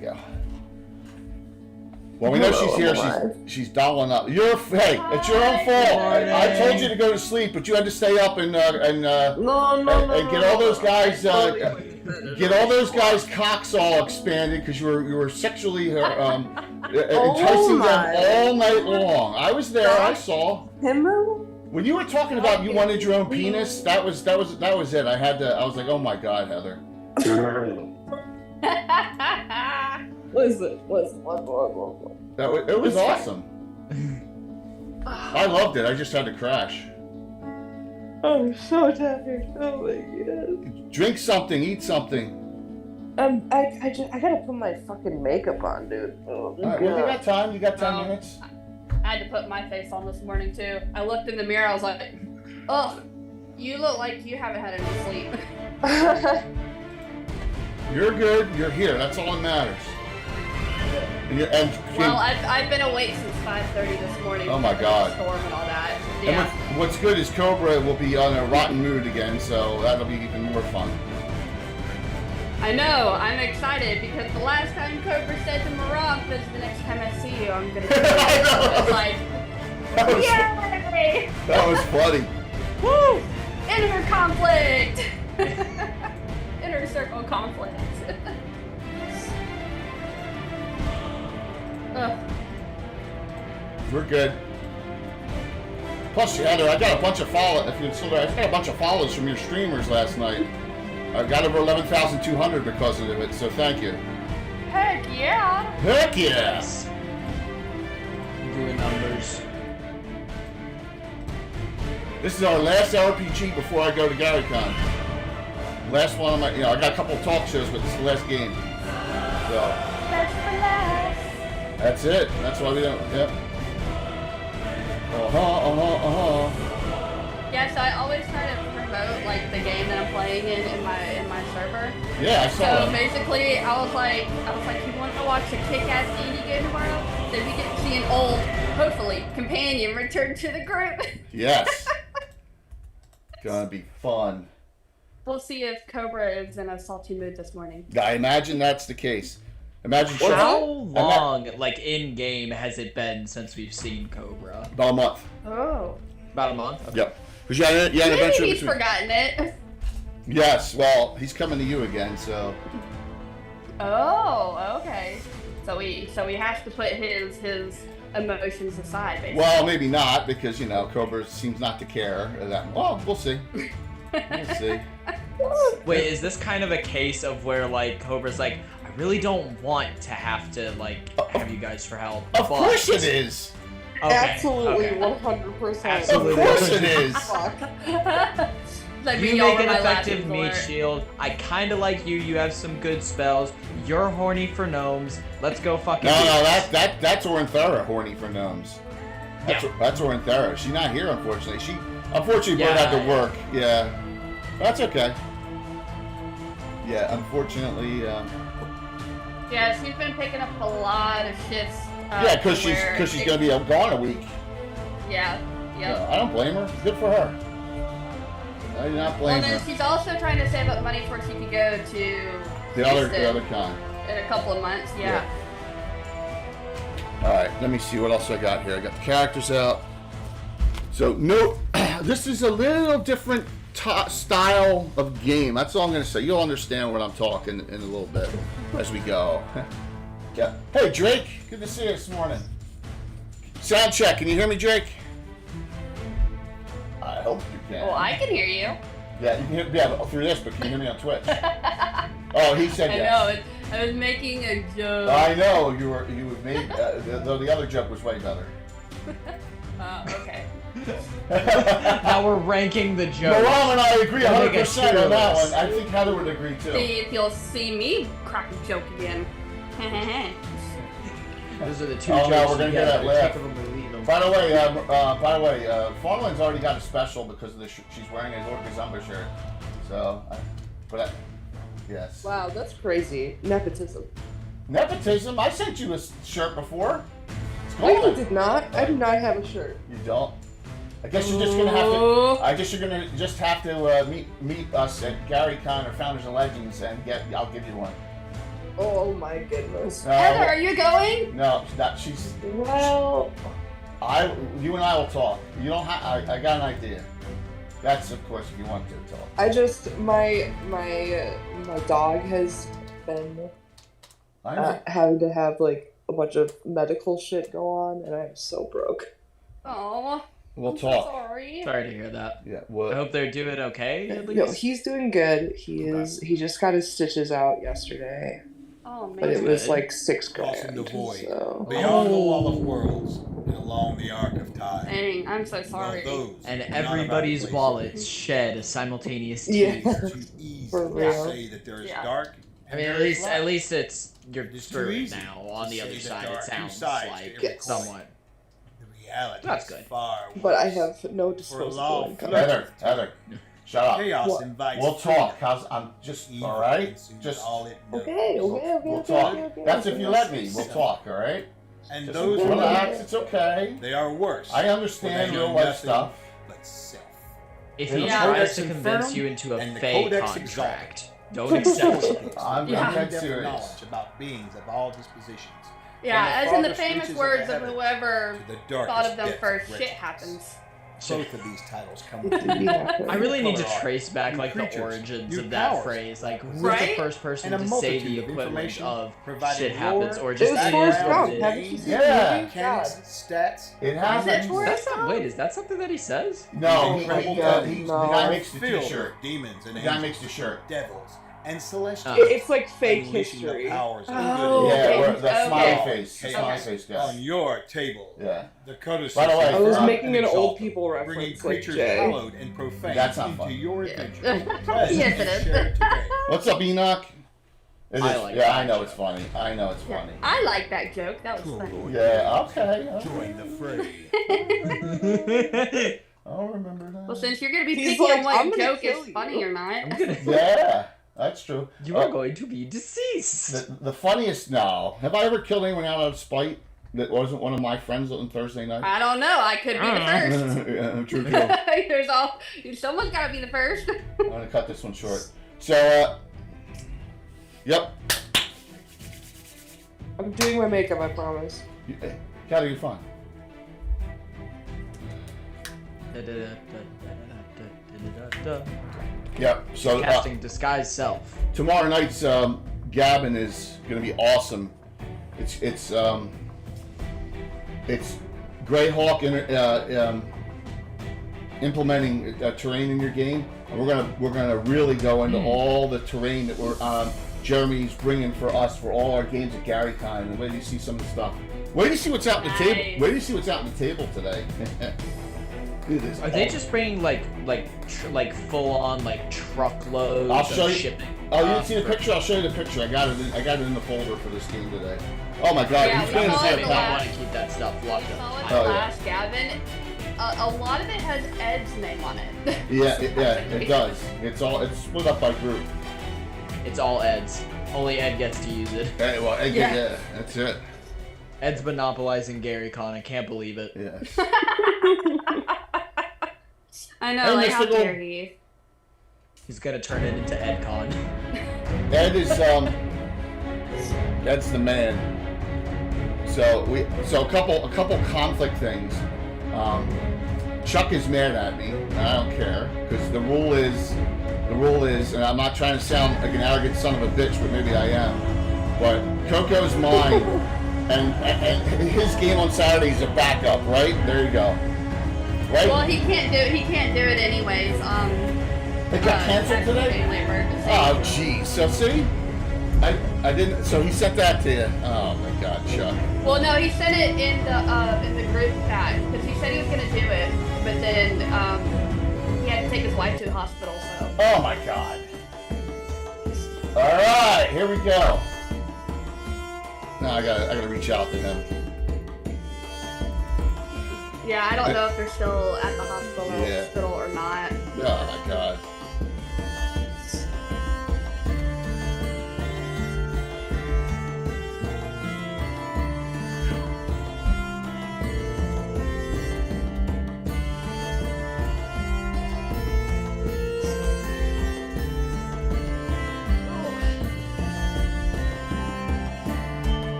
we go. Well, we know she's here. She's dolling up. Hey, it's your own fault. I told you to go to sleep, but you had to stay up and get all those guys cocks all expanded because you were sexually enticing them all night long. I was there. I saw. When you were talking about you wanted your own penis, that was it. I was like, oh my God, Heather. Listen. It was awesome. I loved it. I just had to crash. I'm so tired. Oh my God. Drink something. Eat something. I gotta put my fucking makeup on, dude. Oh, all right, well, you got time. You got 10 minutes. I had to put my face on this morning too. I looked in the mirror. I was like, ugh, you look like you haven't had any sleep. You're good. You're here. That's all that matters. Well, I've been awake since 5:30 this morning. Oh my God. Storm and all that. Yeah. And what's good is Cobra will be on a rotten mood again, so that'll be even more fun. I know. I'm excited because the last time Cobra said to Marab, "This is the next time I see you, I'm gonna." It's like, yay! That was funny. Woo! Inner conflict. Inner circle conflict. We're good. Plus, Heather, I got a bunch of follows. If you're still there, I got a bunch of follows from your streamers last night. I got over 11,200 because of it. So thank you. Heck yeah! Heck yes! Doing numbers. This is our last RPG before I go to GaryCon. Last one of my, I got a couple of talk shows, but this is the last game. So. That's the last. That's it. That's why we don't. Yep. Yeah, so I always try to promote like the game that I'm playing in my server. Yeah, I saw So that. basically, I was like, you want to watch a kick-ass indie game tomorrow? So we get to see an old, hopefully, companion return to the group. Yes. Gonna be fun. We'll see if Cobra is in a salty mood this morning. I imagine that's the case. Imagine. How long, like in game, has it been since we've seen Cobra? About a month. Oh. About a month. Okay. Yep. Because you had an Maybe adventure he's between. forgotten it. Yes. Well, he's coming to you again, so. Oh, okay. So he has to put his emotions aside, basically. Well, maybe not, because Cobra seems not to care that. Well, we'll see. We'll see. Wait, is this kind of a case of where like Cobra's like, I really don't want to have to like have you guys for help? Of course it is. Okay, Absolutely, okay. 100%. Absolutely. Of course it is. Like You y'all make are an my effective last meat resort. shield. I kind of like you. You have some good spells. You're horny for gnomes. Let's go fucking. No, do this. that's Orenthera horny for gnomes. That's Orenthera. She's not here, unfortunately. Bird had to work. Yeah, that's okay. Yeah, unfortunately. Yeah, she's been picking up a lot of shifts. Yeah, because she's gonna be gone a week. Yeah. Yep. I don't blame her. Good for her. I do not blame Well, then her. she's also trying to save up money for she can go to The other con. in a couple of months. Yeah. All right, let me see what else I got here. I got the characters out. So this is a little different style of game. That's all I'm gonna say. You'll understand what I'm talking in a little bit as we go. Yeah. Hey Drake, good to see you this morning. Sound check. Can you hear me, Drake? I hope you can. Well, I can hear you. Yeah, you can hear through this, but can you hear me on Twitch? Oh, he said yes. I know. I was making a joke. I know you would made though the other joke was way better. Okay. Now we're ranking the jokes. Moram and I agree We'll make a 100% tier on that list. one. I think Heather would agree too. See if you'll see me crack a joke again. Those are the two Oh, jokes no, we're gonna you get that get. laugh. Take them or leave them. By the way, Farland's already got a special because of the she's wearing a Lord Gazumba shirt. So, yes. Wow, that's crazy. Nepotism. Nepotism? I sent you a shirt before. It's No, you golden. did not. I do not have a shirt. You don't? I guess you're just gonna have to. I guess you're gonna just have to meet us at GaryCon or Founders and Legends and I'll give you one. Oh my goodness. Heather, are you going? No, she's. Well, You and I will talk. You don't have. I got an idea. That's of course if you want to talk. I just my dog has been I know. having to have like a bunch of medical shit go on, and I'm so broke. Oh, We'll I'm talk. So sorry. Sorry to hear that. Yeah. I What? hope they're doing okay at No, least. he's doing good. He just got his stitches out yesterday, Oh man. but it was good. like $6 Crossing grand. the void. So Beyond the wall of worlds and along the arc of time. Dang, I'm so sorry. Those And are not about everybody's places. wallets shed a simultaneous Yeah. tear. Too easy For to real. say that there is Yeah. dark. I mean, and at there is least light. it's you're It's through too it easy now. On to the say other that side, there it are two sounds sides to like every Yes. somewhat. The reality That's is good. far but I worse. have no For a disposable long income. Heather, shut up. Chaos What? invites We'll freedom. talk. I'm just Evil all right. consumes Just all it knows. Okay, okay. we'll talk. That's if you let me. We'll talk. All right. And Just those who relax. It's okay. they are worse. I for understand they know real life nothing stuff. But self. If he Yeah. tries Codex to convince Infernum you into a and the fake Codex contract, don't accept it. I'm Yeah. dead In-depth serious. knowledge about beings of all dispositions. Yeah, From as in the farthest famous reaches words the of heavens whoever to the darkest thought of them depths first, of shit wretchedness. happens. Both of these titles come It with did happen. I really need to Color art, trace back new like the creatures, origins new of that powers, phrase. Like, who's Right? the first person and a to say the multitude of equivalent information of providing shit happens, lore, or It just was Background, Forrest background, Gump. Haven't you seen Yeah. the movie? mechanics, God. stats. It Is happens. it Forrest That's not. Wait, is that something that he says? No, Incredible the no. guy makes the filled t-shirt. with demons and The guy angels, makes the shirt. devils, and celestials. It's like fake unleashing the history. powers of Oh, good Yeah, okay. we're- the smiley Okay. face. The smiley face guy. on your table. Yeah. The codices By the way, I was Um, making an and old exalted, people bringing reference like creatures Jay. hallowed and profane That's not into fun. your Yeah. adventure. Present Yes, it and is. shared today. What's up, Enoch? It I is- like yeah, that I know joke. it's funny. I know it's funny. I like that joke. That was funny. Yeah, okay. Join the fray. I'll remember that. Well, since you're gonna be He's picking like, on what "I'm gonna joke kill is you." funny or not. I'm gonna. Yeah, that's true. You are going to be deceased. The funniest now. Have I ever killed anyone out of spite that wasn't one of my friends on Thursday night? I don't know. I could be the first. Yeah, true, true. There's all. Someone's gotta be the first. I'm gonna cut this one short. So, yep. I'm doing my makeup, I promise. Gotta be fun. Yep. So Casting disguise self. tomorrow night's Gabbin is gonna be awesome. It's Greyhawk implementing terrain in your game, and we're gonna really go into all the terrain that Jeremy's bringing for us for all our games at Gary Time. And wait till you see some of the stuff. Wait till you see what's out on the table. Nice. Wait till you see what's out on the table today. Look at this. Are they just bringing like full on like truckloads I'll show of you- shipping? Oh, you didn't see the picture? I'll show you the picture. I got it in the folder for this game today. Oh my God! Yeah, he's we going to saw say it a the pack. I want to keep that stuff We locked saw it up. the Oh, yeah. last Gavin. A lot of it has Ed's name on it. Yeah, it does. It's split up by group. It's all Ed's. Only Ed gets to use it. Hey, well, yeah, that's it. Ed's monopolizing GaryCon. I can't believe it. Yeah. I know, Hey, like how Mr. Gold. dare he? He's gonna turn it into EdCon. Ed is Ed's the man. So a couple conflict things. Chuck is mad at me. And I don't care because the rule is, and I'm not trying to sound like an arrogant son of a bitch, but maybe I am. But Coco's mine, and his game on Saturday is a backup, right? There you go. Right? Well, he can't do it anyways. It got canceled today? Family emergency. Oh, geez. So see, I didn't. So he sent that to you. Oh my God, Chuck. Well, no, he sent it in the group chat because he said he was gonna do it, but then he had to take his wife to the hospital. So. Oh my God. All right, here we go. Now I gotta reach out to him. Yeah, I don't know if they're still at the hospital or not. Oh my God.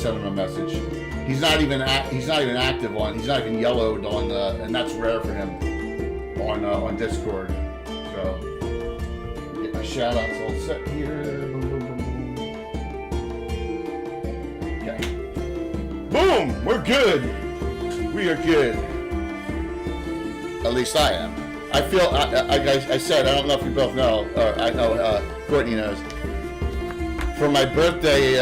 sent him a message. He's not even active on. He's not even yellowed on, and that's rare for him on Discord. So get my shout outs all set here. Boom, boom, boom, boom. Okay. Boom! We're good. We are good. At least I am. I feel. I said. I don't know if you both know, or I know. Courtney knows. For my birthday,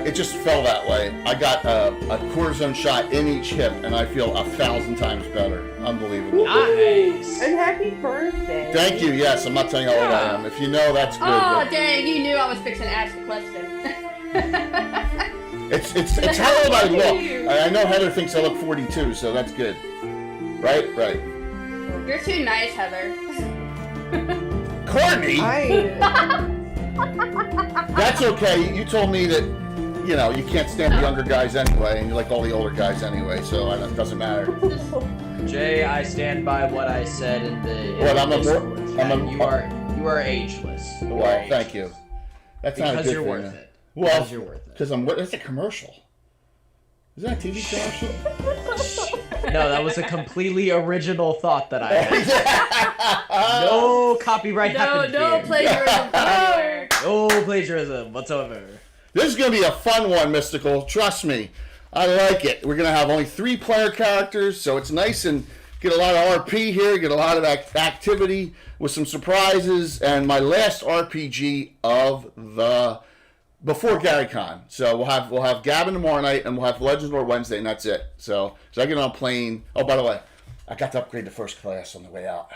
it just fell that way. I got a cortisone shot in each hip, and I feel 1,000 times better. Unbelievable. Nice. And happy birthday. Thank you. Yes, I'm not telling you how old I am. If you know, that's good. Oh, dang, you knew I was fixing to ask a question. It's how old I look. I know Heather thinks I look 42, so that's good. Right? You're too nice, Heather. Courtney? That's okay. You told me that, you can't stand the younger guys anyway, and you like all the older guys anyway, so it doesn't matter. Jay, I stand by what I said in the. You are ageless. Well, thank you. That's not a because good you're thing. worth it. Well, because you're worth it. Because it's a commercial. Is that a TV commercial? No, that was a completely original thought that I had. No copyright happened No here. plagiarism anywhere. No plagiarism whatsoever. This is going to be a fun one, Mystical. Trust me. I like it. We're going to have only 3 player characters, so it's nice and get a lot of RP here, get a lot of activity with some surprises, and my last RPG of the before GaryCon. So we'll have Gavin tomorrow night, and we'll have Legends of Lore Wednesday, and that's it. So I get on a plane. Oh, by the way, I got to upgrade to first class on the way out.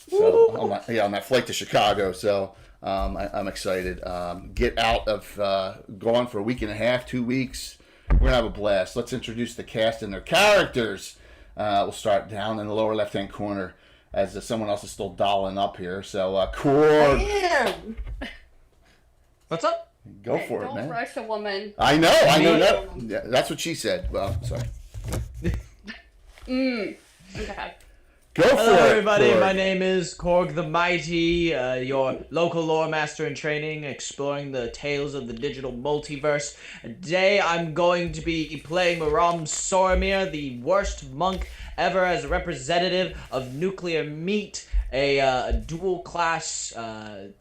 So on that flight to Chicago. So I'm excited. Get out of gone for a week and a half, 2 weeks. We're gonna have a blast. Let's introduce the cast and their characters. We'll start down in the lower left-hand corner as someone else is still dolling up here. So Korg, Damn. What's up? go for it, Don't man. rush a woman. I know that. Yeah, that's what she said. Well, sorry. Okay. Go for Hello, it, everybody. Korg. My name is Korg the Mighty, your local lore master in training, exploring the tales of the digital multiverse. Today, I'm going to be playing Maram Soromir, the worst monk ever, as a representative of Nuclear Meat, a dual-class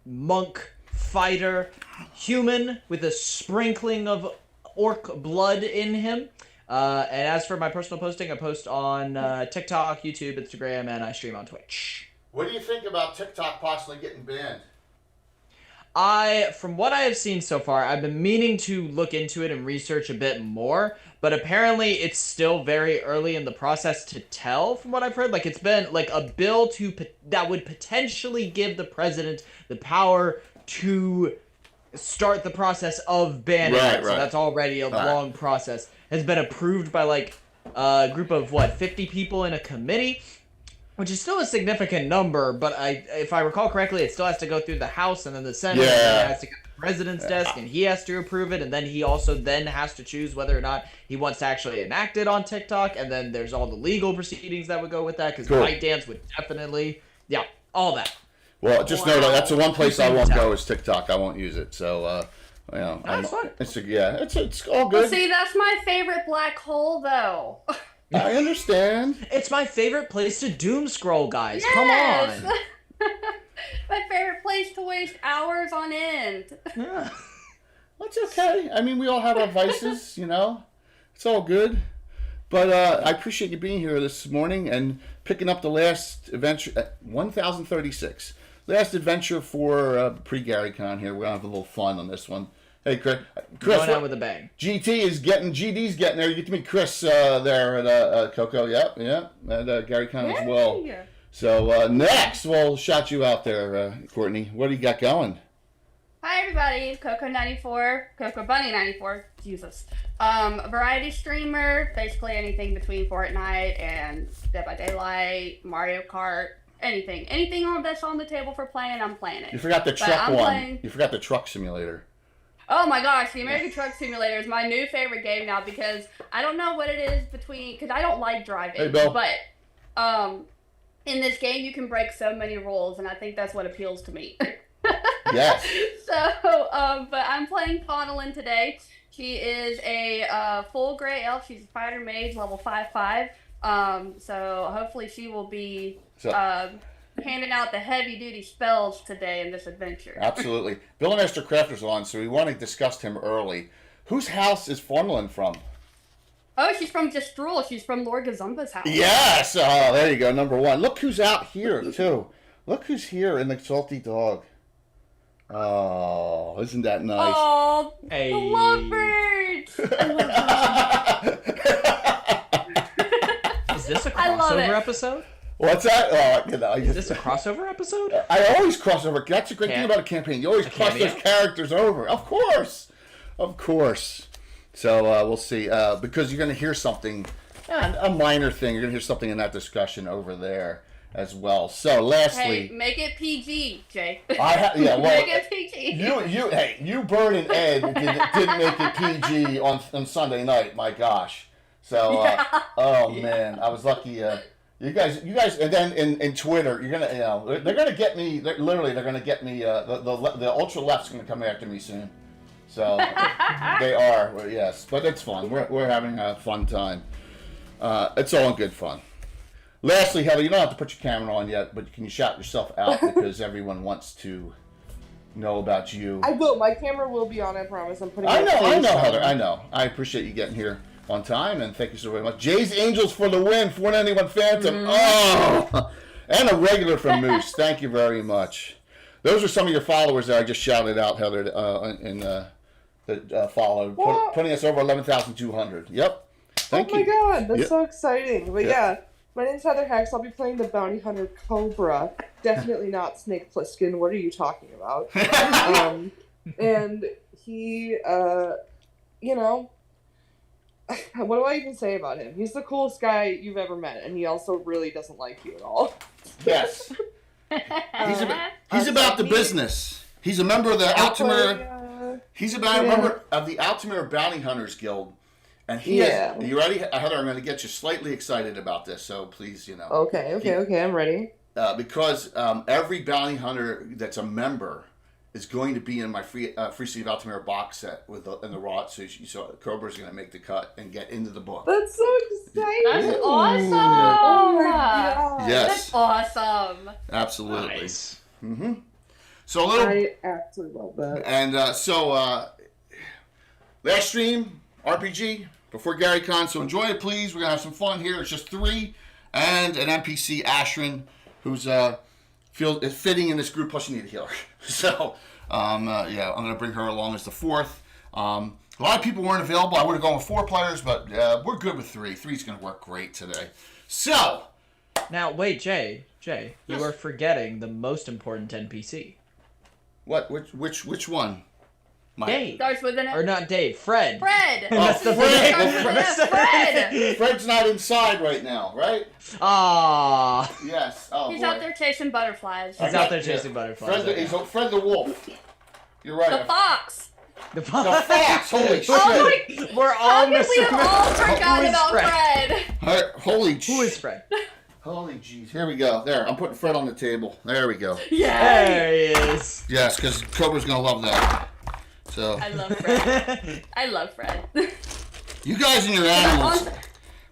monk fighter, human with a sprinkling of orc blood in him. And as for my personal posting, I post on TikTok, YouTube, Instagram, and I stream on Twitch. What do you think about TikTok possibly getting banned? From what I have seen so far, I've been meaning to look into it and research a bit more, but apparently it's still very early in the process to tell, from what I've heard. Like, it's been, like, a bill that would potentially give the president the power to start the process of banning it. So that's already a long process. Has been approved by, like, a group of, 50 people in a committee, which is still a significant number, but if I recall correctly, it still has to go through the House and then the Senate, and then it has to go to the President's desk, and he has to approve it, and then he also then has to choose whether or not he wants to actually enact it on TikTok, and then there's all the legal proceedings that would go with that, because ByteDance would definitely, all that. Well, just know that that's the one place I won't go is TikTok. I won't use it. So, That's fine. It's all good. Well, see, that's my favorite black hole, though. I understand. It's my favorite place to doom scroll, guys. Yes! Come on. My favorite place to waste hours on end. Yeah. That's okay. I mean, we all have our vices, It's all good. But I appreciate you being here this morning and picking up the last adventure, 1036. Last adventure for pre-GaryCon here. We're going to have a little fun on this one. Hey, Chris. Going out with a bang. GD's getting there. You get to meet Chris there at Coco. Yep. At GaryCon as well. So next, we'll shout you out there, Courtney. What do you got going? Hi, everybody. Coco94, Coco Bunny94. Jesus. Variety streamer. Basically anything between Fortnite and Dead by Daylight, Mario Kart. Anything that's on the table for playing, I'm playing it. You forgot the truck one. You forgot the truck simulator. Oh my gosh, the American Truck Simulator is my new favorite game now because I don't know what it is because I don't like driving. Hey, Bill. But in this game you can break so many rules, and I think that's what appeals to me. Yes. So, but I'm playing Podolin today. She is a full gray elf. She's a fighter mage, level 5/5. So hopefully she will be handing out the heavy duty spells today in this adventure. Absolutely. Bill and Esther Crafter's on, so we want to discuss him early. Whose house is Formalin from? Oh, she's from Destrul. She's from Lord Gazumba's house. Yes! Oh, there you go, number one. Look who's out here, too. Look who's here in the Salty Dog. Oh, isn't that nice? Oh, Hey. the lovebirds! I love them. Is this a I love it. crossover episode? What's that? Oh, you know, Is this a crossover episode? I always cross over. That's a great thing about a campaign. You always cross cameo? those characters over. Of course. Of course. So we'll see. Because you're going to hear something, a minor thing. You're going to hear something in that discussion over there as well. So lastly. Hey, make it PG, Jay. Well, make it PG. You, Bird and Ed didn't make it PG on Sunday night. My gosh. So, man, I was lucky. You guys, and then in Twitter, you're gonna, they're gonna get me. They're gonna get me. The ultra left's gonna come after me soon. So they are, well, yes, but it's fun. We're having a fun time. It's all in good fun. Lastly, Heather, you don't have to put your camera on yet, but can you shout yourself out because everyone wants to know about you. I will. My camera will be on. I promise. I'm putting. I know, on. Heather. I know. I appreciate you getting here on time, and thank you so very much. Jay's Angels for the win. 491 Phantom. Oh, and a regular from Moose. Thank you very much. Those are some of your followers that I just shouted out, Heather, that followed, putting us over 11,200. Yep. Thank you. Oh my god, that's so exciting. But yeah, my name's Heather Hex. I'll be playing the bounty hunter Cobra. Definitely not Snake Plissken. What are you talking about? And he, what do I even say about him? He's the coolest guy you've ever met, and he also really doesn't like you at all. Yes. He's about the business. He's a member of the Altamir. He's a member of the Altamir Bounty Hunters Guild. And he has, are you ready? Heather, I'm going to get you slightly excited about this, so please, Okay, I'm ready. Because every bounty hunter that's a member is going to be in my Free City of Altamir box set in the raw. So Cobra's going to make the cut and get into the book. That's so exciting! That's awesome! Oh my god! Yes. That's awesome! Absolutely. Nice. Mm-hmm. So a little... I absolutely love that. And last stream, RPG, before Gary Con, so enjoy it, please. We're going to have some fun here. It's just 3 and an NPC, Ashrin, who's fitting in this group, plus you need a healer. So, I'm going to bring her along as the 4th. A lot of people weren't available. I would have gone with 4 players, but we're good with 3. 3's going to work great today. So... Now, wait, Jay, you are forgetting the most important NPC. What? Which one? Dave. Starts with an... Or not Dave, Fred. Fred! Oh, Fred! Fred's not inside right now, right? Ah. Yes. Oh, He's boy. out there chasing butterflies. He's out there chasing butterflies. Fred the Wolf. You're right. The fox! The The fox! Holy shit! Oh my... We're How all could we missing. have all forgot Who is about Fred? Fred? Holy Who is Fred? Holy jeez. Here we go. There, I'm putting Fred on the table. There we go. Yeah! There he is. Yes, because Cobra's going to love that. So, I love Fred. I love Fred. you guys and your animals.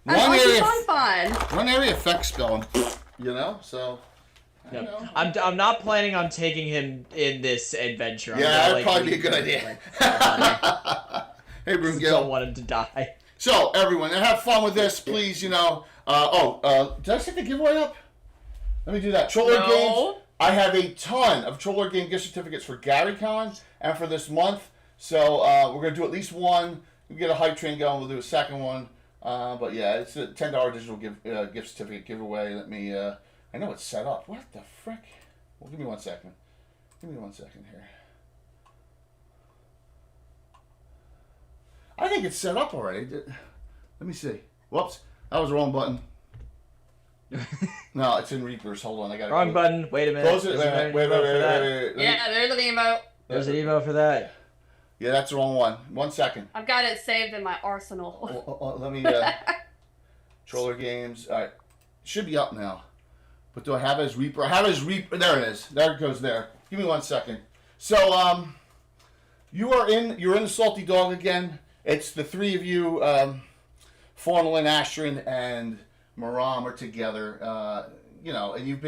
One area effect spell, so... No, I'm not planning on taking him in this adventure. That'd probably be a good idea. Hey, Don't Brungil. want him to die. So, everyone, have fun with this, please, did I set the giveaway up? Let me do that. Troller Games. I have a ton of Troller Game gift certificates for GaryCon and for this month. So, we're going to do at least one. We get a hype train going. We'll do a second one. But, yeah, it's a $10 digital gift certificate giveaway. Let me... I know it's set up. What the frick? Well, give me 1 second. Give me 1 second here. I think it's set up already. Let me see. Whoops. That was the wrong button. No, it's in Reapers. Hold on. I got it. Wrong button. Wait a minute. Close it. Wait. Yeah, there's an emote. There's an email for that. Yeah, that's the wrong one. 1 second. I've got it saved in my arsenal. Let me... Troller Games. All right. Should be up now. But do I have it as Reaper? I have it as Reaper. There it is. There it goes there. Give me 1 second. So, you're in the Salty Dog again. it's the three of you, Faunal, Astrid, and Maram are together. And you've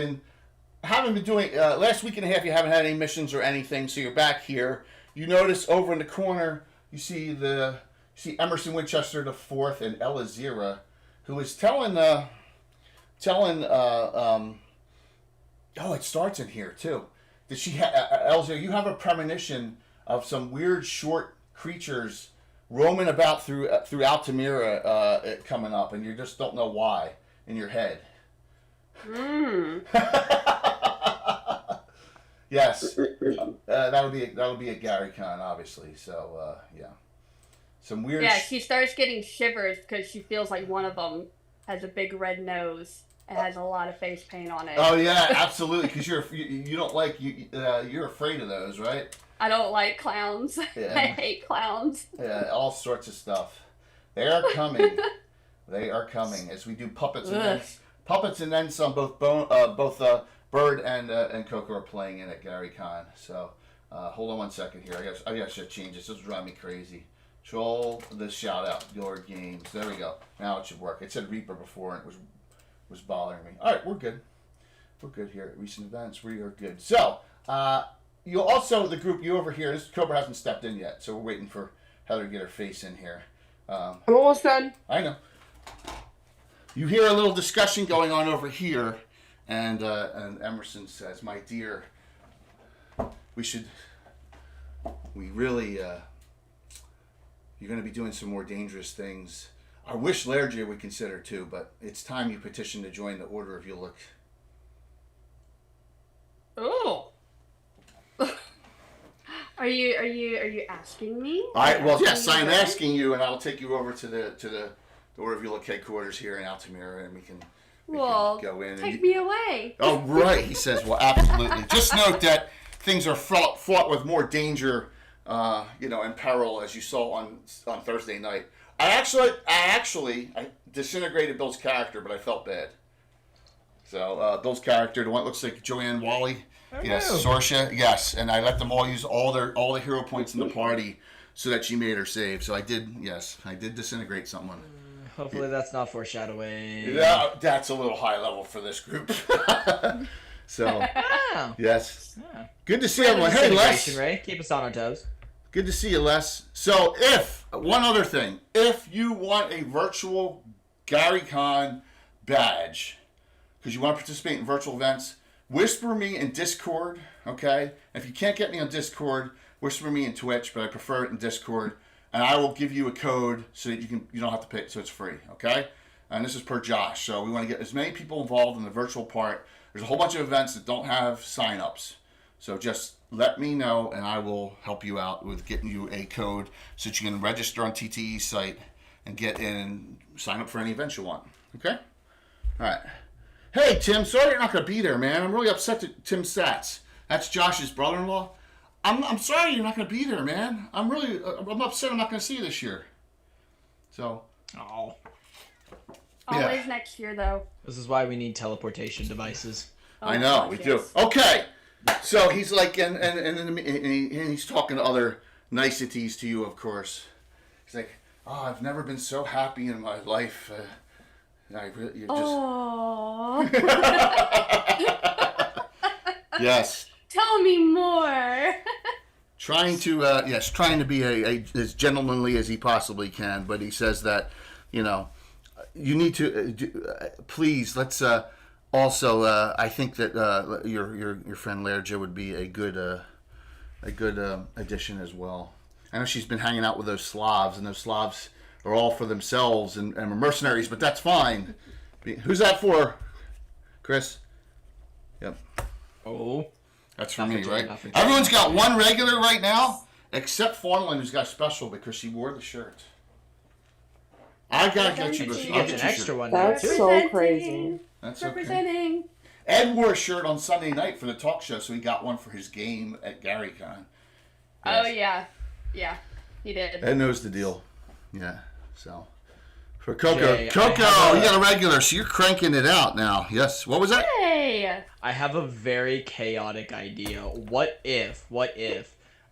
haven't been doing last week and a half. You haven't had any missions or anything, so you're back here. You notice over in the corner, you see Emerson Winchester the Fourth and Elazira, who is telling. Oh, it starts in here too. Did she Elazira? You have a premonition of some weird short creatures roaming about through Altamira coming up, and you just don't know why in your head. Yes, that'll be a Gary Con, obviously. So yeah, some weird. Yeah, she starts getting shivers because she feels like one of them has a big red nose and has a lot of face paint on it. Oh yeah, absolutely. Because you don't like you're afraid of those, right? I don't like clowns. Yeah. I hate clowns. Yeah, all sorts of stuff. They are coming. They are coming as we do puppets and then some. Both Bird and Coco are playing in at Gary Con. So hold on one second here. I guess I change this. This will drive me crazy. Troll the shout out your games. There we go. Now it should work. It said Reaper before and it was bothering me. All right, we're good. We're good here at recent events. We are good. So you also the group you over here. This Cobra hasn't stepped in yet, so we're waiting for Heather to get her face in here. I'm almost done. I know. You hear a little discussion going on over here, and Emerson says, "My dear, we really, you're going to be doing some more dangerous things. I wish Lairgia would consider too, but it's time you petition to join the Order of Ulick." Oh. Are you asking me? Yes, I'm asking you, and I'll take you over to the Order of Ulick headquarters here in Altamira, and we can go in. Take me away. Oh, right, he says. Well, absolutely. Just note that things are fought with more danger, and peril, as you saw on Thursday night. I disintegrated Bill's character, but I felt bad. So Bill's character, the one that looks like Joanne Wally, yes, Sorsha, yes, and I let them all use all the hero points in the party so that she made her save. So I did disintegrate someone. Hopefully that's not foreshadowing. Yeah, that's a little high level for this group. So, yes. Yeah. Good to see everyone. Hey, Les. Ray. Keep us on our toes. Good to see you, Les. So, one other thing. If you want a virtual GaryCon badge, because you want to participate in virtual events, whisper me in Discord, okay? If you can't get me on Discord, whisper me in Twitch, but I prefer it in Discord. And I will give you a code so that you don't have to pay, so it's free, okay? And this is per Josh. So we want to get as many people involved in the virtual part. There's a whole bunch of events that don't have sign-ups. So just let me know, and I will help you out with getting you a code so that you can register on TTE's site and get in and sign up for any events you want, okay? All right. Hey, Tim, sorry you're not going to be there, man. I'm really upset that Tim Sats. That's Josh's brother-in-law. I'm sorry you're not going to be there, man. I'm upset I'm not going to see you this year. So. Oh. Always next year, though. This is why we need teleportation devices. I know, we do. Okay. So he's like, and he's talking to other niceties to you, of course. He's like, "Oh, I've never been so happy in my life. You're just." Aww. Yes. Tell me more. Trying to be as gentlemanly as he possibly can, but he says that, you need to please let's also I think that your friend Lairgia would be a good addition as well. I know she's been hanging out with those Slavs, and those Slavs are all for themselves and are mercenaries, but that's fine. Who's that for, Chris? Yep. Oh. That's for me, right? Everyone's got one regular right now, except Faunalyn, who's got special because she wore the shirt. I gotta get you. She gets an extra one. That's so crazy. That's representing. Okay. Ed wore a shirt on Sunday night for the talk show, so he got one for his game at GaryCon. Yes. Oh yeah, he did. Ed knows the deal. Yeah. So for Coco, Jay, you got a regular, so you're cranking it out now. Yes. What was that? Hey. I have a very chaotic idea. What if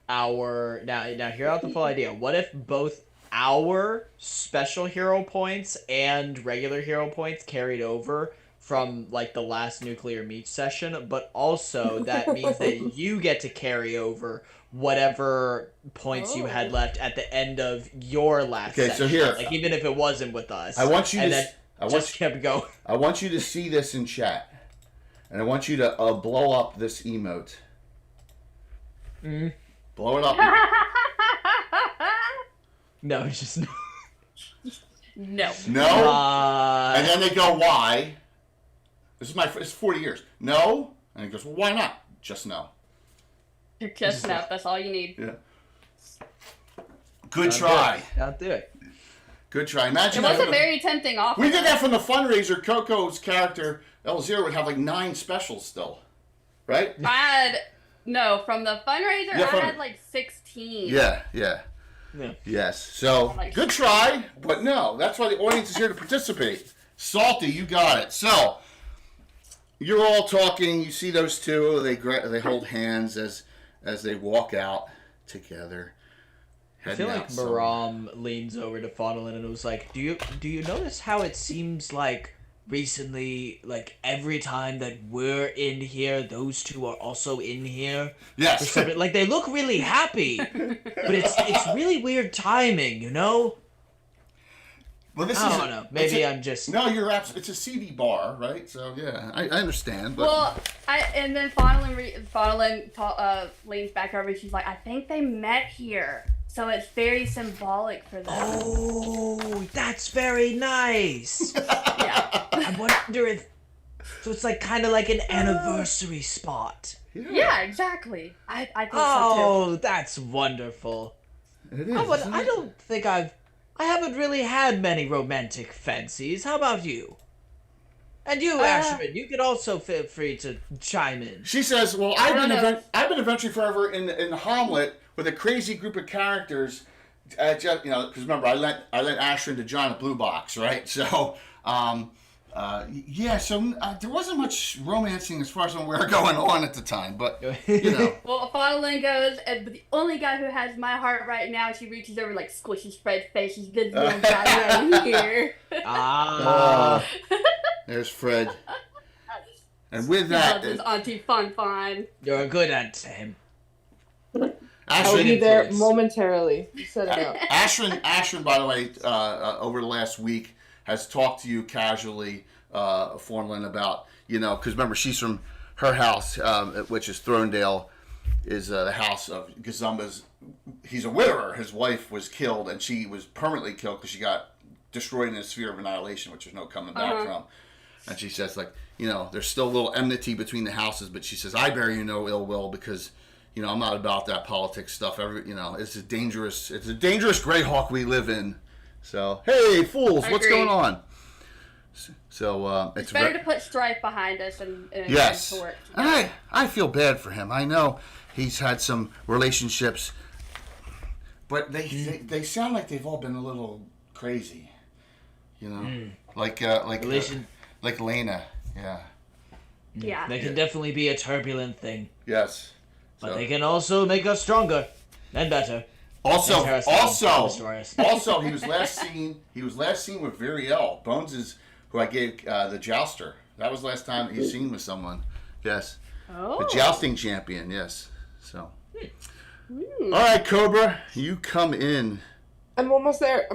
our now hear out the full idea. What if both our special hero points and regular hero points carried over from like the last nuclear meat session, but also that means that you get to carry over whatever points you had left at the end of your last session. so here, like even if it wasn't with us. I want you and to then just kept going. I want you to see this in chat, and I want you to blow up this emote. Blow it up. No, just no. No. No. And then they go, why? It's 40 years. No. And he goes, well, why not? Just no. Just no. That's all you need. Yeah. Good try. I'll do it. Good try. Imagine It was that. a very tempting offer. We did that from the fundraiser. Coco's character, L0, would have like 9 specials still. Right? From the fundraiser, Yeah, I had like 16. Yeah. Yes. So, Like- good try, but no. That's why the audience is here to participate. Salty, you got it. So, you're all talking. You see those two. They hold hands as they walk out together. I feel like Maram leans over to Faudelin and was like, "Do you notice how it seems like recently, like every time that we're in here, those two are also in here? Yes. Like they look really happy, but it's really weird timing, you know? Well, this I don't know. Maybe I'm just No, you're absolutely. It's a CD bar, right? So yeah, I understand. But Well, and then Faudelin leans back over and she's like, I think they met here. So it's very symbolic for them. Oh, that's very nice. Yeah. I wonder if so. It's like kind of like an anniversary spot. Yeah, exactly. I think so Oh, that's wonderful. it is. I don't think I haven't really had many romantic fancies. How about you? And you, Ashman, you could also feel free to chime in. She says, "Well, I've don't know. been adventuring forever in Hamlet with a crazy group of characters. Just, because remember, I lent Asher into John a blue box, right? So, yeah. So there wasn't much romancing as far as I'm aware going on at the time, but you know." Well, Faudelin goes, but the only guy who has my heart right now, she reaches over like squishy spread face. She's this little guy right here. There's Fred. And with He loves that, his Auntie Fun. You're good at him. I'll be Ashwin, there influence. momentarily. You set it up. Ashwin, by the way, over the last week has talked to you casually, Formlin, about, because remember, she's from her house, which is Throndale, is the house of Gazumba's. He's a widower. His wife was killed, and she was permanently killed because she got destroyed in a sphere of annihilation, which there's no coming back from. And she says, there's still a little enmity between the houses, but she says, I bear you no ill will because, I'm not about that politics stuff. It's a dangerous Greyhawk we live in. So, hey, fools, what's Agreed. going on? So, It's better to put strife behind us and yes. to work And together. I feel bad for him. I know he's had some relationships, but they sound like they've all been a little crazy. Like Lena. Yeah. Yeah. They can definitely be a turbulent thing, Yes. but So- they can also make us stronger and better. Also, And Terrace destroy us. he was last seen with Viriel. Bones is who I gave the jouster. That was the last time he's seen with someone. Yes. Oh. The jousting champion, yes. So. All right, Cobra, you come in. I'm almost there.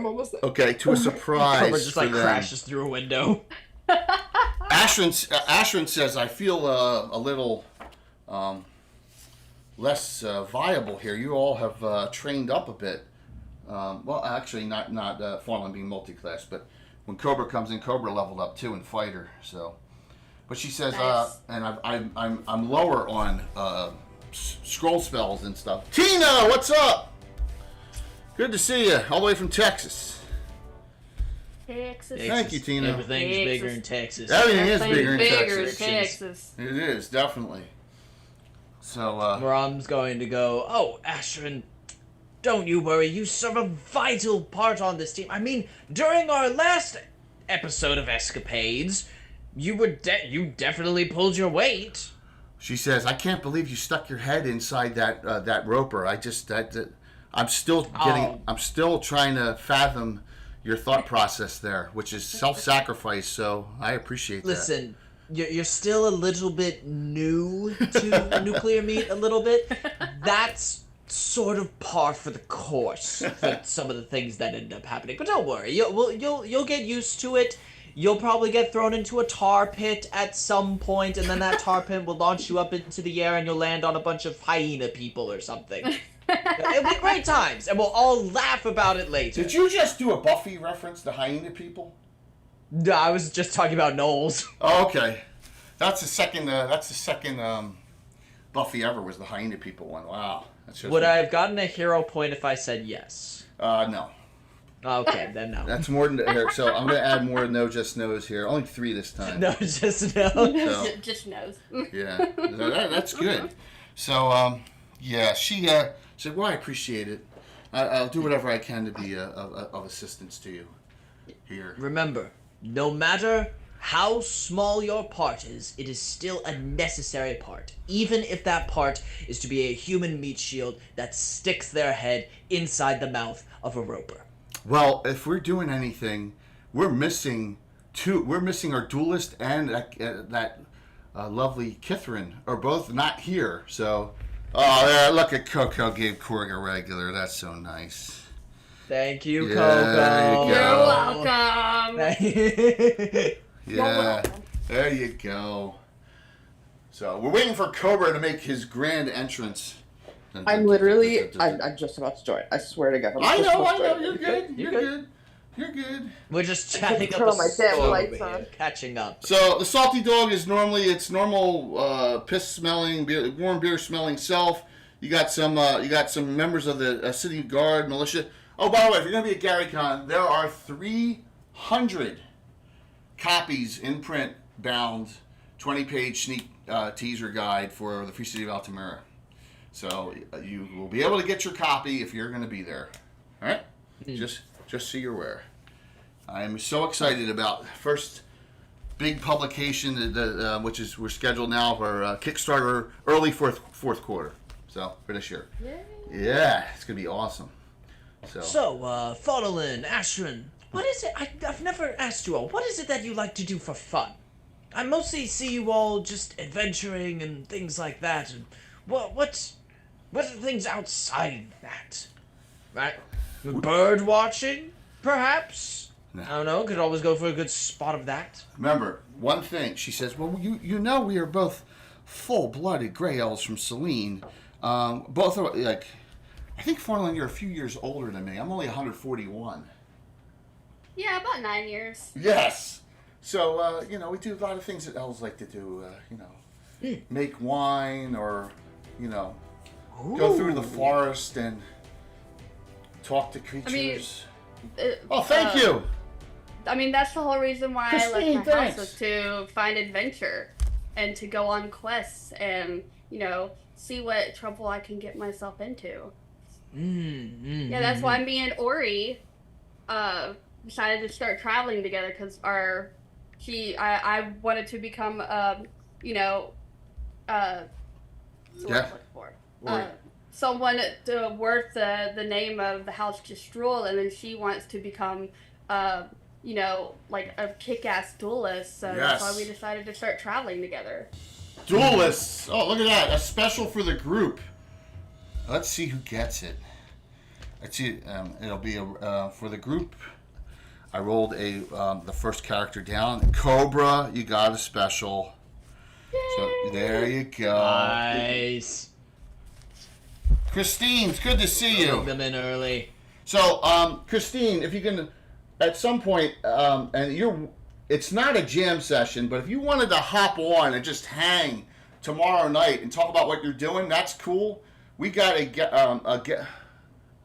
Okay, to a surprise Cobra just for like them. crashes through a window. Ashwin says, I feel a little less viable here. You all have trained up a bit. Well, actually, not Fallen being multi-class, but when Cobra comes in, Cobra leveled up too in fighter. So, but she says, Nice. and I'm lower on scroll spells and stuff. Tina, what's up? Good to see you, all the way from Texas. Texas. Thank you, Tina. Everything's Texas. bigger in Texas. Everything is Everything's bigger in bigger Texas. in Texas. It is, definitely. So, Maram's going to go, oh, Ashrin, don't you worry. You serve a vital part on this team. I mean, during our last episode of Escapades, you definitely pulled your weight. she says, I can't believe you stuck your head inside that roper. I'm still I'm still trying to fathom your thought process there, which is self-sacrifice. So I appreciate that. Listen, you're still a little bit new to nuclear meat. A little bit. That's sort of par for the course for some of the things that end up happening. But don't worry, you'll get used to it. You'll probably get thrown into a tar pit at some point, and then that tar pit will launch you up into the air, and you'll land on a bunch of hyena people or something. It'll be great times, and we'll all laugh about it later. Did you just do a Buffy reference to hyena people? No, I was just talking about Knowles. Oh, okay. That's the second Buffy ever was the hyena people one. Wow. Would I have gotten a hero point if I said yes? No. Okay, then no. That's more than here. So I'm gonna add more no just knows here. Only 3 this time. No, just no. So, Just knows. yeah, that's good. So yeah, she said, "Well, I appreciate it. I'll do whatever I can to be of assistance to you here." Remember, no matter how small your part is, it is still a necessary part. Even if that part is to be a human meat shield that sticks their head inside the mouth of a roper. Well, if we're doing anything, we're missing two. We're missing our duelist and that lovely Kithrin are both not here. So, oh, yeah, look at Coco gave Korg a regular. That's so nice. Thank you, Yeah, Coco. there you go. You're welcome. Yeah, there you go. So we're waiting for Cobra to make his grand entrance. I'm just about to join. I swear to God. I know. You're good. You're good. We're just chatting up Turn a all my damn story lights here, on. catching up. So the salty dog is normal piss smelling, warm beer smelling self. You got some members of the city guard militia. Oh, by the way, if you're gonna be at GaryCon, there are 300 copies in print bound, 20-page sneak teaser guide for the Free City of Altamira. So you will be able to get your copy if you're going to be there. All right? Just so you're aware. I am so excited about first big publication, which is we're scheduled now for Kickstarter early fourth quarter. So for this year. Yay. Yeah, it's going to be awesome. So, Fodolin, Ashrin, what is it? I've never asked you all. What is it that you like to do for fun? I mostly see you all just adventuring and things like that. And what are things outside of that? Right? Bird watching, perhaps? No. I don't know. Could always go for a good spot of that. Remember, one thing. She says, well, you know we are both full-blooded Grey Elves from Selene. Both are, like, I think, Forlin, you're a few years older than me. I'm only 141. Yeah, about 9 years. Yes. So, we do a lot of things that elves like to do. Make wine or, go through the forest and talk to creatures. Thank you. I mean, that's the whole reason why I Christine, left my thanks. house was to find adventure and to go on quests and, see what trouble I can get myself into. Yeah, that's why me and Ori decided to start traveling together because I wanted to become, someone worth the name of the House Kestrel, and then she wants to become, like a kick-ass duelist. So that's why we decided to start traveling together. Duelists! Oh, look at that. A special for the group. Let's see who gets it. Let's see. It'll be for the group. I rolled the first character down. Cobra, you got a special. Yay. So there you go. Nice. Christine, it's good to see you. Bring them in early. So, Christine, if you can, at some point, it's not a jam session, but if you wanted to hop on and just hang tomorrow night and talk about what you're doing, that's cool. We got is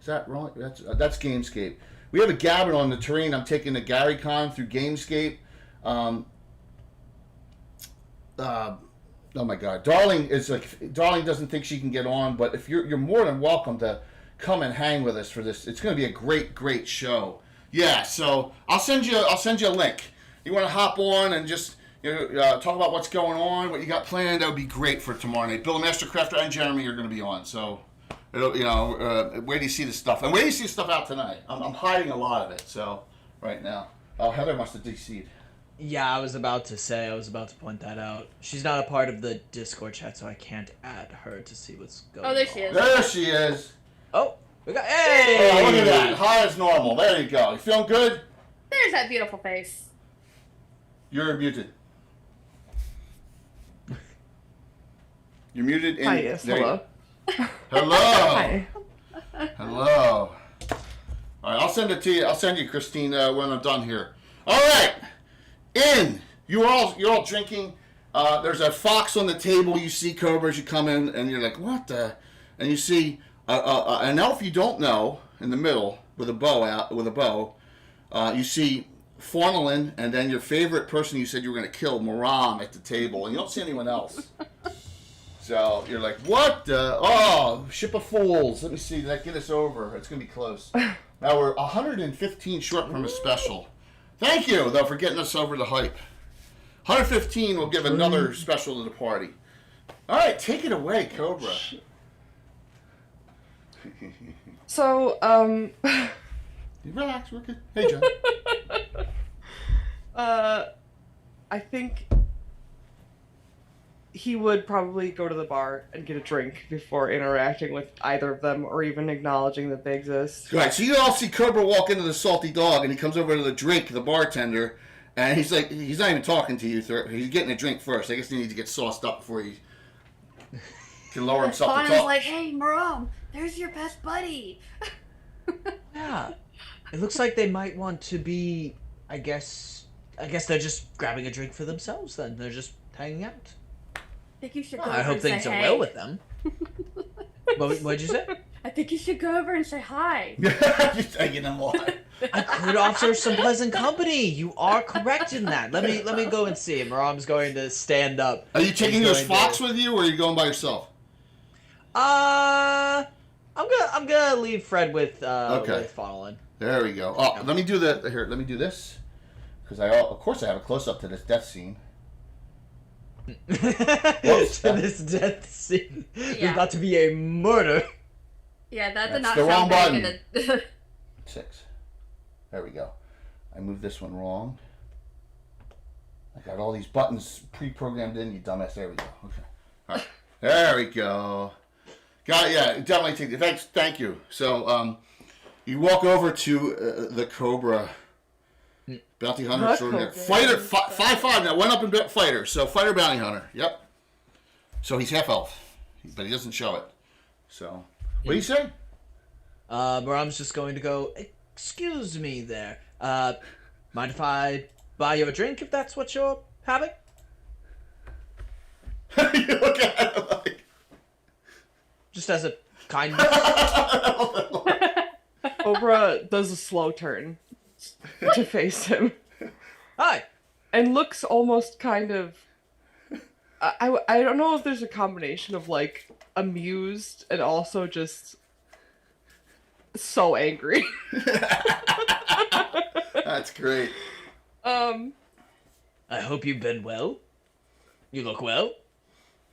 that wrong? That's Gamescape. We have a Gavin on the terrain. I'm taking the GaryCon through Gamescape. Oh my God, Darling doesn't think she can get on, but if you're more than welcome to come and hang with us for this. It's going to be a great show. Yeah, so I'll send you a link. You want to hop on and just talk about what's going on, what you got planned? That would be great for tomorrow night. Bill, Master Crafter, and Jeremy are going to be on. So Where do you see the stuff? And where do you see the stuff out tonight? I'm hiding a lot of it. So right now, Heather must have DC'd. Yeah, I was about to point that out. She's not a part of the Discord chat, so I can't add her to see what's going on. Oh, there she is. There she is. Oh, we got. Hey! Oh, look at that. High as normal. There you go. You feeling good? There's that beautiful face. You're muted. You're muted. Hi, yes, hello. Hello. Hi. Hello. All right, I'll send it to you. I'll send you, Christine, when I'm done here. All right. You're all drinking. There's a fox on the table. You see Cobra as you come in, and you're like, what the? And you see an elf you don't know in the middle with a bow. You see Fornalin, and then your favorite person you said you were going to kill, Maram, at the table, and you don't see anyone else. So you're like, what the? Oh, ship of fools. Let me see. Did that get us over? It's going to be close. Now we're 115 short from a special. Thank you, though, for getting us over the hype. 115 will give another special to the party. All right, take it away, Cobra. So, Relax, we're good. Hey, John. I think he would probably go to the bar and get a drink before interacting with either of them or even acknowledging that they exist. Right, so you all see Cobra walk into the Salty Dog, and he comes over to the drink, the bartender, and he's like, he's not even talking to you. He's getting a drink first. I guess he needs to get sauced up before he can lower himself to Fana's talk. like, hey, Maram, there's your best buddy. Yeah. It looks like they might want to be, I guess they're just grabbing a drink for themselves then. They're just hanging out. I think you should go Well, over I hope and say things are hey. well with them. What'd you say? I think you should go over and say hi. You're taking them on. I could offer some pleasant company. You are correct in that. Let me go and see. Maram's going to stand up. Are you taking this fox with you, or are you going by yourself? I'm gonna leave Fred with Fallon. There we go. Oh, let me do here. Let me do this, because of course I have a close up to this death scene. To this death scene. There's Yeah. about to be a murder. Yeah, that did That's not the wrong sound button. very good. 6. There we go. I moved this one wrong. I got all these buttons pre-programmed in, you dumbass. There we go. Okay. All right. There we go. Got it. Yeah, definitely take it. Thank you. So, you walk over to the Cobra bounty hunter extraordinaire. Fighter 5-5 now. Went up in fighter. So fighter bounty hunter. Yep. So he's half elf, but he doesn't show it. So what do you say? Maram's just going to go, excuse me there. Mind if I buy you a drink if that's what you're having? You look at him like... Just as a kind Cobra does a slow turn to face him Hi. and looks almost kind of... I don't know if there's a combination of, like, amused and also just so angry. That's great. I hope you've been well. You look well.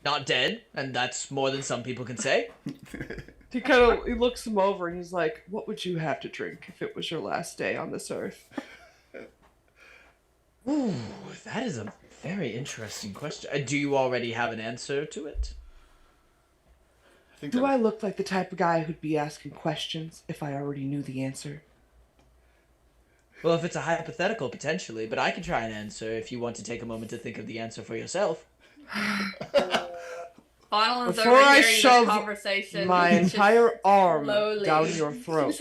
Not dead, and that's more than some people can say. He looks him over and he's like, what would you have to drink if it was your last day on this earth? Ooh, that is a very interesting question. Do you already have an answer to it? Do I look like the type of guy who'd be asking questions if I already knew the answer? Well, if it's a hypothetical, potentially, but I can try and answer if you want to take a moment to think of the answer for yourself. Fana's Before I overhearing this shove conversation. my he's just entire arm slowly- down your throat.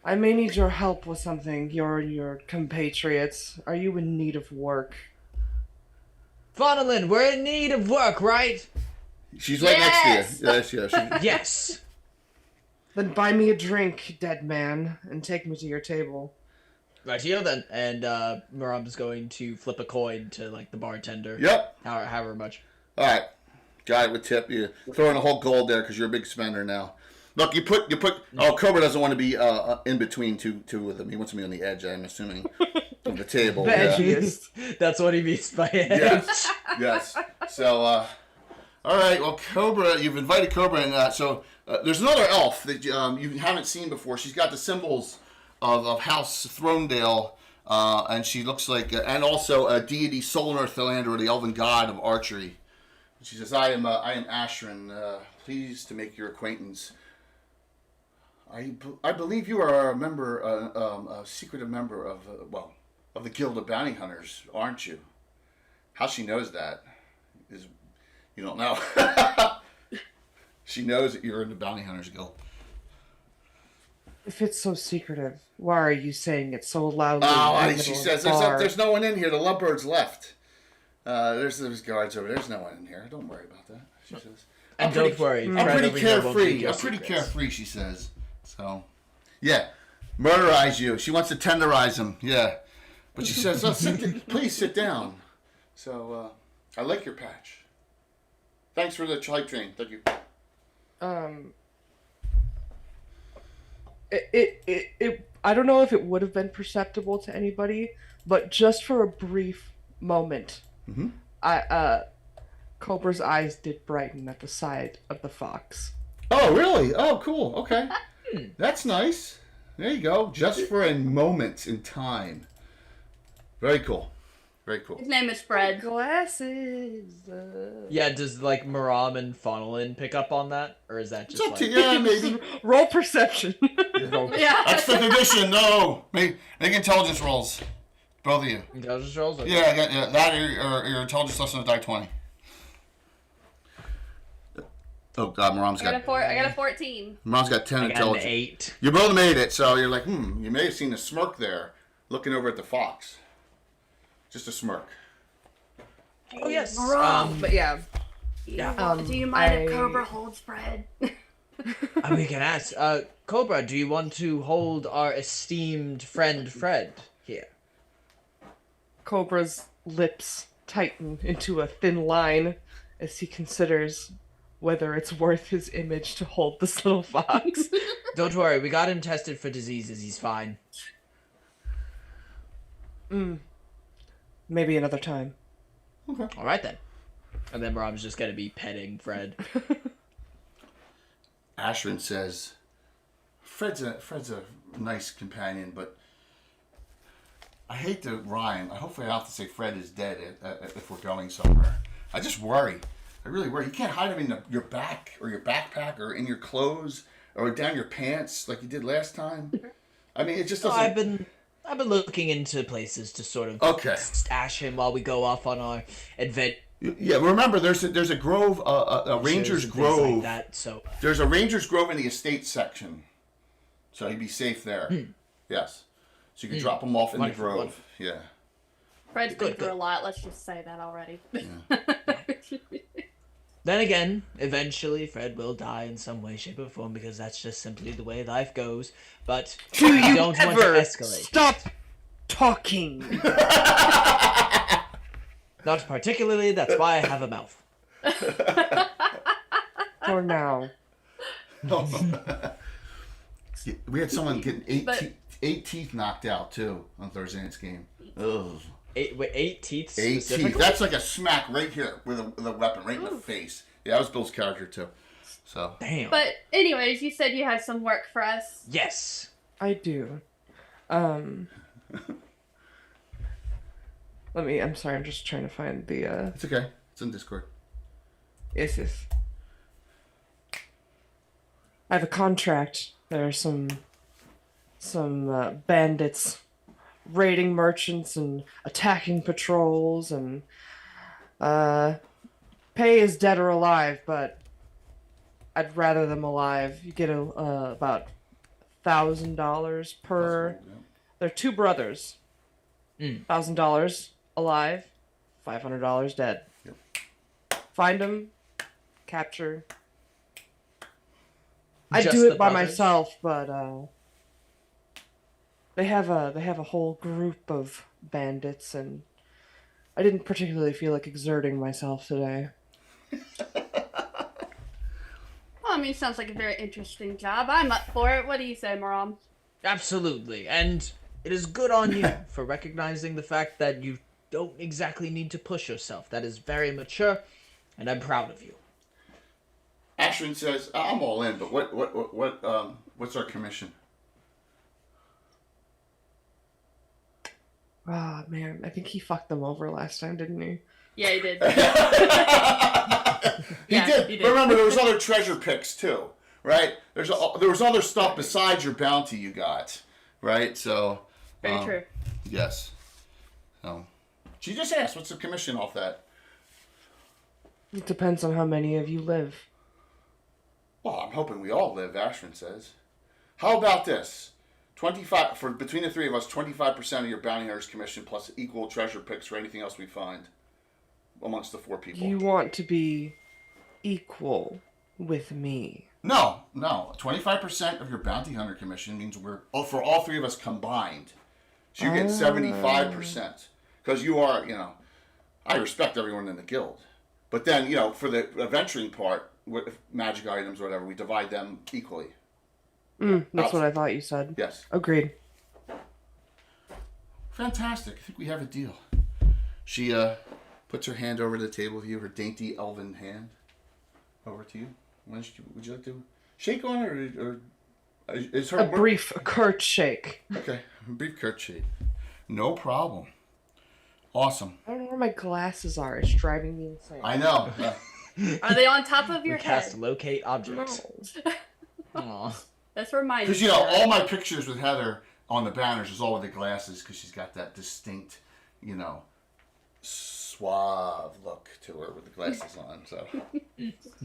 I may need your help with something. You're your compatriots. Are you in need of work? Fonalin, we're in need of work, right? She's right next to you. Yes. Yes. Then buy me a drink, dead man, and take me to your table. Right here then. And Maram's going to flip a coin to like the bartender. Yep. However much. All right. Got it with tip. You throw in a whole gold there because you're a big spender now. Look, you put. Oh, Cobra doesn't want to be in between two of them. He wants to be on the edge. I'm assuming of the table. The Yeah. edgiest. That's what he means by it. Yes. Yes. So, all All right. Well, Cobra, you've invited Cobra, and so there's another elf that you haven't seen before. She's got the symbols of House Thronedale, and she looks like, and also a deity, Solnar Philander, the elven god of archery. She says, I am Ashrin, pleased to make your acquaintance. I believe you are a member, a secretive member of the Guild of Bounty Hunters, aren't you? How she knows that is, you don't know. She knows that you're in the Bounty Hunters Guild. If it's so secretive, why are you saying it so loudly? She says, there's no one in here. The lovebirds left. There's guards over there. There's no one in here. Don't worry about that, she says. And don't worry. I'm pretty carefree. I'm pretty carefree, she says. So, yeah. Murderize you. She wants to tenderize him. Yeah. But she says, please sit down. So, I like your patch. Thanks for the hype train. Thank you. I don't know if it would have been perceptible to anybody, but just for a brief moment, Cobra's eyes did brighten at the sight of the fox. Oh, really? Oh, cool. Okay. That's nice. There you go. Just for a moment in time. Very cool. Very cool. His name is Fred. Glasses. Yeah, does like Maram and Funnelin pick up on that? Or is that just It's up to like... yeah, maybe. Roll perception. Yeah. That's 5th edition. No. Make intelligence rolls. Both of you. Intelligence rolls? Okay. Yeah, that or your intelligence less than a die 20. Oh God, Maram's I got. got a 14. Maram's got 10 I got an intelligence. 8. You both made it, so you're like, you may have seen a smirk there, looking over at the fox. Just a smirk. Oh yes. But yeah. Do you mind if Cobra holds Fred? We can ask. Cobra, do you want to hold our esteemed friend Fred here? Cobra's lips tighten into a thin line as he considers whether it's worth his image to hold this little fox. Don't worry, we got him tested for diseases. He's fine. Maybe another time. Okay. All right then. And then Maram's just gonna be petting Fred. Ashrin says, Fred's a nice companion, but I hate to rhyme. Hopefully I don't have to say Fred is dead if we're going somewhere. I just worry. I really worry. You can't hide him in your back or your backpack or in your clothes or down your pants like you did last time. I mean, it just doesn't... I've been looking into places to sort of stash him while we go off on our adventure. Yeah, remember there's a grove, a ranger's grove. Like that, so there's a ranger's grove in the estate section, so he'd be safe there. Yes, so you can drop him off in the grove. Wonderful. Yeah. Fred's been through a lot. Let's just say that already. Yeah. Then again, eventually Fred will die in some way, shape, or form because that's just simply the way life goes. But I don't want to escalate. Stop talking. Not particularly. That's why I have a mouth. For now. We had someone getting eight teeth knocked out too on Thursday night's game. Ugh. Eight teeth. 8 teeth. That's like a smack right here with a weapon right in the face. Yeah, that was Bill's character too. So. Damn. But anyways, you said you had some work for us. Yes. I do. I'm sorry, I'm just trying to find the It's okay. It's in Discord. Yes. I have a contract. There are some bandits raiding merchants and attacking patrols, and pay is dead or alive, but I'd rather them alive. You get about $1,000 per. They're two brothers. $1,000 alive, $500 dead. Yep. Find them, capture. I Just do the it by brothers? myself, but they have a whole group of bandits, and I didn't particularly feel like exerting myself today. Well, I mean, sounds like a very interesting job. I'm up for it. What do you say, Maram? Absolutely, and it is good on you for recognizing the fact that you don't exactly need to push yourself. That is very mature, and I'm proud of you. Ashwin says, I'm all in, but what's our commission? Ah, man, I think he fucked them over last time, didn't he? Yeah, he did. He did. But remember, there was other treasure picks too, right? There was other stuff besides your bounty you got, right? So. Very true. Yes. So, she just asked, what's the commission off that? It depends on how many of you live. Well, I'm hoping we all live, Ashwin says. How about this? 25 for between the three of us, 25% of your bounty hunter's commission plus equal treasure picks for anything else we find amongst the 4 people. You want to be equal with me. No. 25% of your bounty hunter commission means we're for all 3 of us combined. So you get 75%. Because you are, I respect everyone in the guild. But then, for the adventuring part, with magic items or whatever, we divide them equally. That's what I thought you said. Yes. Agreed. Fantastic. I think we have a deal. She puts her hand over the table with you, her dainty elven hand over to you. Would you like to shake on it, or is her A brief, curt shake. Okay, a brief curt shake. No problem. Awesome. I don't know where my glasses are. It's driving me insane. I know. Are they on top of your head? Cast locate objects. No. Aw. That's reminding. Because all my pictures with Heather on the banners is all with the glasses, because she's got that distinct, suave look to her with the glasses on. So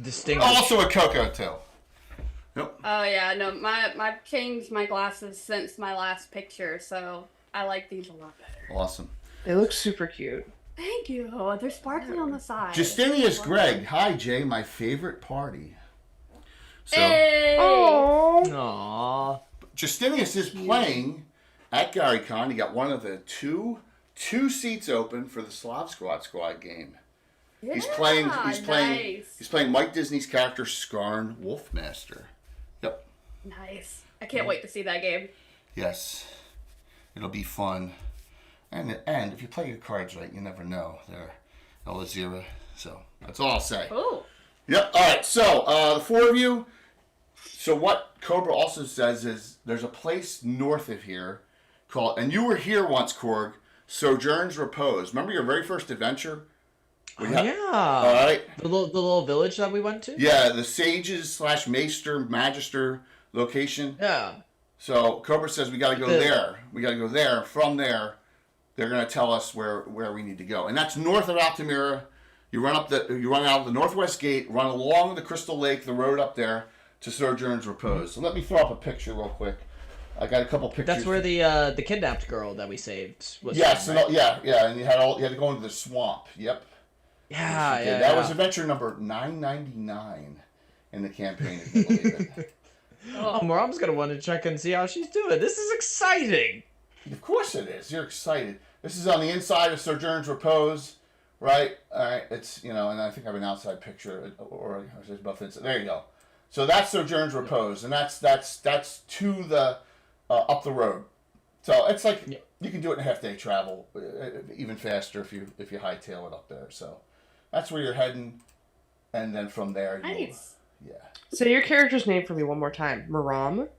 Distinct. also a Coco too. Yep. Oh yeah, no, I've changed my glasses since my last picture, so I like these a lot better. Awesome. They look super cute. Thank you. They're sparkly on the side. Justinius Greg. Hi Jay, my favorite party. So Hey! Oh. Aww. Justinius is playing at GaryCon. He got one of the two seats open for the Slav Squad game. Yeah, He's playing Mike Disney's character Skarn Wolfmaster. Yep. Nice. I can't wait to see that game. Yes. It'll be fun. And if you play your cards right, you never know. They're Elazira. So that's all I'll say. Ooh. Yep. All right. So the 4 of you. So what Cobra also says is there's a place north of here called, and you were here once, Korg, Sojourn's Repose. Remember your very first adventure? Yeah. All right. The little village that we went to? Yeah, the sages / maester, magister location. Yeah. So Cobra says we got to go there. We got to go there. From there, they're going to tell us where we need to go, and that's north of Altamira. You run out of the northwest gate, run along the Crystal Lake, the road up there to Sojourn's Repose. So let me throw up a picture real quick. I got a couple pictures. That's where the kidnapped girl that we saved was. Yes, from, right? and you had to go into the swamp. Yep. Yeah. That was adventure number 999 in the campaign, if you believe it. Oh, Mom's gonna want to check and see how she's doing. This is exciting. Of course it is. You're excited. This is on the inside of Sojourn's Repose, right? All right. It's and I think I have an outside picture, or there's both inside. There you go. So that's Sojourn's Repose, and that's to the up the road. So it's like you can do it in a half-day travel, even faster if you hightail it up there. So that's where you're heading, and then from there, Nice. Yeah. Say your character's name for me one more time. Maram?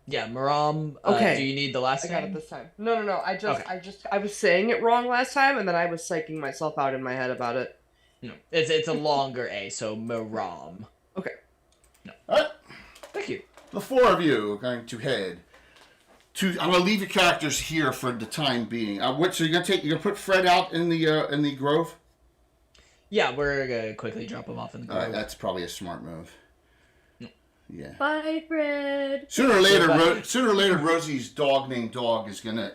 Yeah, Maram. Okay. Do you need the last I got name? it this time. No. I was saying it wrong last time, and then I was psyching myself out in my head about it. No, it's a longer A, so Maram. Okay. All right. Thank you. The 4 of you are going to head to. I'm going to leave your characters here for the time being. So you're gonna put Fred out in the grove. Yeah, we're gonna quickly drop him off in the All grove. right, that's probably a smart move. Yeah. Bye, Fred. Sooner or later, Rosie's dog named Dog is gonna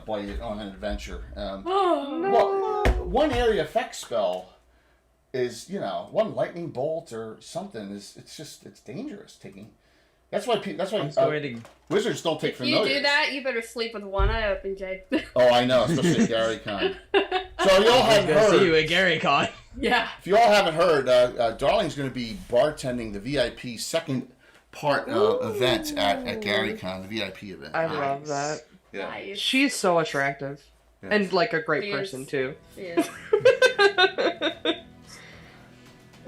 bite it on an adventure. Oh no. Well, one area effect spell is one lightning bolt or something it's dangerous taking. That's why wizards don't take If familiars. you do that, you better sleep with one eye open, Jay. Oh, I know, especially at GaryCon. So y'all haven't Gonna see you heard. at GaryCon. Yeah. If y'all haven't heard, Darling's going to be bartending the VIP second part event at GaryCon, the VIP event. I love that. Yeah. Nice. She's so attractive. Yeah. And like a great She person is. too. She is.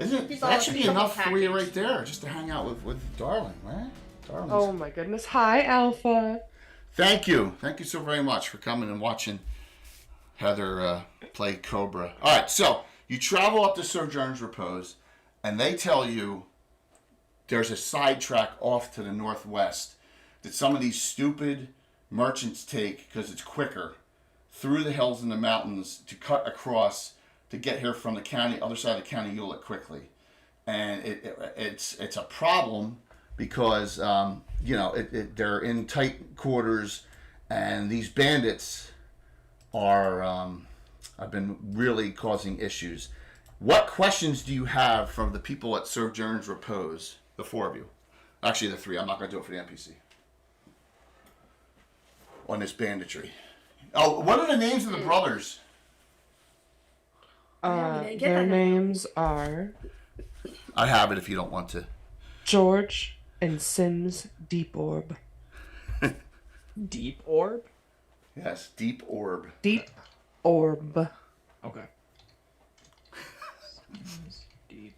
Isn't He's that all should be triple enough for you packaged. right there, just to hang out with Darling, right? Darling's... Oh my goodness. Hi, Alpha. Thank you so very much for coming and watching Heather play Cobra. All right, so you travel up to Sojourn's Repose, and they tell you there's a sidetrack off to the northwest that some of these stupid merchants take because it's quicker through the hills and the mountains to cut across to get here from the other side of the County Hewlett quickly. And it's a problem because they're in tight quarters, and these bandits have been really causing issues. What questions do you have from the people at Sojourn's Repose? The four of you. Actually, the three. I'm not going to do it for the NPC. On this banditry. Oh, what are the names of the brothers? Their names are I have it if you don't want to. George and Sims Deep Orb. Deep Orb? Yes, Deep Orb. Deep Orb. Okay. Deep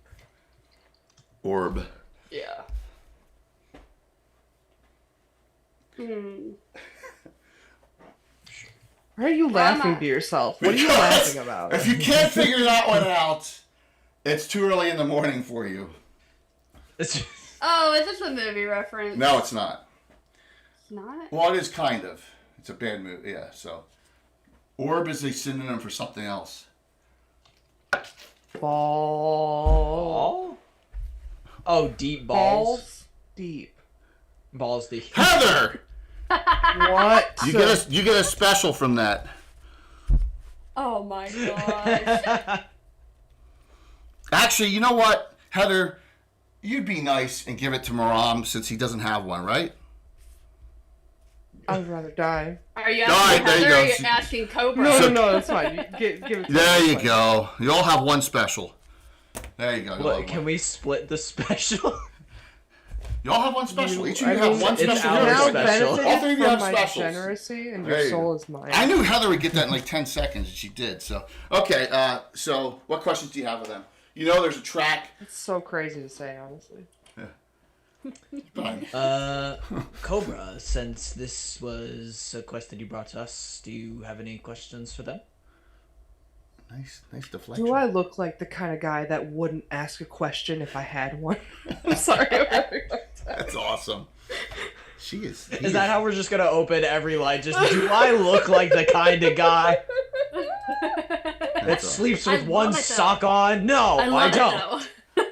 Orb. Yeah. Why are you laughing to yourself? What are you laughing about? If you can't figure that one out, it's too early in the morning for you. Oh, is this a movie reference? No, it's not. It's not? Well, it is kind of. It's a bad movie, yeah, so. Orb is a synonym for something else. Ball. Oh, deep balls. Balls deep. Balls deep. Heather! What? You get a special from that. Oh my gosh. Actually, you know what, Heather? You'd be nice and give it to Maram since he doesn't have one, right? I would rather die. Are you All right, asking there you Heather or go. are you asking Cobra? No, that's fine. Give it to There me. you go. You all have one special. There you go. You all What, have can one. we split the special? You all have one special. Each of you I have mean, one it's special. our Now Here. special. All three benefited of you from have my specials. generosity, and There your you soul go. is mine. I knew Heather would get that in like 10 seconds, and she did. So, okay. So, what questions do you have of them? You know, there's a track. It's so crazy to say, honestly. Fine. Cobra, since this was a quest that you brought to us, do you have any questions for them? Nice deflection. Do I look like the kind of guy that wouldn't ask a question if I had one? I'm sorry. I'm having a hard time. That's awesome. She is. he Is that how we're just gonna open every line? Just, do I look like the kind of guy that That's sleeps I with one love it, though. sock on? No, I love don't. it though.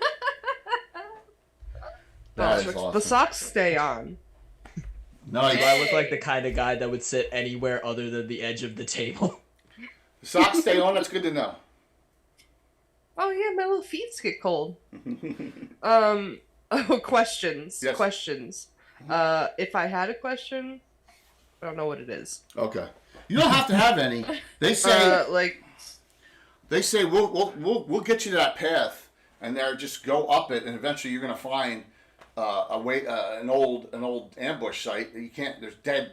That is awesome. The socks stay on. Nice. Do I look like the kind of guy that would sit anywhere other than the edge of the table? Socks stay on. That's good to know. Oh yeah, my little feet get cold. Questions. Yes. Questions. If I had a question, I don't know what it is. Okay. You don't have to have any. They say we'll get you to that path, and there just go up it, and eventually you're gonna find an old ambush site. You can't. There's dead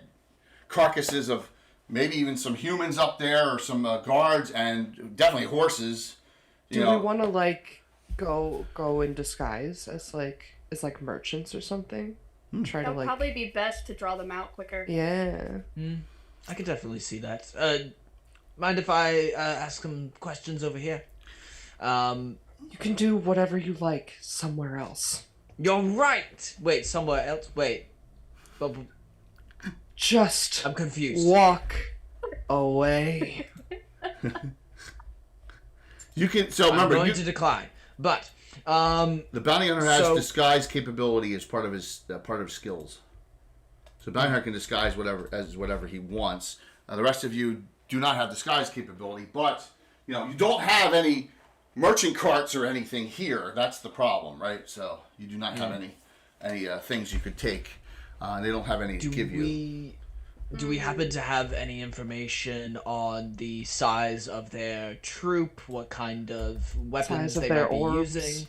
carcasses of maybe even some humans up there, or some guards, and definitely horses. Do we want to go in disguise as merchants or something? Try to It'll probably be best to draw them out quicker. Yeah. I could definitely see that. Mind if I ask some questions over here? You can do whatever you like somewhere else. You're right! Wait, somewhere else? Wait. But Just I'm confused. walk away. You can. So I'm remember, going to decline. But, the bounty hunter has So- disguise capability as part of his skills. So bounty hunter can disguise whatever he wants. The rest of you do not have disguise capability, but you don't have any merchant carts or anything here. That's the problem, right? So you do not have any things you could take. They don't have any to give you. Do we happen to have any information on the size of their troop? What kind of weapons Size of they their might be orbs. using?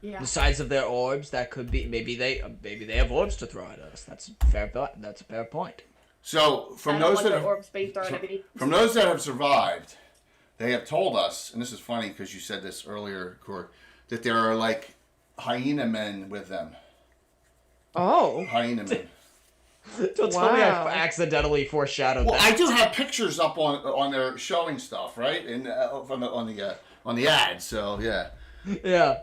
Yeah. The size of their orbs? That could be. Maybe they have orbs to throw at us. That's a fair point. So I from don't those want that the have, orbs being thrown at me. from those that have survived, they have told us, and this is funny because you said this earlier, Court, that there are like hyena men with them. Oh. Hyena men. Don't tell me Wow. I accidentally foreshadowed Well, that. I do have pictures up on their showing stuff, right? And on the ad. So yeah. Yeah.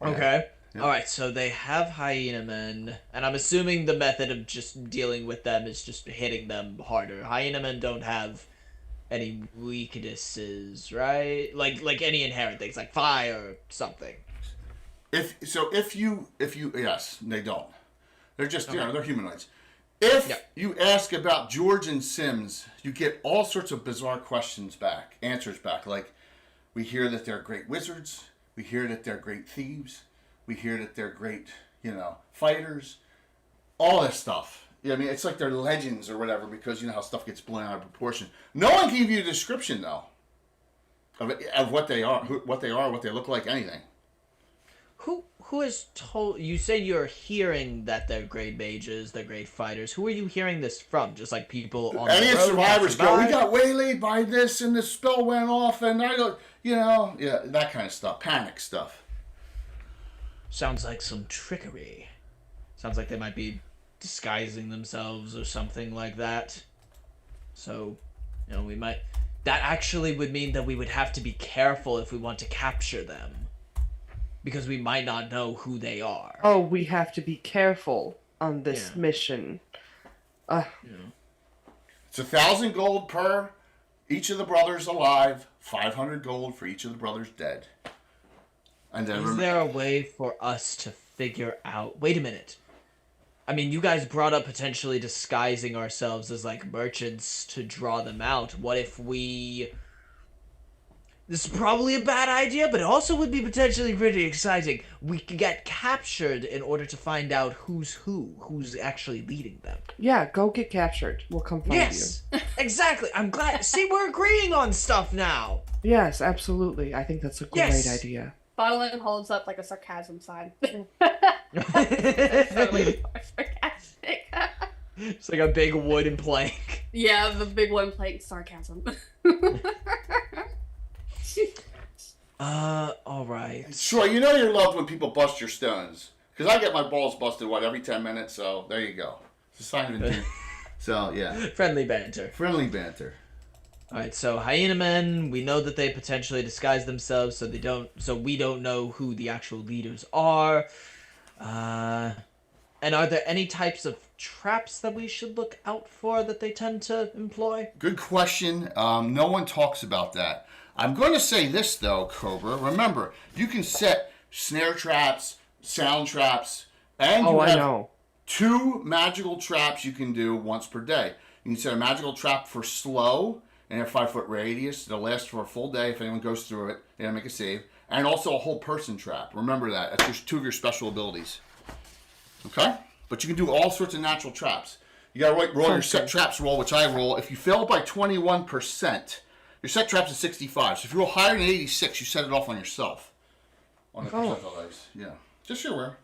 Okay. Yeah. All right. So they have hyena men, and I'm assuming the method of just dealing with them is just hitting them harder. Hyena men don't have any weaknesses, right? Like any inherent things, like fire or something. If you yes, they don't. They're just Okay. they're humanoids. If Yeah. you ask about George and Sims, you get all sorts of bizarre answers back. Like, we hear that they're great wizards. We hear that they're great thieves. We hear that they're great, fighters. All this stuff. Yeah, I mean, it's like they're legends or whatever because you know how stuff gets blown out of proportion. No one gave you a description though of what they are, what they look like, anything. Who has told you? Say you're hearing that they're great mages, they're great fighters. Who are you hearing this from? Just like people on Any the of road the survivors that go, we survived? got waylaid by this and the spell went off and I don't, yeah, that kind of stuff, panic stuff. Sounds like some trickery. Sounds like they might be disguising themselves or something like that. So, we might. That actually would mean that we would have to be careful if we want to capture them. Because we might not know who they are. Oh, we have to be careful on this Yeah. mission. It's 1,000 gold per each of the brothers alive, 500 gold for each of the brothers dead. And then Is there a way for us to figure out... Wait a minute. I mean, you guys brought up potentially disguising ourselves as, like, merchants to draw them out. What if we... This is probably a bad idea, but it also would be potentially pretty exciting. We could get captured in order to find out who's actually leading them. Yeah, go get captured. We'll come find Yes, exactly. I'm glad. See, we're agreeing on stuff now. you. Yes, absolutely. I think that's a great Yes. idea. Bottling holds up like a sarcasm sign. Totally sarcastic. It's like a big wooden plank. Yeah, the big one playing sarcasm. All right. Sure, you're loved when people bust your stones. Because I get my balls busted, every 10 minutes, so there you go. It's a sign of intent. So, yeah. Friendly banter. Friendly banter. All right, so hyena men, we know that they potentially disguise themselves, so we don't know who the actual leaders are. And are there any types of traps that we should look out for that they tend to employ? Good question. No one talks about that. I'm going to say this, though, Cobra. Remember, you can set snare traps, sound traps, and you I have know. 2 magical traps you can do once per day. You can set a magical trap for slow and a 5-foot radius. It'll last for a full day if anyone goes through it. They gotta make a save. And also a whole person trap. Remember that. That's 2 of your special abilities. Okay? But you can do all sorts of natural traps. You gotta roll your set traps roll, which I roll. If you fail by 21%, your set traps is 65. So if you roll higher than 86, you set it off on yourself. On the percentile dice. Yeah. Just so you're aware.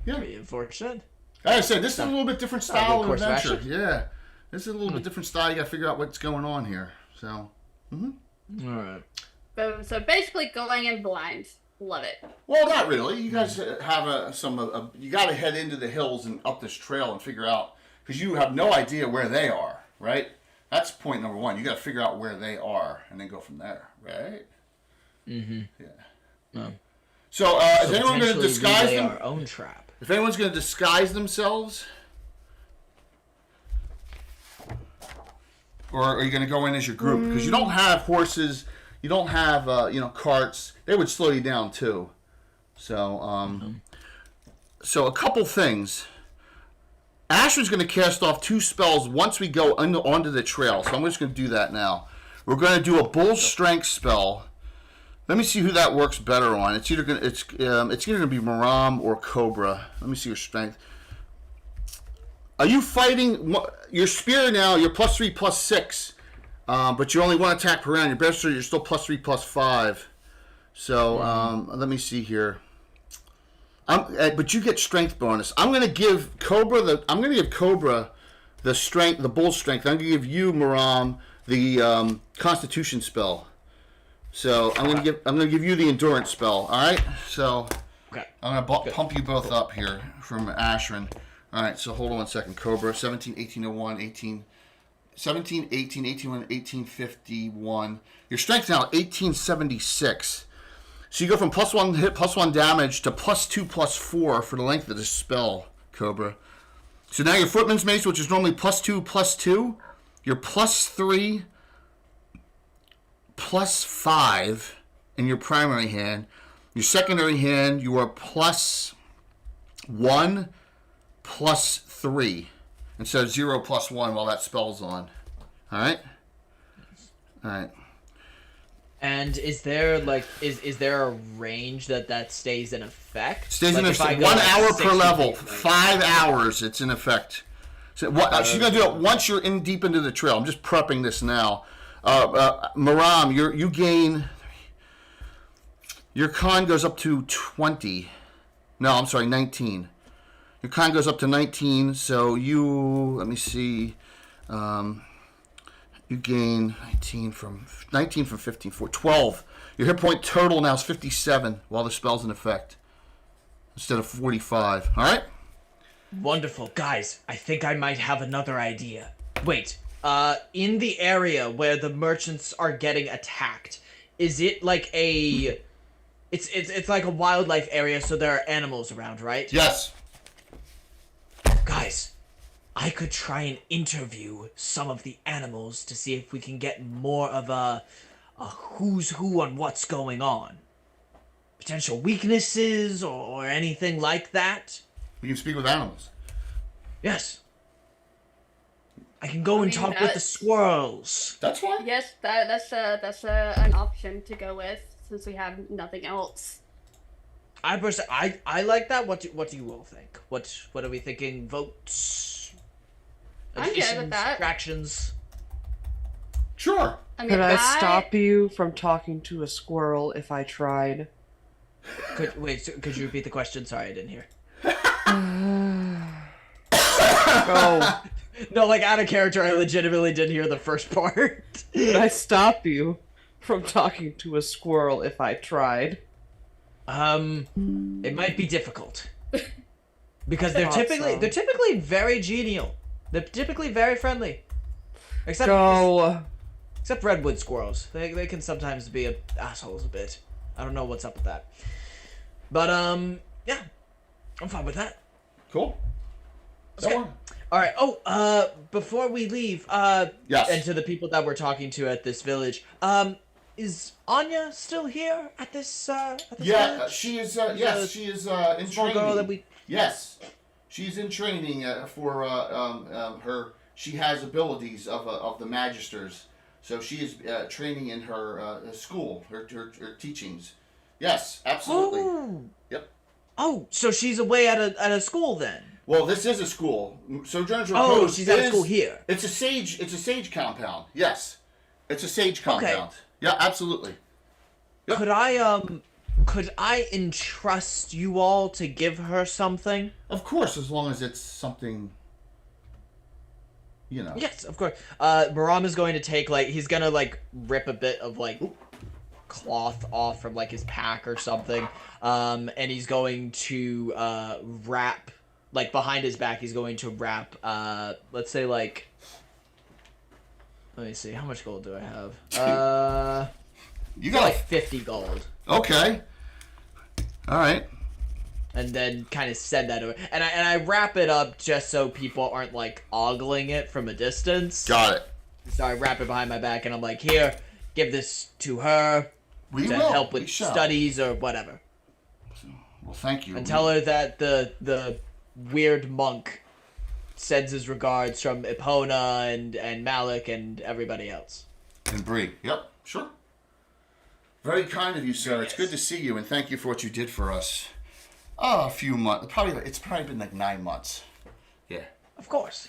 Yeah. Pretty unfortunate. Like I said, this is a little bit different style of course of adventure. action. Yeah. This is a little bit different style. You gotta figure out what's going on here. So. All right. So basically going in blind. Love it. Well, not really. You guys have you got to head into the hills and up this trail and figure out, because you have no idea where they are, right? That's point number 1. You got to figure out where they are and then go from there, right? Mm-hmm. Yeah. So, is anyone going to potentially disguise relay them? our own trap? If anyone's going to disguise themselves, or are you going to go in as your group? Because you don't have horses. You don't have, carts. They would slow you down too. So, so a couple things. Asher's going to cast off 2 spells once we go onto the trail. So I'm just going to do that now. We're going to do a bull strength spell. Let me see who that works better on. It's either going to be Maram or Cobra. Let me see your strength. Are you fighting your spear now? You're +3/+6. But you only 1 attack per round. Your best you're still +3/+5. So let me see here. But you get strength bonus. I'm gonna give Cobra the strength, the bull strength. I'm gonna give you, Maram, the Constitution spell. So I'm gonna give you the endurance spell. All right. So Okay. I'm gonna pump you both up here from Ashran. All right. So hold on 1 second. Cobra 17, 1801, 18. 17, 18, 1801, 1851. Your strength now 1876. So you go from +1 hit, +1 damage to +2, +4 for the length of this spell, Cobra. So now your Footman's Mace, which is normally +2, +2, you're +3, +5 in your primary hand. Your secondary hand, you are +1, +3. Instead of 0 +1 while that spell's on. Alright? Alright. And is there is there a range that stays in effect? Stays in if effect. I go, 1 like, hour per 60 level. feet, 5 hours it's in effect. So she's going to do it once you're in deep into the trail. I'm just prepping this now. Maram, you gain... Your con goes up to 20. No, I'm sorry, 19. Your con goes up to 19, so let me see, you gain 19 from 15, 12. Your hit point total now is 57 while the spell's in effect, instead of 45, all right? Wonderful. Guys, I think I might have another idea. Wait, in the area where the merchants are getting attacked, is it like a... It's like a wildlife area, so there are animals around, right? Yes. Guys, I could try and interview some of the animals to see if we can get more of a who's who on what's going on. Potential weaknesses or anything like that. You can speak with animals. Yes. I can go and talk with the squirrels. That's fine. Yes, that's an option to go with since we have nothing else. I like that. What do you all think? What are we thinking? Votes? I'm good with that. Subtractions? Sure. I mean, Could I stop you from talking to a squirrel if I tried? Could you repeat the question? Sorry, I didn't hear. Oh, No, like out of character, I legitimately didn't hear the first part. could I stop you from talking to a squirrel if I tried? It might be difficult. Because they're Thought typically very genial. They're typically very friendly. Except redwood squirrels. They can sometimes be assholes a bit. I don't know what's up with that. But yeah. I'm fine with that. Cool. Okay. All right. Oh, before we leave, Yes. and to the people that we're talking to at this village, is Anya still here at this Yeah, village? she is. Yes, she is in Small training. girl that we... Yes, she's in training for her. She has abilities of the magisters, so she is training in her school, her teachings. Yes, absolutely. Oh. Yep. Oh, so she's away at a school then? Well, this is a school. Sojourner's Repose. Oh, she's at a school here. It's a sage compound. Yes, it's a sage compound. Yeah, absolutely. Yep. Could I entrust you all to give her something? Of course, as long as it's something, you know. Yes, of course. Maram is going to take, he's gonna, rip a bit of, cloth off from, his pack or something. And he's going to, wrap, behind his back, he's going to wrap, let's say, let me see, how much gold do I have? You got 50 gold. Okay. All right. And then kind of send that over. And I wrap it up just so people aren't, ogling it from a distance. Got it. So I wrap it behind my back and I'm like, here, give this to her We to will. help We with shall. studies or whatever. Well, thank you. And tell her that the weird monk sends his regards from Epona and Malik and everybody else. And Bree. Yep. Sure. Very kind of you, sir. It's good to see you, and thank you for what you did for us. A few months. It's probably been 9 months. Yeah. Of course.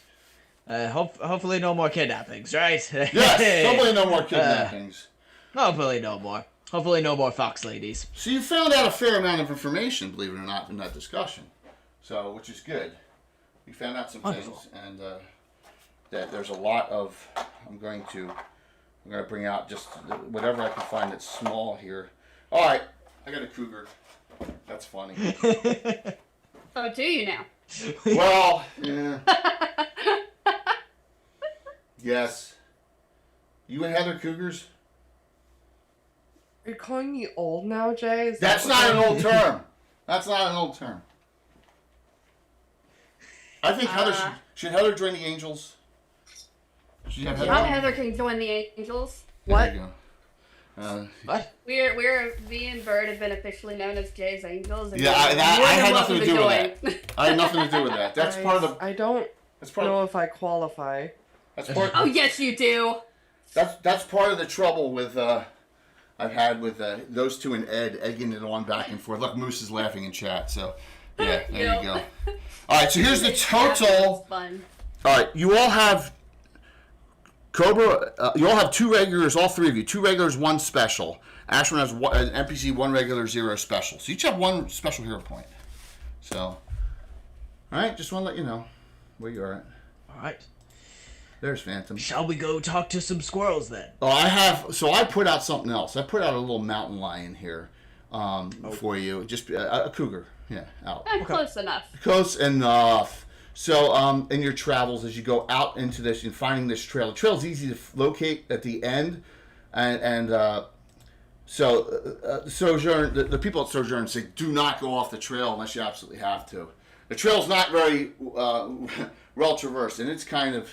Hopefully no more kidnappings, right? Yes. Hopefully no more kidnappings. Hopefully no more. Hopefully no more fox ladies. So you found out a fair amount of information, believe it or not, in that discussion. So, which is good. We found out some Wonderful. things, and that there's a lot of. I'm going to I'm gonna bring out just whatever I can find that's small here. All right, I got a cougar. That's funny. Oh, do you now? Well, yeah. Yes. You and Heather cougars? Are you calling me old now, Jay? Is That's that not what an old term. That's not an old term. I think Heather should Heather join the Angels? Should you have Heather? Not Heather can join the Angels. There you go. What? Me and Bird have been officially known as Jay's Angels. And Yeah, I had nothing to do with that. I had nothing to do with that. That's Guys, part of the. I don't That's part. know Of, if I qualify. that's part. Oh yes, you do. That's part of the trouble with I've had with those two and Ed egging it on back and forth. Look, Moose is laughing in chat. So yeah, there you go. All right, so here's the total. Fun. All right, you all have Cobra. You all have 2 regulars. All 3 of you, 2 regulars, 1 special. Ashwin has an NPC, 1 regular, 0 special. So you each have 1 special hero point. So, all right, just want to let you know where you are at. All right. There's Phantom. Shall we go talk to some squirrels then? Oh, I have. So I put out something else. I put out a little mountain lion here for you. Just a cougar. Yeah, out. Close enough. Close enough. So, in your travels, as you go out into this and finding this trail, the trail is easy to locate at the end, so Sojourn, the people at Sojourn say, do not go off the trail unless you absolutely have to. The trail's not very well traversed, and it's kind of,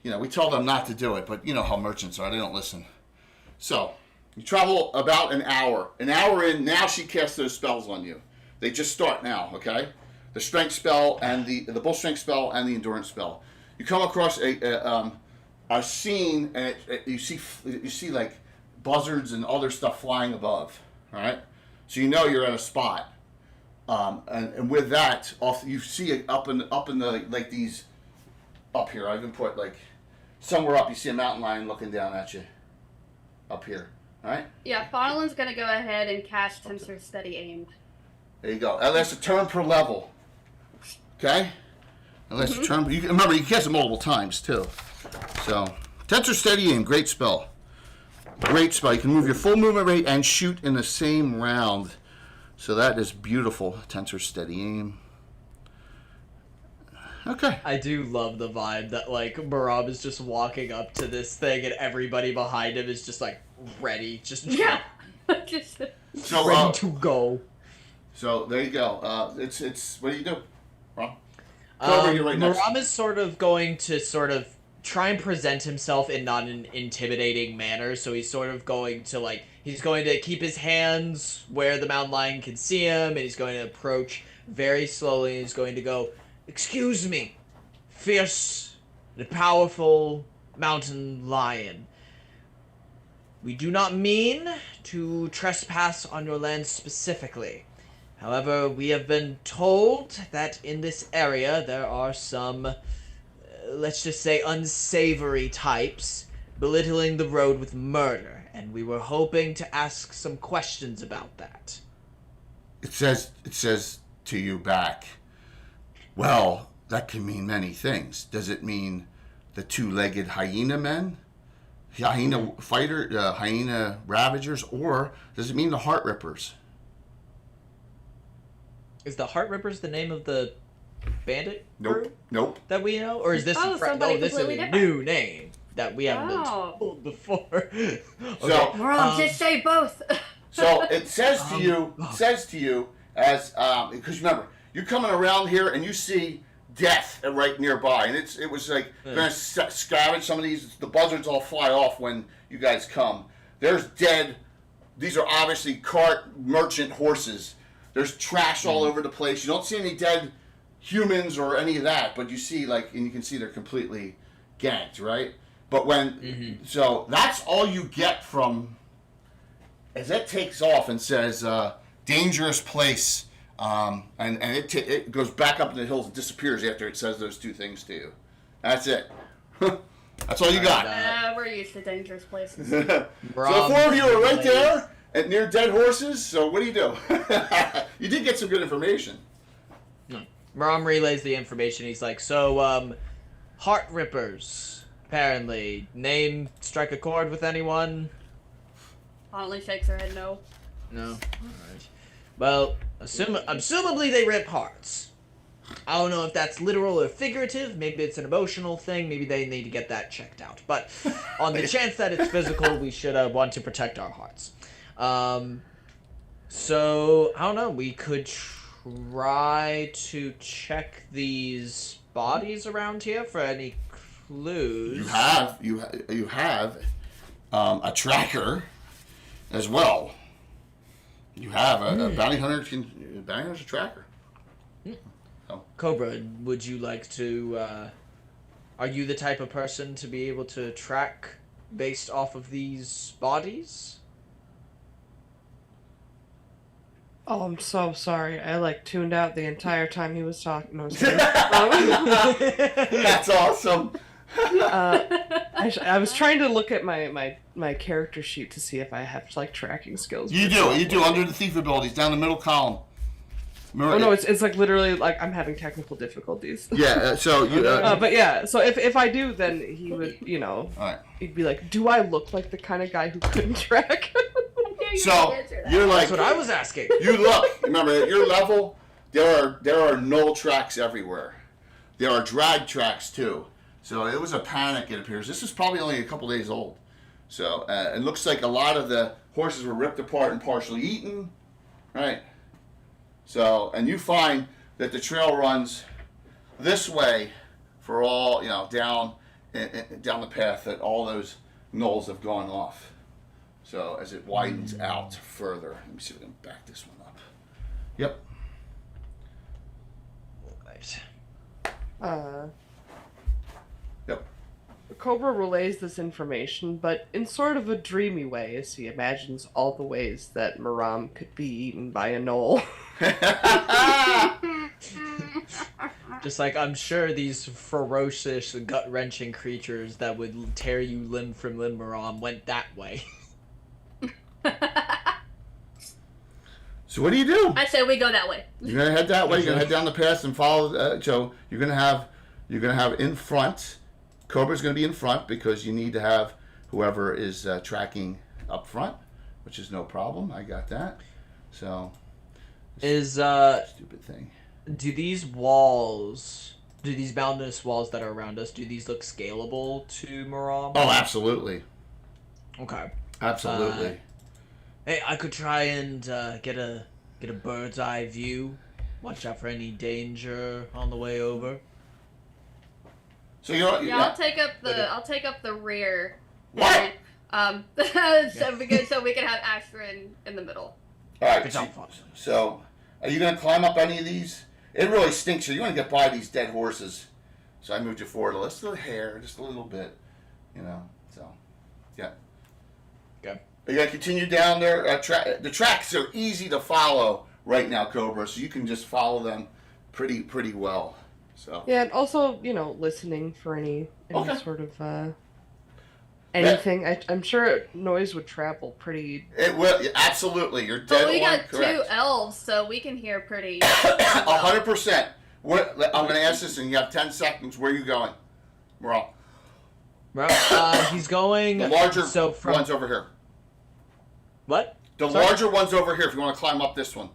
we tell them not to do it, but you know how merchants are; they don't listen. So, you travel about an hour. An hour in, now she casts those spells on you. They just start now, okay? The strength spell and the bull strength spell and the endurance spell. You come across a scene and you see like buzzards and other stuff flying above. All right, so you know you're at a spot. And with that, you see it up in the like these up here. I even put like somewhere up. You see a mountain lion looking down at you up here. All right. Yeah, Faunalin's gonna go ahead and cast Tensor Steady Aim. There you go. And that's a turn per level. Okay? Unless a turn. Remember, you can cast it multiple times, too. So, Tensor Steady Aim, great spell. Great spell. You can move your full movement rate and shoot in the same round. So that is beautiful. Tensor Steady Aim. Okay. I do love the vibe that, like, Marab is just walking up to this thing and everybody behind him is just, like, ready. Just Just So, ready to go. So, there you go. It's what do you do? Ron? You're right next. Marab is sort of going to try and present himself in not an intimidating manner, so he's sort of going to, he's going to keep his hands where the mountain lion can see him, and he's going to approach very slowly, and he's going to go, "Excuse me, fierce and powerful mountain lion. We do not mean to trespass on your land specifically. However, we have been told that in this area there are some, let's just say, unsavory types belittling the road with murder, and we were hoping to ask some questions about that." It says to you back, well, that can mean many things. Does it mean the 2-legged hyena men? Hyena fighter, hyena ravagers, or does it mean the heart rippers? Is the Heart Rippers the name of the bandit group Nope. that we know? Or is this somebody this is a completely different. new name that we haven't been Oh. told before? Okay. So, Marab, just say both. so it says to you, as because remember, you're coming around here and you see death right nearby, and it was like gonna scavenge some of these. The buzzards all fly off when you guys come. There's dead. These are obviously cart merchant horses. There's trash all over the place. You don't see any dead humans or any of that, but you see and you can see they're completely ganked, right? But when so that's all you get from as it takes off and says dangerous place, and it goes back up in the hills and disappears after it says those 2 things to you. That's it. That's all you got. We're used to dangerous places. So the 4 of you are right there at near dead horses. So what do? You did get some good information. Maram relays the information. He's like, so, Heart Rippers. apparently. Name strike a chord with anyone? Holly shakes her head no. No? Alright. Well, assumably they rip hearts. I don't know if that's literal or figurative. Maybe it's an emotional thing. Maybe they need to get that checked out. But on the chance that it's physical, we should want to protect our hearts. So, I don't know. We could try to check these bodies around here for any clues. You have a tracker as well. You have a bounty hunter. Bounty hunter's a tracker. Oh. Cobra, would you like to? Are you the type of person to be able to track based off of these bodies? Oh, I'm so sorry. I tuned out the entire time he was talking. No, I was kidding. That's awesome. I was trying to look at my character sheet to see if I have tracking skills. You do under the thief abilities down the middle column. Oh no, it's literally I'm having technical difficulties. Yeah, so you. But yeah, so if I do, then he would, All right. he'd be like, "Do I look like the kind of guy who couldn't track?" So you're like. That's what I was asking. You look. Remember, at your level, there are null tracks everywhere. There are drag tracks too. So it was a panic. It appears this is probably only a couple days old. So it looks like a lot of the horses were ripped apart and partially eaten, right? So, and you find that the trail runs this way for all, down the path that all those knolls have gone off. So as it widens out further, let me see if I can back this one up. Yep. Right. Yep. Cobra relays this information, but in sort of a dreamy way, as he imagines all the ways that Maram could be eaten by a knoll. Just like I'm sure these ferocious, gut-wrenching creatures that would tear you limb from limb, Maram, went that way. So what do you do? I say we go that way. You're gonna head that way. You're gonna head down the path and follow. So you're gonna have in front. Cobra's gonna be in front because you need to have whoever is tracking up front, which is no problem. I got that. So Is stupid thing. do these boundless walls that are around us, do these look scalable to Maram? Oh, absolutely. Okay. Absolutely. Hey, I could try and get a bird's eye view. Watch out for any danger on the way over. So you're. Yeah, I'll take up the rear. What? So we can have Astrid in the middle. All right. Good job, Fox. So, are you gonna climb up any of these? It really stinks. So you want to get by these dead horses. So I moved you forward a little hair, just a little bit. So, yeah. Okay. Are you gonna continue down there? The tracks are easy to follow right now, Cobra. So you can just follow them pretty well. So. Yeah, and also, listening for any Okay. sort of anything. I'm sure noise would travel pretty. It will absolutely. You're dead But we on got correct. 2 elves, so we can hear pretty. 100%. I'm going to ask this, and you have 10 seconds. Where are you going? Well, He's going. the larger from one's over here. What? The Sorry? larger one's over here. If you want to climb up this one,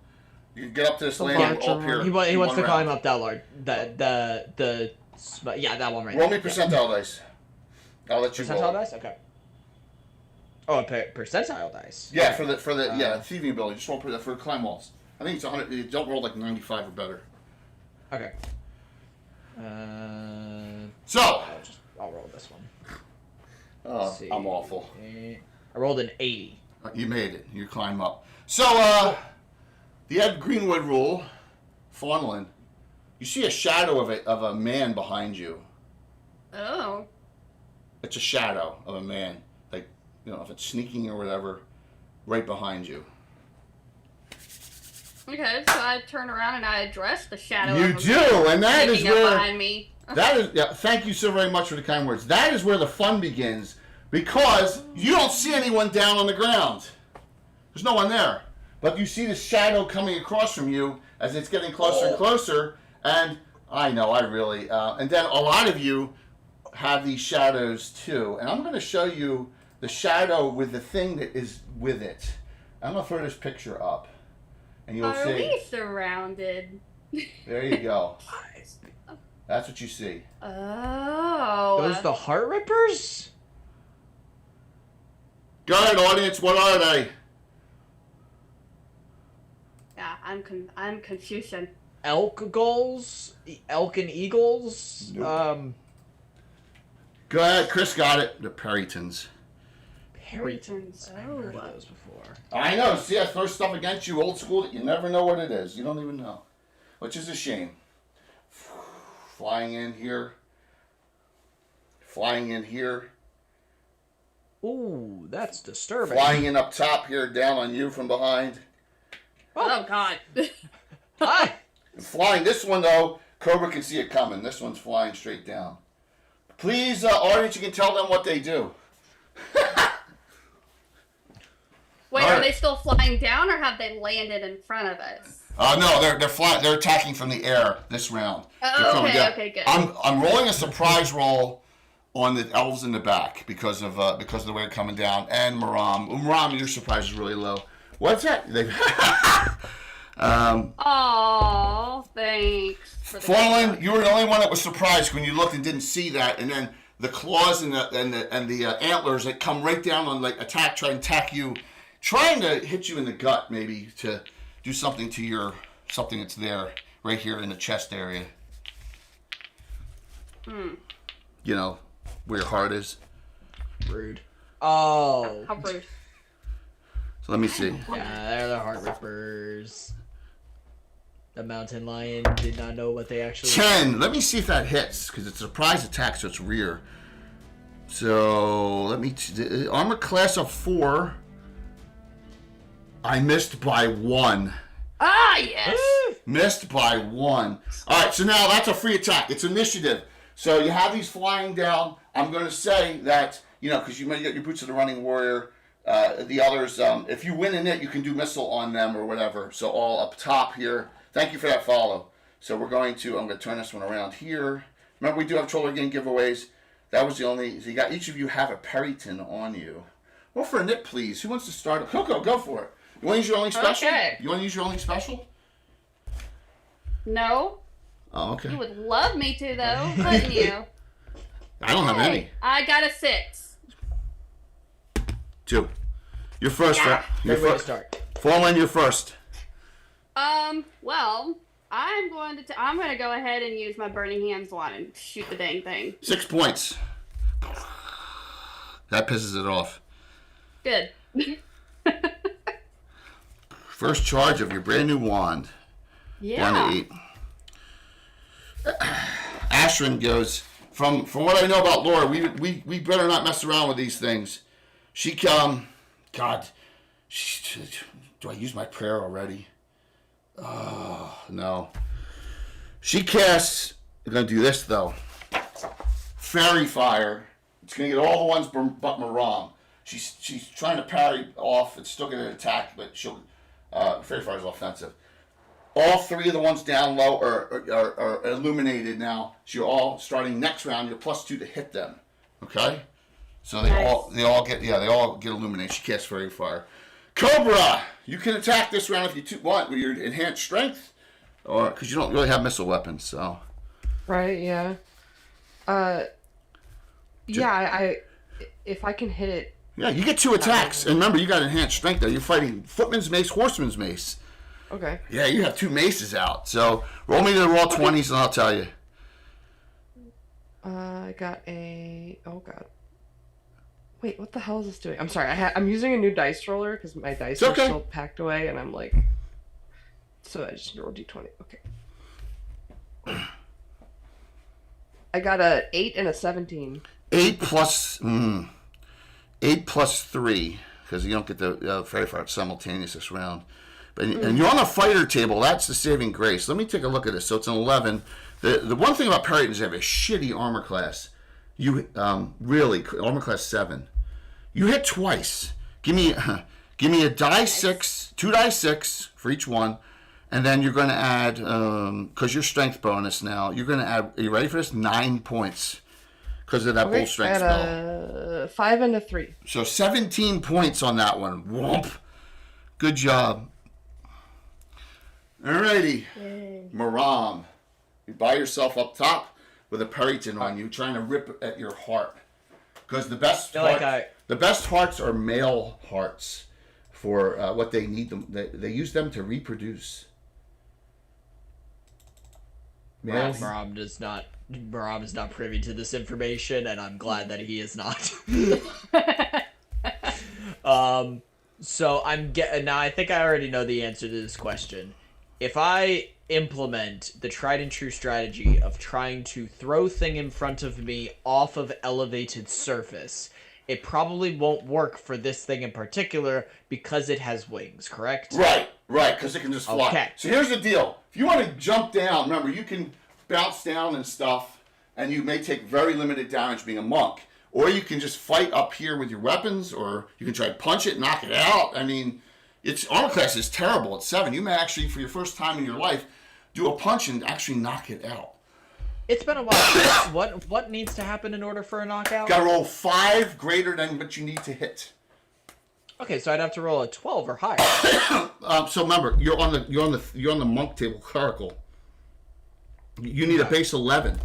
you can get up to this The landing larger up here. one. He wants to One climb round. up that large. Yeah, that one right Roll there. me percentile dice. I'll let you Percentile roll. dice? Okay. Oh, a percentile dice. Yeah, for the thieving ability. Just roll for climb walls. I think it's 100. You don't roll like 95 or better. Okay. So. I'll roll this one. Oh, See. I'm awful. I rolled an 80. You made it. You climb up. So, the Ed Greenwood rule, Fawnland. You see a shadow of a man behind you. Oh. It's a shadow of a man, like if it's sneaking or whatever, right behind you. Okay, so I turn around and I address the shadow. You of a do, man and that is sneaking up where behind me. that is. Yeah, thank you so very much for the kind words. That is where the fun begins because you don't see anyone down on the ground. There's no one there, but you see the shadow coming across from you as it's getting closer and closer. And I know, and then a lot of you have these shadows too, and I'm going to show you the shadow with the thing that is with it. I'm going to throw this picture up, and you'll Are see. we surrounded? There you go. That's what you see. Oh. Those the Heart Rippers? Go ahead, audience. What are they? Yeah, I'm Confucian. Elk gulls? Elk and eagles? Nope. Go ahead. Chris got it. The Perrytons. Perrytons. I've heard of Oh. those before. I know. See, I throw stuff against you, old school, that you never know what it is. You don't even know. Which is a shame. Flying in here. Flying in here. Ooh, that's disturbing. Flying in up top here, down on you from behind. Oh God. Hi! And flying, this one though, Cobra can see it coming. This one's flying straight down. Please, audience, you can tell them what they do. Wait, All are right. they still flying down, or have they landed in front of us? No, they're flying. They're attacking from the air this round. Oh, They're coming okay, down. okay, good. I'm rolling a surprise roll on the elves in the back because of the way they're coming down, and Maram. Maram, your surprise is really low. What's that? Oh, thanks. For the Fallen, you were the only one that was surprised when you looked and didn't see that, and then the claws and the antlers that come right down on try and attack you, trying to hit you in the gut, maybe to do something to something that's there right here in the chest area. You know where your heart is. Rude. Oh. How rude. So let me see. Yeah, they're the Heart Rippers. The mountain lion did not know what they actually 10. Let me see if that hits, because it's a surprise attack, so it's rear. So let me armor class of 4. I missed by 1. Ah, yes. Missed by 1. All right, so now that's a free attack. It's initiative. So you have these flying down. I'm going to say that, because you might get your Boots of the Running Warrior. The others, if you win in it, you can do missile on them or whatever. So all up top here. Thank you for that follow. So I'm going to turn this one around here. Remember, we do have Troller Game giveaways. That was the only, so each of you have a Perryton on you. Well, for a nip, please. Who wants to start? Coco, go for it. You want to use your only special? Okay. You want to use your only special? No. Oh, okay. You would love me to, though, wouldn't you? I don't have any. I got a 6. 2. You're first. Yeah. You're Good way to first. start. Fallen, you're first. Well, I'm going to go ahead and use my Burning Hands one and shoot the dang thing. 6 points. That pisses it off. Good. First charge of your brand new wand. Yeah. Down to 8. Ashrin goes, from what I know about Laura, we better not mess around with these things. She do I use my prayer already? Oh, no. She casts, I'm going to do this though. Fairy Fire. It's going to get all the ones but Maram. She's trying to parry off. It's still going to attack, but Fairy Fire is offensive. All 3 of the ones down low are illuminated now. So you're all starting next round. You're +2 to hit them. Okay. So they all get illuminated. She casts Fairy Fire. Cobra, you can attack this round if you want with your enhanced strength, or because you don't really have missile weapons. So. Right. Yeah. I if I can hit it. Yeah, you get 2 attacks, and remember you got enhanced strength there. You're fighting Footman's Mace, Horseman's Mace. Okay. Yeah, you have 2 maces out. So roll me the raw 20s, and I'll tell you. I got a. Oh God. Wait, what the hell is this doing? I'm sorry. I'm using a new dice roller because my dice are okay. still packed away, and I'm like. So I just rolled d20. Okay. I got a 8 and a 17. 8 plus 3, because you don't get the Fairy Fire simultaneous this round. But and you're on the fighter table. That's the saving grace. Let me take a look at this. So it's an 11. The one thing about Perryton is they have a shitty armor class. You really armor class 7. You hit twice. Give me a die 6, 2 die 6 for each one, and then you're going to add because your strength bonus now. You're going to add. Are you ready for this? 9 points. because of that Okay, bull strength I spell. had a 5 and a 3. So 17 points on that one. Whoomp. Good job. Alrighty. Maram. You buy yourself up top with a Perryton on you, trying to rip at your heart. Because the best the best hearts are male hearts for what they need them. They use them to reproduce. Males. Maram is not privy to this information, and I'm glad that he is not. So now I think I already know the answer to this question. If I implement the tried and true strategy of trying to throw thing in front of me off of elevated surface, it probably won't work for this thing in particular because it has wings, correct? Right, because it can just fly. Okay. So here's the deal. If you want to jump down, remember, you can bounce down and stuff, and you may take very limited damage being a monk. Or you can just fight up here with your weapons, or you can try to punch it, knock it out. I mean, its armor class is terrible at 7. You may actually, for your first time in your life, do a punch and actually knock it out. It's been a while. What needs to happen in order for a knockout? Got to roll 5 greater than what you need to hit. Okay, so I'd have to roll a 12 or higher. So remember, you're on the monk table clerical. You need a base 11,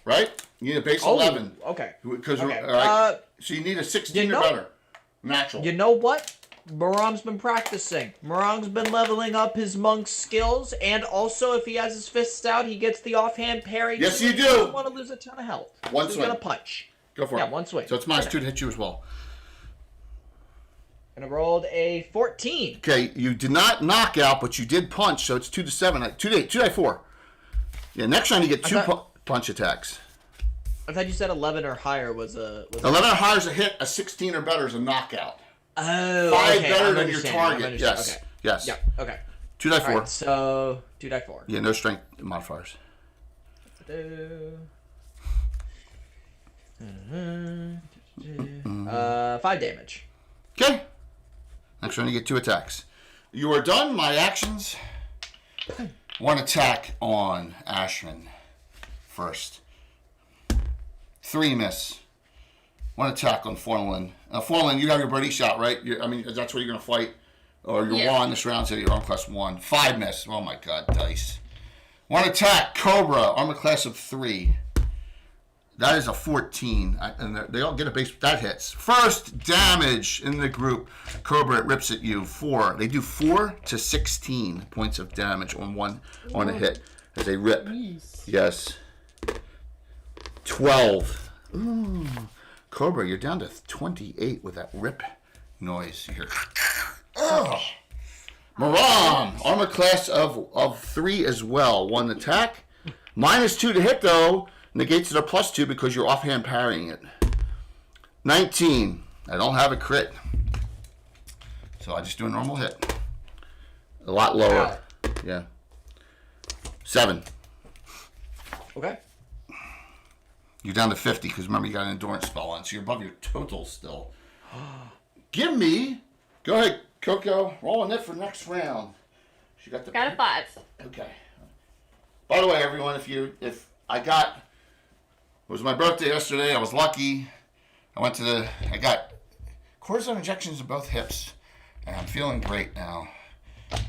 right? You need a base 11. Okay. Because Okay. all right. So you need a 16 or better, natural. You know what? Maram's been practicing. Maram's been leveling up his monk skills, and also if he has his fists out, he gets the offhand parry. Yes, too. you do. He doesn't want to lose a ton of health. One so swing. He's gonna punch. Go for it. Yeah, one swing. So it's -2 to hit you as well. And I rolled a 14. Okay, you did not knock out, but you did punch, so it's 2 to 7, 2 to 8, 2 to 4. Yeah, next round you get 2 punch attacks. I thought you said 11 or higher was a... 11 or higher is a hit, a 16 or better is a knockout. Oh, 5 okay. better I'm than your target. Yes. Okay. Yes. Yeah, okay. 2 to 4. Alright, so 2 die 4. Yeah, no strength modifiers. 5 damage. Okay. Next round you get 2 attacks. You are done. My actions. 1 attack on Ashman first. 3 miss. 1 attack on Forlin. Forlin, you have your birdie shot, right? I mean, that's where you're going to fight. Or you're 1 this round, so your armor class 1. 5 miss. Oh my god, dice. 1 attack, Cobra, armor class of 3. That is a 14. And they all get a base. That hits. First damage in the group. Cobra, it rips at you. 4. They do 4 to 16 points of damage on a hit as they rip. Yes. 12. Ooh. Cobra, you're down to 28 with that rip noise. You hear. Oh. Maram, armor class of 3 as well. 1 attack. -2 to hit, though. Negates it a +2 because you're offhand parrying it. 19. I don't have a crit. So I just do a normal hit. A lot lower. Yeah. 7. Okay. You're down to 50 because remember you got an endurance spell on, so you're above your total still. Give me. Go ahead, Coco. Rolling it for next round. She got the. Got a 5. Okay. By the way, everyone, it was my birthday yesterday. I was lucky. I got cortisone injections in both hips, and I'm feeling great now. I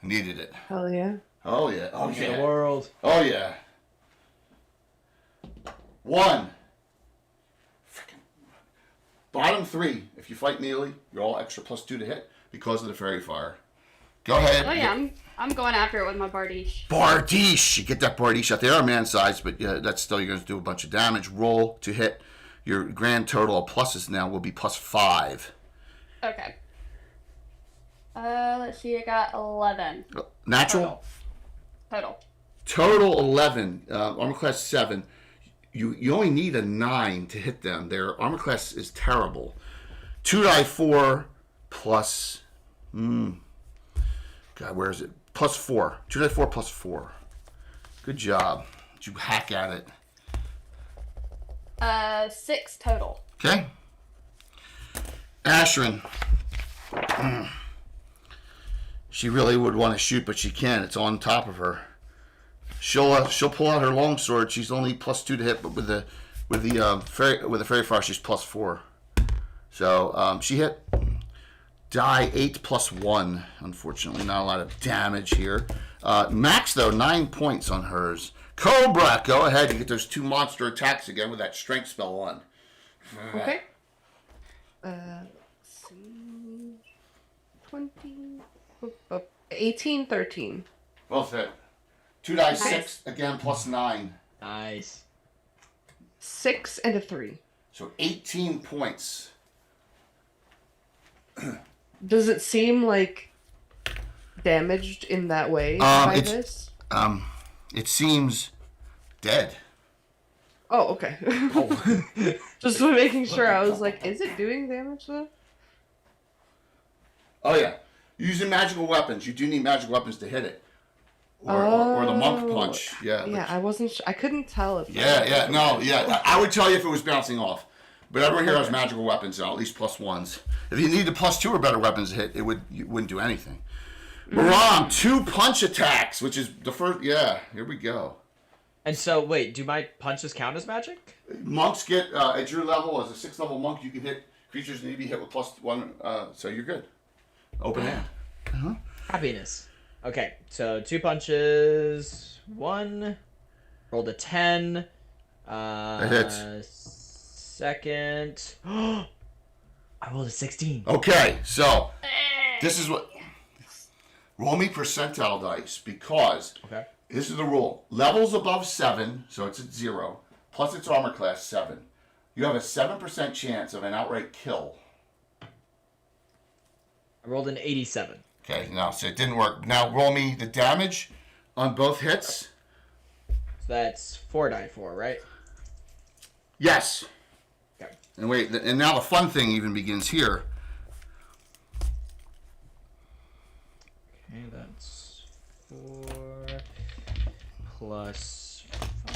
needed it. Hell yeah. Oh yeah. Oh yeah. The world. Oh yeah. 1. Freaking. Bottom 3. If you fight melee, you're all extra +2 to hit because of the fairy fire. Go ahead. Oh yeah, I'm going after it with my Bardiche. Bardiche. You get that Bardiche out. They are man sized, but yeah, that's still, you're going to do a bunch of damage. Roll to hit. Your grand total of pluses now will be +5. Okay. Let's see, I got 11. Natural? Total. 11. Armor class 7. You only need a 9 to hit them. Their armor class is terrible. 2 die 4 plus... God, where is it? +4. 2 die 4 plus 4. Good job. Did you hack at it? 6 total. Okay. Ashrin. She really would want to shoot, but she can't. It's on top of her. She'll pull out her longsword. She's only +2 to hit, but with the With the fairy fire, she's +4. So she hit die 8 +1. Unfortunately, not a lot of damage here. Max though 9 points on hers. Cobra, go ahead. You get those 2 monster attacks again with that strength spell on. Okay. Let's see. 20. 18, 13. Both hit. 2 die 6 again +9. Nice. 6 and a 3. So 18 points. Does it seem like damaged in that way by it's- this? It seems dead. Oh, okay. Just making sure. I was like, is it doing damage though? Oh yeah. Using magical weapons. You do need magical weapons to hit it. Or the monk punch. Yeah. Yeah, I wasn't. I couldn't tell if. Yeah. No. Yeah. I would tell you if it was bouncing off. But everyone here has magical weapons now, at least +1s. If you need the +2 or better weapons to hit, you wouldn't do anything. Maram, 2 punch attacks, which is the first. Yeah. Here we go. And so, wait, do my punches count as magic? Monks get at your level as a 6th level monk. You can hit creatures that need to be hit with +1. So you're good. Open hand. Happiness. Okay, so 2 punches. 1. Rolled a 10. That hits. Second. I rolled a 16. Okay, so this is what. Roll me percentile dice because Okay. this is the rule. Levels above 7, so it's at 0, plus its armor class 7. You have a 7% chance of an outright kill. I rolled an 87. Okay, no, so it didn't work. Now roll me the damage on both hits. So that's 4 die 4, right? Yes. Okay. And wait, and now the fun thing even begins here. Okay, that's 4 plus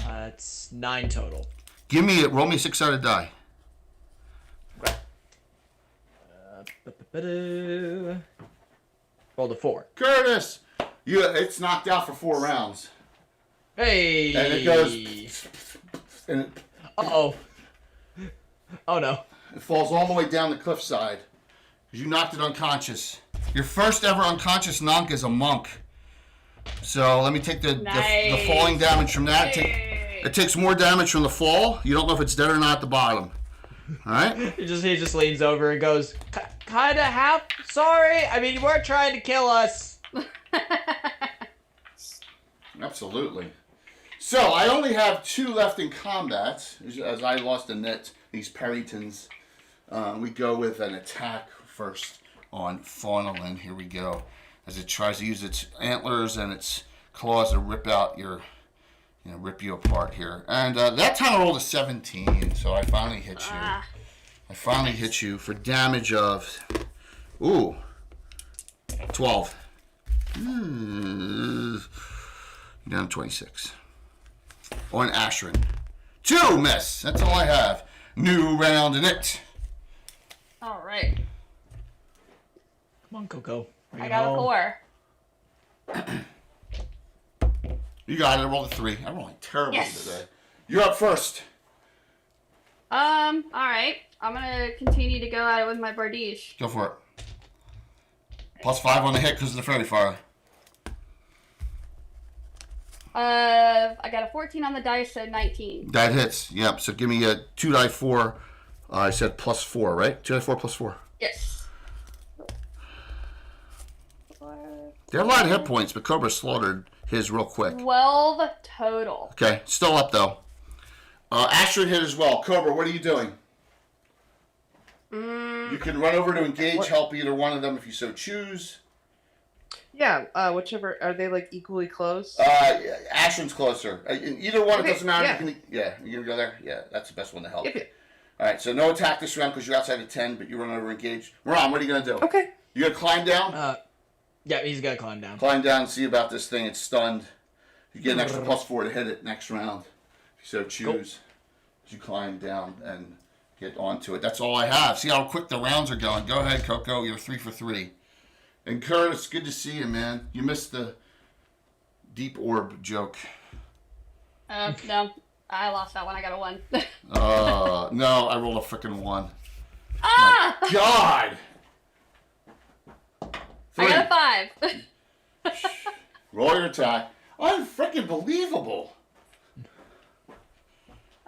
that's 9 total. Roll me a 6-sided die. Rolled a 4. Curtis, it's knocked out for 4 rounds. Hey! And it goes, and Uh-oh. Oh no. it falls all the way down the cliffside. You knocked it unconscious. Your first ever unconscious knock as a monk. So let me take the falling damage from that. It takes more damage from the fall. You don't know if it's dead or not at the bottom. All right? He just leans over and goes, kinda half sorry. I mean, you weren't trying to kill us. Absolutely. So I only have 2 left in combat, as I lost a net. These Perrytons. We go with an attack first on Faunalin. Here we go. As it tries to use its antlers and its claws to rip out rip you apart here. And that time I rolled a 17, so I finally hit you. I finally hit you for damage of, 12. Down to 26. On Ashrin. 2 miss. That's all I have. New round in it. All right. Come on, Coco. Bring I it got home. a 4. You got it. I rolled a 3. I'm rolling terribly Yes. today. You're up first. All right. I'm gonna continue to go at it with my Bardiche. Go for it. +5 on the hit because of the fairy fire. I got a 14 on the dice, so 19. That hits. Yep. So give me a 2 die 4. I said +4, right? 2 die 4 +4. Yes. There are a lot of hit points, but Cobra slaughtered his real quick. 12 total. Okay, still up though. Astrid hit as well. Cobra, what are you doing? You can run over to engage, help either one of them if you so choose. Yeah, whichever. Are they like equally close? Ashton's closer. Either one, Okay, it doesn't matter. yeah. You gonna go there? Yeah, that's the best one to help. Yep. All right, so no attack this round because you're outside of 10, but you run over engage. Ron, what are you gonna do? Okay. You gonna climb down? Yeah, he's gonna climb down. Climb down and see about this thing. It's stunned. You get an extra +4 to hit it next round, if you so choose. As you climb down and get onto it. That's all I have. See how quick the rounds are going. Go ahead, Coco. You're 3 for 3. And Curtis, good to see you, man. You missed the deep orb joke. No. I lost that one. I got a 1. No, I rolled a freaking 1. Ah! My God! I got a 5. Roll your attack. Unfreaking believable.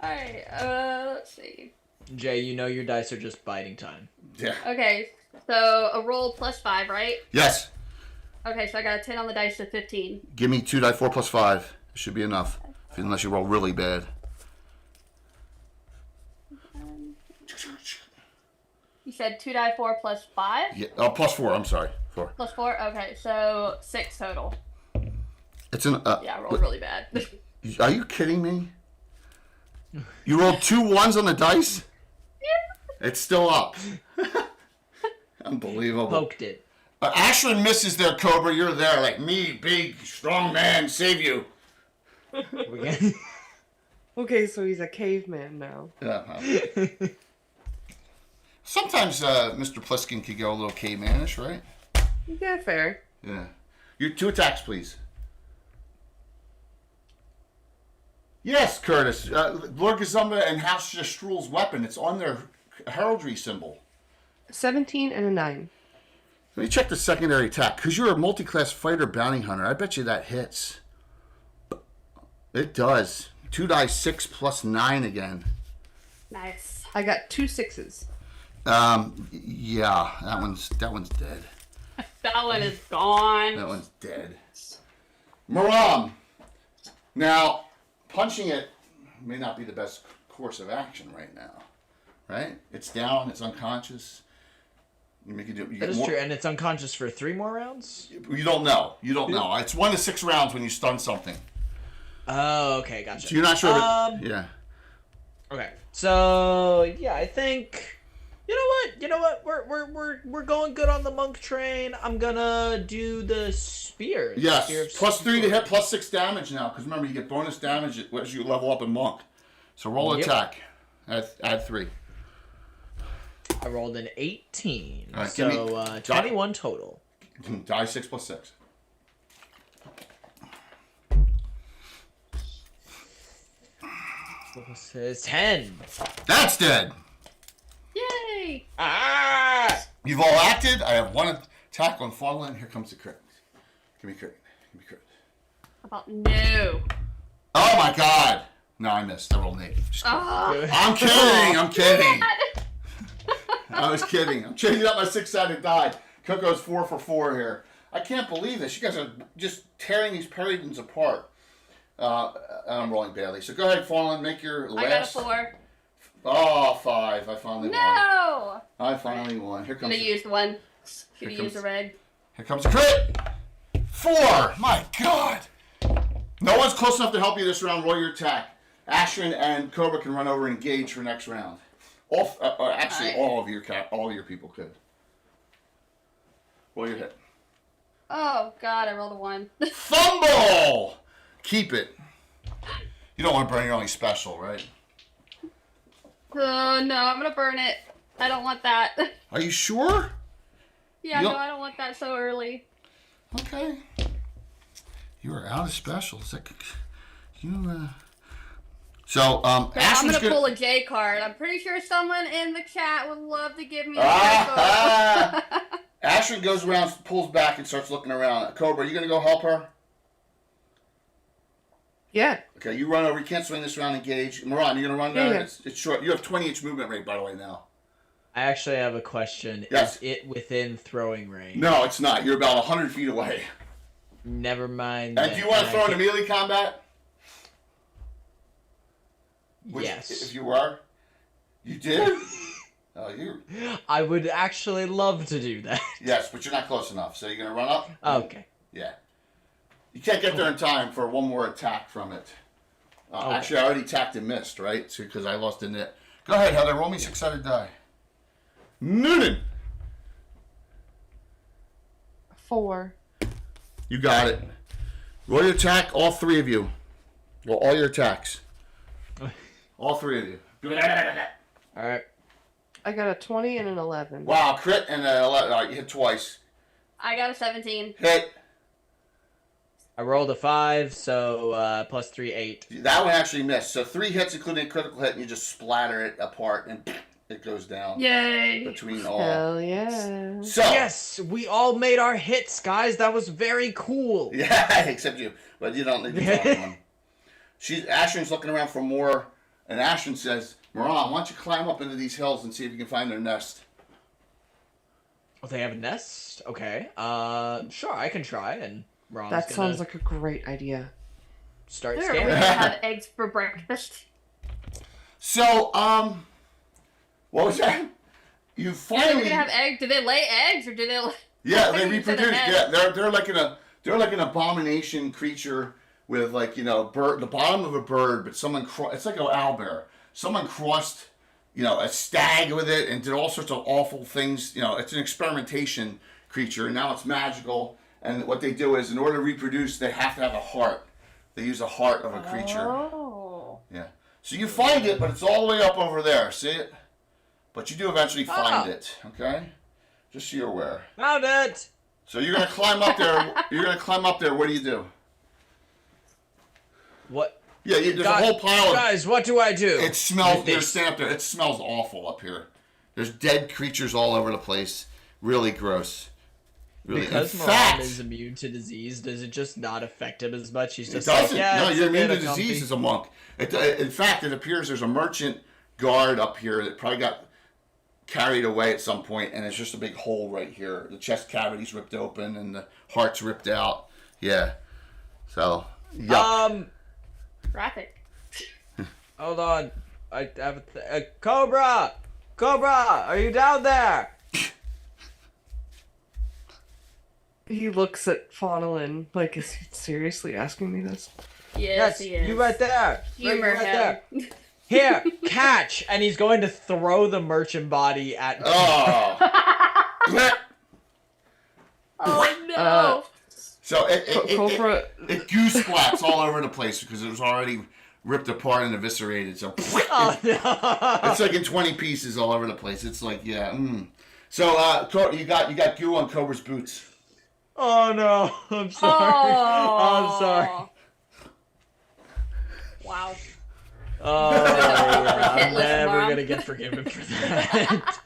Alright, let's see. Jay, you know your dice are just biting time. Yeah. Okay, so a roll plus 5, right? Yes. Okay, so I got a 10 on the dice to 15. Give me 2d4 plus 5. It should be enough. Unless you roll really bad. You said 2 die 4 plus 5? Yeah. Oh, plus 4. I'm sorry. 4. Plus 4? Okay, so 6 total. It's an. Yeah, I rolled really bad. Are you kidding me? You rolled 2 1s on the dice? Yeah. It's still up. Unbelievable. Poked it. Ashland misses there, Cobra. You're there. Like, me, big, strong man, save you. Okay, so he's a caveman now. Yeah. Sometimes Mr. Pliskin could go a little cavemanish, right? Yeah, fair. Yeah. Your 2 attacks, please. Yes, Curtis. Lord Gazumba and House Jastrul's weapon. It's on their heraldry symbol. 17 and a 9. Let me check the secondary attack. Because you're a multi-class fighter bounty hunter. I bet you that hits. It does. 2 die 6 plus 9 again. Nice. I got 2 6s. Yeah, that one's dead. That one is gone. That one's dead. Maram. Now, punching it may not be the best course of action right now, right? It's down. It's unconscious. You make it do. You That get is more, true, and it's unconscious for 3 more rounds? You don't know. You don't know. It's 1 to 6 rounds when you stun something. Oh, okay, gotcha. So you're not sure. Yeah. Okay, so yeah, I think you know what, we're going good on the monk train. I'm gonna do the spear. Yes. Spear of Plus 3 to Sword. hit. Plus 6 damage now. Because remember, you get bonus damage as you level up in monk. So roll Yep. attack. Add 3. I rolled an 18, All right, give me- so 21 total. Die 6 plus 6. This is 10. That's dead. Yay! Ah! You've all acted. I have 1 attack on Fallen. Here comes the crit. Give me crit. Give me crit. How about no? Oh my god. No, I missed. I rolled an 8. Just kidding. Oh, I'm kidding. I'm kidding. I was kidding. I'm changing up my 6-sided die. Coco's 4 for 4 here. I can't believe this. You guys are just tearing these Peridans apart. I'm rolling badly. So go ahead, Fallen. Make your last. I got a 4. Oh, 5. I finally won. No! I finally won. Here Should comes. have used 1. Should Here have comes- used a red. Here comes a crit. 4. My God. No one's close enough to help you this round. Roll your attack. Ashrin and Cobra can run over and engage for next round. Actually, all of your people could. Roll your hit. Oh god, I rolled a 1. Fumble. Keep it. You don't want to burn your only special, right? Oh no, I'm gonna burn it. I don't want that. Are you sure? Yeah, You no, don't- I don't want that so early. Okay. You are out of specials. So, I'm Ashrin's gonna pull a J card. I'm pretty sure someone in the chat would love to give me a J Ah, card. Ashrin goes around, pulls back, and starts looking around. Cobra, are you gonna go help her? Yeah. Okay, you run over. You can't swing this round. Engage. Moran, you gonna run down? Yeah. It's short. You have 20-inch movement rate, by the way, now. I actually have a question. Yes. Is it within throwing range? No, it's not. You're about 100 feet away. Never mind. And do you want to throw into melee combat? Which, Yes. If you were, you did. Oh, you. I would actually love to do that. Yes, but you're not close enough. So you're gonna run up. Okay. Yeah. You can't get there in time for one more attack from it. Okay. Actually, I already attacked and missed, right? So because I lost a nit. Go ahead, Heather. Roll me 6-sided die. Noonan. 4. You got it. Roll your attack, all 3 of you. Well, all your attacks. All 3 of you. All right. I got a 20 and an 11. Wow, crit and 11. All right, you hit twice. I got a 17. Hit. I rolled a 5, so plus 3, 8. That one actually missed. So 3 hits, including a critical hit, and you just splatter it apart, and it goes down. Yay! Between all. Hell yeah. So Yes, we all made our hits, guys. That was very cool. yeah, except you, but you don't need to tell anyone. Ashton's looking around for more, and Ashton says, "Moran, why don't you climb up into these hills and see if you can find their nest?" Oh, they have a nest? Okay. Sure, I can try, and Ron's That gonna sounds like a great idea. start Sure, we scanning. can have eggs for breakfast. So, what was that? You They're finally, gonna have eggs. Do they lay eggs or do they? yeah, they You said a reproduce. nest. Yeah, they're like an abomination creature with like the bottom of a bird, but it's like an owlbear. Someone crossed, a stag with it and did all sorts of awful things. It's an experimentation creature, and now it's magical. And what they do is, in order to reproduce, they have to have a heart. They use a heart of a creature. Oh. Yeah. So you find it, but it's all the way up over there. See it? But you do eventually find it. Okay? Just so you're aware. Found it! So you're gonna climb up there. You're gonna climb up there. What do you do? What? Yeah, there's a whole pile of. Guys, what do I do? It smells. With You're this? standing up there. It smells awful up here. There's dead creatures all over the place. Really gross. Really. Because In Moran fact, is immune to disease, does it just not affect him as much? He's it just like, doesn't. yeah, No, it's you're a immune bit to of disease comfy. as a monk. In fact, it appears there's a merchant guard up here that probably got carried away at some point, and it's just a big hole right here. The chest cavity's ripped open, and the heart's ripped out. Yeah. So. Yuck. Graphic. Hold on. I have Cobra! Cobra! Are you down there? He looks at Faunolin like, is he seriously asking me this? Yes, he is. you right there. Humor right him. there. Here, catch! And he's going to throw the merchant body at Oh. Oh no! So Cobra. it goose splats all over the place because it was already ripped apart and eviscerated. So Oh no! it's like in 20 pieces all over the place. It's like, yeah. So you got goo on Cobra's boots. Oh no! I'm sorry. I'm sorry. Wow. Oh, yeah, I'm Hitless never mom. gonna get forgiven for that.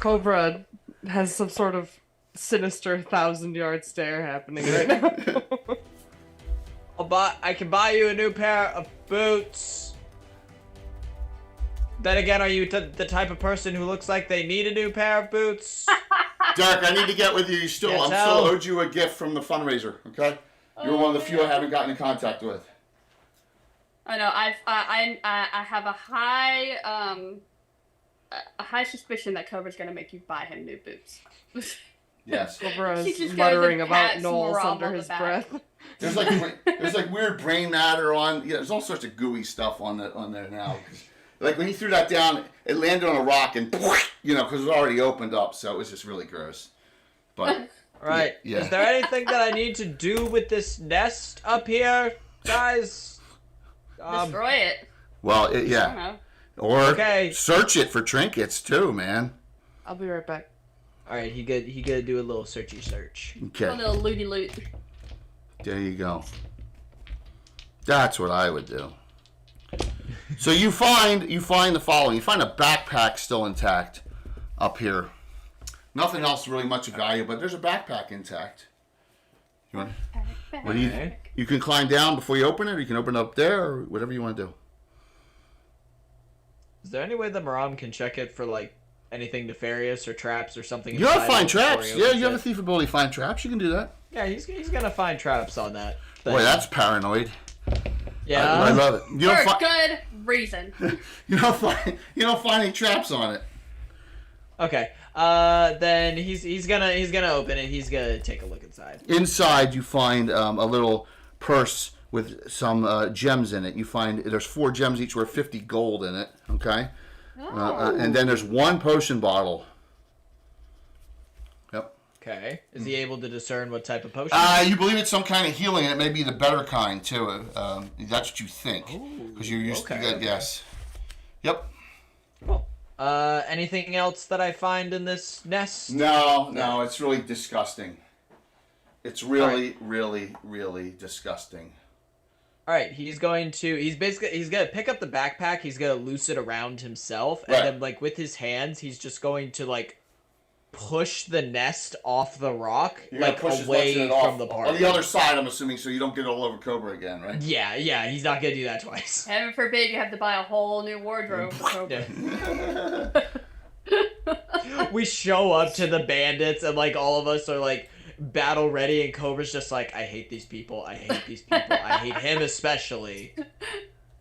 Cobra has some sort of sinister 1,000-yard stare happening right now. I can buy you a new pair of boots. Then again, are you the type of person who looks like they need a new pair of boots? Derek, I need to get with you. I'm still owed you a gift from the fundraiser. Okay, you're one of the few I haven't gotten in contact with. I know. I have a high suspicion that Cobra's gonna make you buy him new boots. Yes. Cobra He is just goes muttering and about pats Knowles Moral under on the his back. breath. There's like weird brain matter on. Yeah, there's all sorts of gooey stuff on there now. Like when he threw that down, it landed on a rock and because it was already opened up, so it was just really gross. But Right. Yeah. Is there anything that I need to do with this nest up here, guys? Destroy it. well, I don't yeah, know. or Okay. search it for trinkets too, man. I'll be right back. All right, he gonna do a little searchy search. Okay, A little looty loot. there you go. That's what I would do. So you find the following. You find a backpack still intact up here. Nothing else really much of value, but there's a backpack intact. You want? What do you? Okay. You can climb down before you open it, or you can open it up there, or whatever you want to do. Is there any way that Maram can check it for like anything nefarious or traps or something? You know how to inside find it before traps. he Yeah, opens you have a it? thief ability to find traps. You can do that. Yeah, he's gonna find traps on that. Boy, that's paranoid. yeah. I love it. You don't For find good reason. you don't find any traps on it. Okay. Then he's gonna open it. He's gonna take a look inside. Inside, you find a little purse with some gems in it. You find there's 4 gems, each worth 50 gold in it. Okay, and then there's 1 potion bottle. Yep. Okay. Is he able to discern what type of potion? You believe it's some kind of healing, and it may be the better kind too. That's what you think, because you're used to okay, that. okay. Yes. Yep. Cool. Anything else that I find in this nest? No, it's really disgusting. It's really, really, really disgusting. All right, he's gonna pick up the backpack. He's gonna loose it around himself, and Right. then like with his hands, he's just going to like push the nest off the rock, You're gonna like push as much of away it off from the party. on the other side, I'm assuming, so you don't get all over Cobra again, right? Yeah, he's not gonna do that twice. Heaven forbid you have to buy a whole new wardrobe for Cobra. We show up to the bandits, and like all of us are like battle ready, and Cobra's just like, I hate these people. I hate these people. I hate him especially.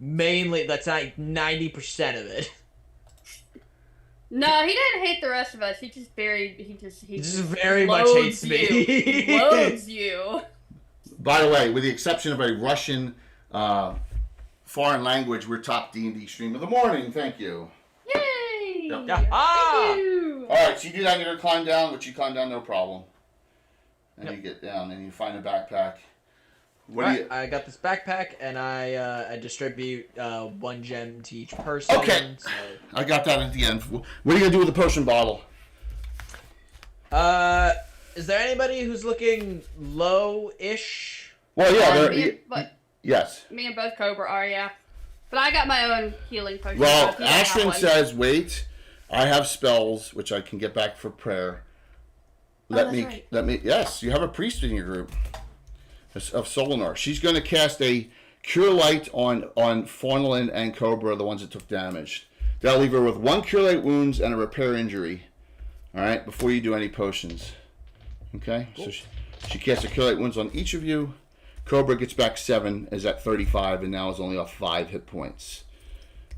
Mainly, that's like 90% of it. No, he didn't hate the rest of us. He just very much hates me. He loathes you. By the way, with the exception of a Russian foreign language, we're top D&D stream of the morning. Thank you. Yay! Yep. Yeah. Thank you. All right, so you do that. You're gonna climb down, which you climb down no problem. And you get down, and you find a backpack. What do you? I got this backpack, and I distribute 1 gem to each person. Okay. So. I got that at the end. What are you gonna do with the potion bottle? Is there anybody who's looking low-ish? Well, yeah. Yes. Me and both Cobra are, yeah. But I got my own healing potion. Well, so if you don't have Ashton one- says, "Wait, I have spells which I can get back for prayer." Let that's me. right. Yes, you have a priest in your group of Solinar. She's going to cast a Cure Light on Faunlin and Cobra, the ones that took damage. That'll leave her with 1 Cure Light wounds and a repair injury. All right, before you do any potions. Okay, cool. So she casts a Cure Light wounds on each of you. Cobra gets back 7, is at 35, and now is only off 5 hit points.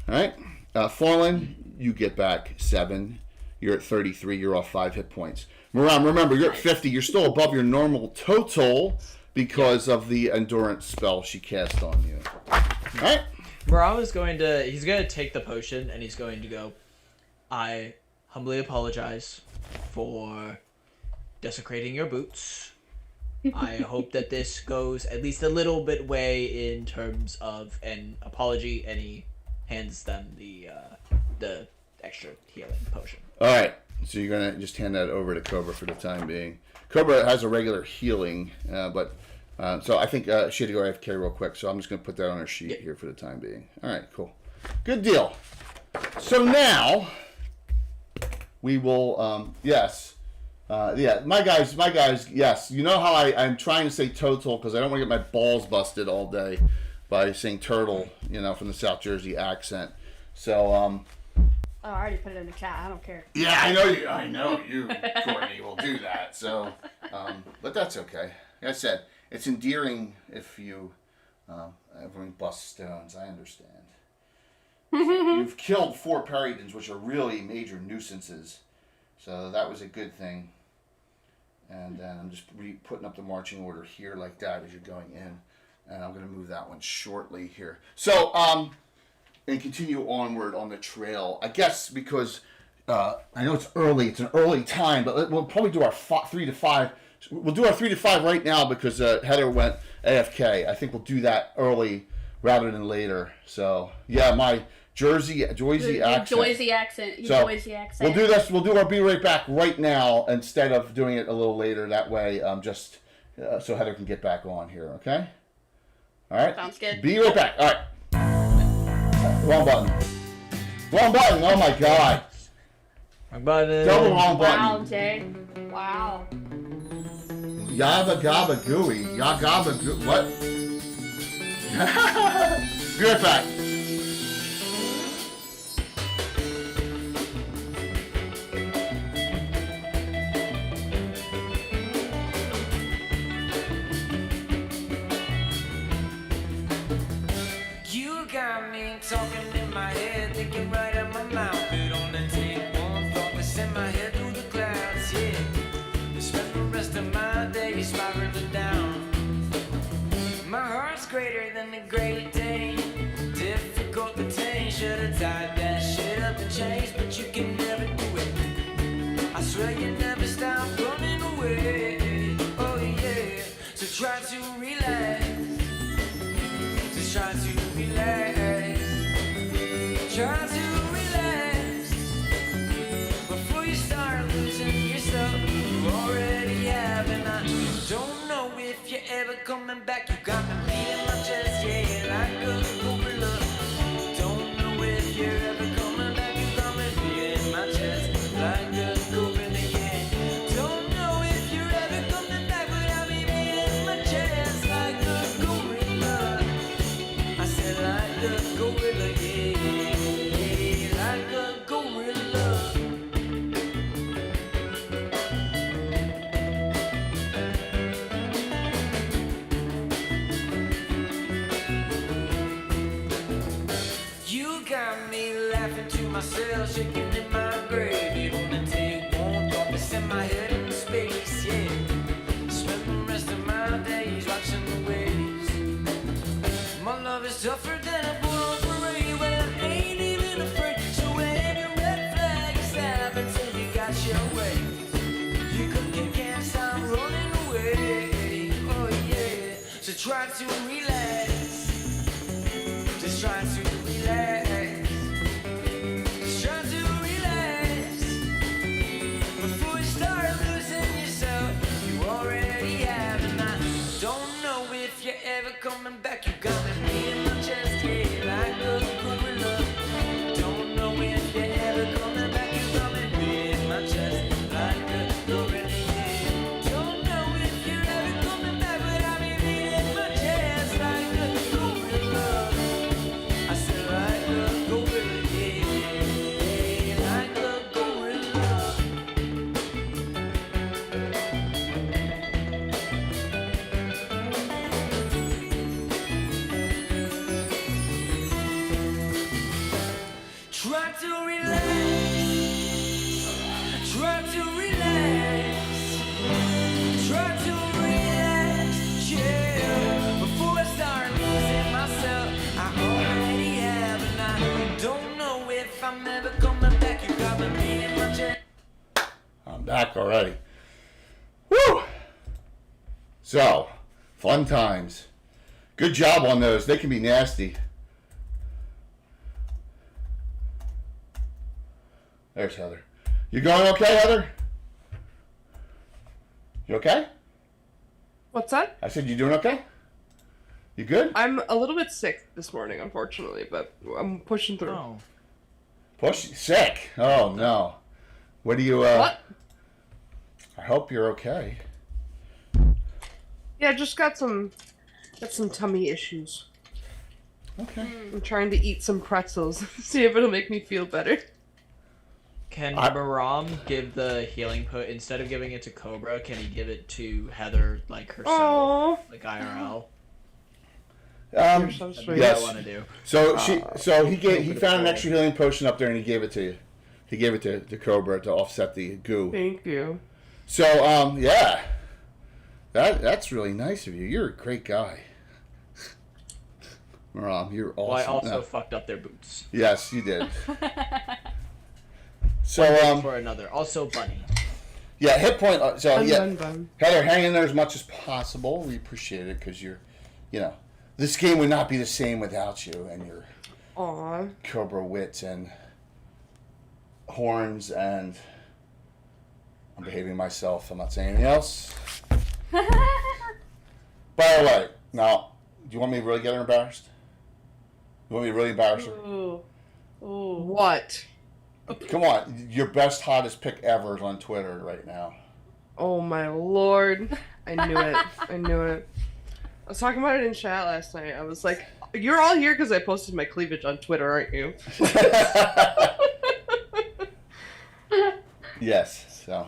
All right, Faunlin, you get back 7. You're at 33. You're off 5 hit points. Moran, remember, you're at 50. You're still above your normal total because of the endurance spell she cast on you. All right. Moran is he's going to take the potion, and he's going to go, I humbly apologize for desecrating your boots. I hope that this goes at least a little bit way in terms of an apology, and he hands them the extra healing potion. All right. So you're going to just hand that over to Cobra for the time being. Cobra has a regular healing, but so I think she had to go AFK real quick, so I'm just going to put that on her sheet here for the time being. All right, cool. Good deal. So now we will, yes. My guys, yes. You know how I'm trying to say total because I don't want to get my balls busted all day by saying turtle, from the South Jersey accent. So, Oh, I already put it in the chat. I don't care. yeah, I know you, Courtney, will do that. So, but that's okay. Like I said, it's endearing if you everyone busts stones. I understand. You've killed 4 Peridans, which are really major nuisances. So that was a good thing. And then I'm just putting up the marching order here like that as you're going in. And I'm going to move that one shortly here. So, and continue onward on the trail. I guess because I know it's early. It's an early time, but we'll probably do our 3 to 5. We'll do our 3 to 5 right now because Heather went AFK. I think we'll do that early rather than later. So, yeah, my Joyzy accent. Joyzy accent. Joyzy accent. We'll do this. We'll do our Be Right Back right now instead of doing it a little later. That way, just so Heather can get back on here, okay? All right? Sounds good. Be right back. All right. Wrong button. Wrong button. Oh, my God. Wrong button. Double wrong button. Wow, Jay. Wow. Yabba gabba gooey. Yagabba goo. What? Be right back. You got me talking in my head, thinking right out my mouth. It only take one thought to send my head through the clouds, yeah. Spend the rest of my day spiraling down. My heart's greater than the Great Dane. Difficult to tame, should've tied that shit up in chains, but you can never do it. I swear you never stop running away. Oh yeah, so try to relax. Just try to relax. Try to relax before you start losing yourself. You already have, and I don't know ever coming back? You got me beating my chest, yeah, like a gorilla. Don't know if you're ever coming back. You got me beating my chest, like a gorilla, yeah. Don't know if you're ever coming back, but I'll be beating my chest like a gorilla. I said like a gorilla, yeah, like a gorilla. You got me laughing to myself, shaking in my grave. You don't take one thought to send my head into space, yeah. Spend the rest of my days watching the waves. My love is tougher than a bull on parade. Well, I ain't even afraid. So wave your red flag, stop until you got your way. You can't stop running away. Oh yeah. So try to relax. Just try to relax. Just try to relax. Before you start losing yourself, you already have. And I don't know if you're ever coming back. You got me beating my chest, yeah, like a gorilla. Don't know if you're ever coming back. You got me beating my chest, like a gorilla, yeah. Don't know if you're ever coming back, but I'll be beating my chest like a gorilla. I said like a gorilla, yeah, like a gorilla. Try to relax. Try to relax. Try to relax, yeah. Before I start losing myself, I already have, and I don't know if I'm ever coming back. You got me beating my chest. I'm back already. Woo! So, fun times. Good job on those. They can be nasty. There's Heather. You going okay, Heather? You okay? What's that? I said you doing okay? You good? I'm a little bit sick this morning, unfortunately, but I'm pushing through. Oh. Push sick. Oh no. What do you What? I hope you're okay. Yeah, just got some tummy issues. Okay. I'm trying to eat some pretzels, see if it'll make me feel better. Can I- Maram give the healing put instead of giving it to Cobra? Can he give it to Heather, like herself, Oh, like IRL? you're so That's sweet. what Yes. I want to do. So he Open found an the extra healing potion up there and he gave it to you. He gave it to Cobra to offset the goo. Thank you. So yeah. That's really nice of you. You're a great guy. Maram, you're awesome. Well, I also No. fucked up their boots. Yes, you did. So For another. Also, Bunny. yeah, hit point. So Bun, yeah, bun, bun. Heather, hang in there as much as possible. We appreciate it because this game would not be the same without you and your Aw. Cobra wits and horns, and I'm behaving myself. I'm not saying anything else. By the way, now, do you want me to really get her embarrassed? You want me to really embarrass her? Ooh. Ooh. What? Come on, your best, hottest pick ever is on Twitter right now. Oh my lord. I knew it. I knew it. I was talking about it in chat last night. I was like, you're all here because I posted my cleavage on Twitter, aren't you? Yes, so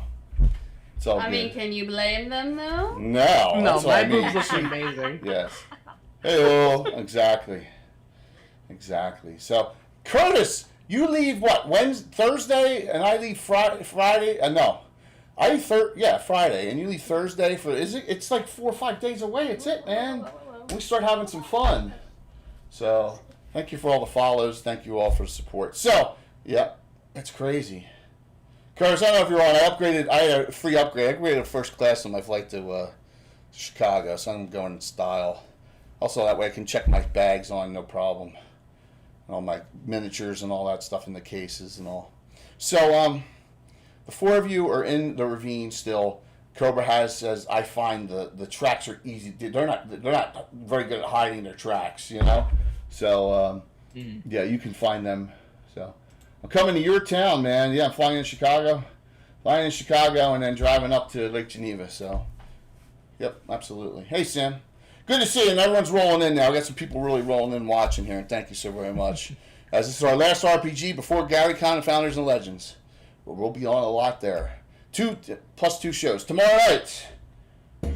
it's all I good. mean, can you blame them though? No, No, that's what my I mean. boobs look amazing. Yes. Hey, exactly. So, Curtis, you leave what, Thursday, and I leave Friday? No, I leave Friday, and you leave Thursday for. It's like 4 or 5 days away. It's it, man. We start having some fun. So, thank you for all the follows. Thank you all for the support. So, yeah, that's crazy. Curtis, I don't know if you're on. I had a free upgrade. I upgraded first class on my flight to Chicago, so I'm going in style. Also, that way I can check my bags on, no problem. And all my miniatures and all that stuff in the cases and all. So, the four of you are in the ravine still. Cobra has says I find the tracks are easy. They're not very good at hiding their tracks, you know. So yeah, you can find them. So I'm coming to your town, man. Yeah, I'm flying in Chicago, and then driving up to Lake Geneva. So yep, absolutely. Hey Sam, good to see you. And everyone's rolling in now. We got some people really rolling in watching here, and thank you so very much. As this is our last RPG before GaryCon and Founders and Legends. We'll be on a lot there. 2 shows. Tomorrow night.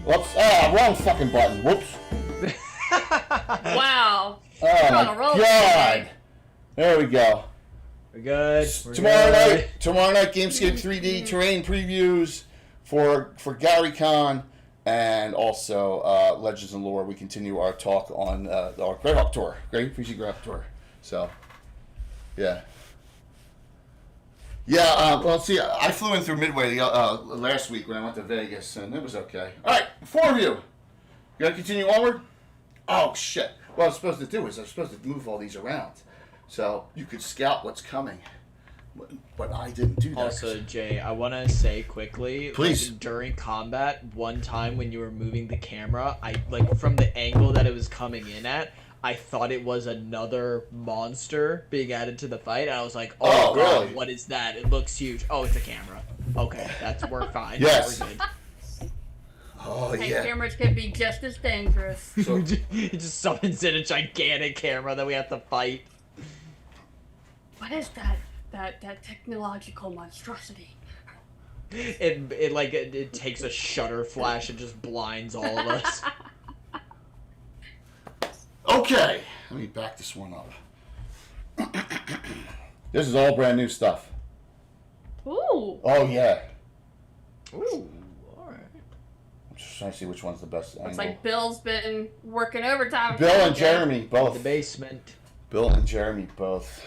Whoops. Wrong fucking button. Whoops. Wow. Oh You're my on a roll God. today. There we go. We're good. Tomorrow night, Gamescape 3D terrain previews for GaryCon and also Legends and Lore. We continue our talk on our Greyhawk tour. Greyhawk tour. So, yeah. Yeah, well, see, I flew in through Midway last week when I went to Vegas, and it was okay. All right, 4 of you. You got to continue onward? Oh, shit. What I was supposed to do is I was supposed to move all these around so you could scout what's coming. But I didn't do that. Also, Jay, I want to say quickly, please. like, during combat, one time when you were moving the camera, from the angle that it was coming in at, I thought it was another monster being added to the fight. And I was like, oh God, really? What is that? It looks huge. Oh, it's a camera. Okay, we're fine. Yes. We're good. Oh, Hey, yeah. cameras can be just as dangerous. So, It just summons in a gigantic camera that we have to fight. What is that technological monstrosity? It takes a shutter flash and just blinds all of us. okay. Let me back this one up. This is all brand new stuff. Ooh. Oh, yeah. Ooh, alright. I'm just trying to see which one's the best Looks angle. like Bill's been working overtime. Bill and Jeremy, both. The basement. Bill and Jeremy, both.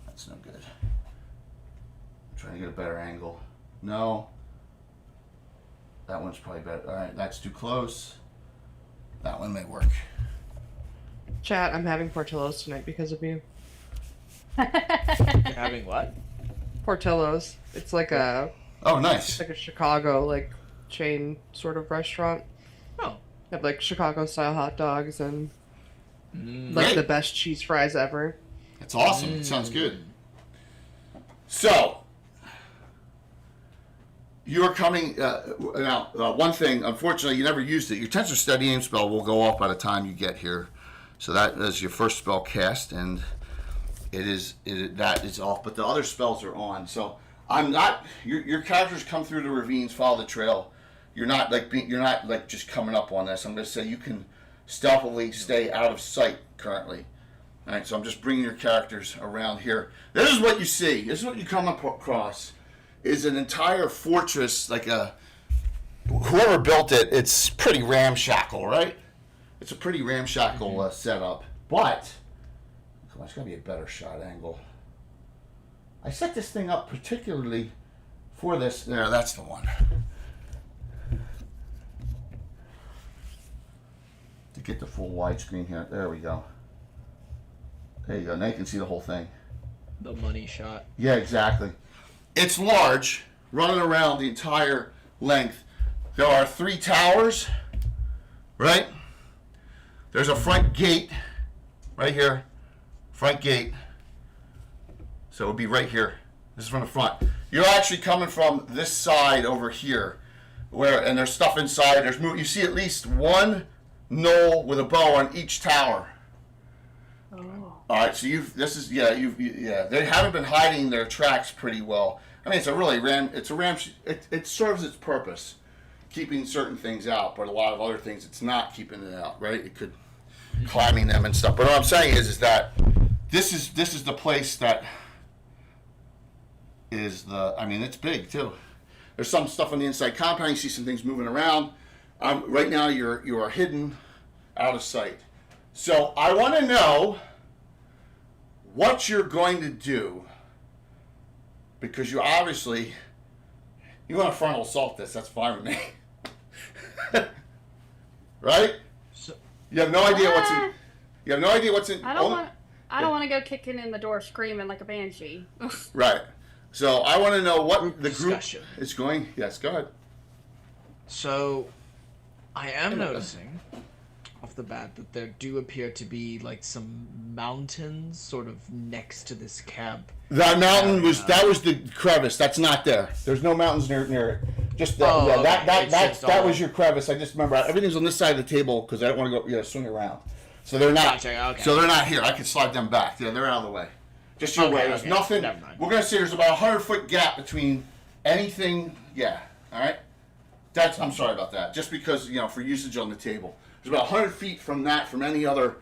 That's no good. I'm trying to get a better angle. No. That one's probably better. All right, that's too close. That one may work. Chat, I'm having Portillo's tonight because of you. You're having what? Portillo's. It's like a Oh, nice. Chicago chain sort of restaurant. Oh. They have Chicago style hot dogs and Great. the best cheese fries ever. That's awesome. It sounds good. So, you're coming, now, one thing, unfortunately, you never used it. Your Tensor Steady Aim spell will go off by the time you get here. So that is your first spell cast, and that is off, but the other spells are on. So I'm not, your characters come through the ravines, follow the trail. You're not just coming up on this. I'm going to say you can stealthily stay out of sight currently. All right, so I'm just bringing your characters around here. This is what you see. This is what you come across. Is an entire fortress, whoever built it, it's pretty ramshackle, right? It's a pretty ramshackle setup. But, come on, it's got to be a better shot angle. I set this thing up particularly for this. There, that's the one. To get the full widescreen here. There we go. There you go. Now you can see the whole thing. The money shot. Yeah, exactly. It's large, running around the entire length. There are 3 towers, right? There's a front gate, right here. Front gate. So it would be right here. This is from the front. You're actually coming from this side over here, and there's stuff inside. You see at least one knoll with a bow on each tower. Oh. All right, so they haven't been hiding their tracks pretty well. I mean, it serves its purpose, keeping certain things out, but a lot of other things it's not keeping it out, right? It could climbing them and stuff. But what I'm saying is that this is the place that is it's big too. There's some stuff on the inside compound. You see some things moving around. Right now you are hidden, out of sight. So I want to know what you're going to do, because you want to frontal assault this. That's fine with me. Right? So, You have no idea what's in. You have no idea what's in. I don't want to go kicking in the door screaming like a banshee. Right. So I want to know what the group discussion. is going. Yes, go ahead. So, I am noticing off the bat that there do appear to be like some mountains sort of next to this camp. That mountain was the crevice. That's not there. There's no mountains near it. Just that. Oh, Yeah, okay. that was your crevice. I just remember everything's on this side of the table because I don't want to go swing around. So they're not. Gotcha, okay. So they're not here. I can slide them back. Yeah, they're out of the way. Just your way. There's nothing. Never mind. We're gonna say there's about 100-foot gap between anything. Yeah. All right. I'm sorry about that. Just because for usage on the table, there's about 100 feet from that from any other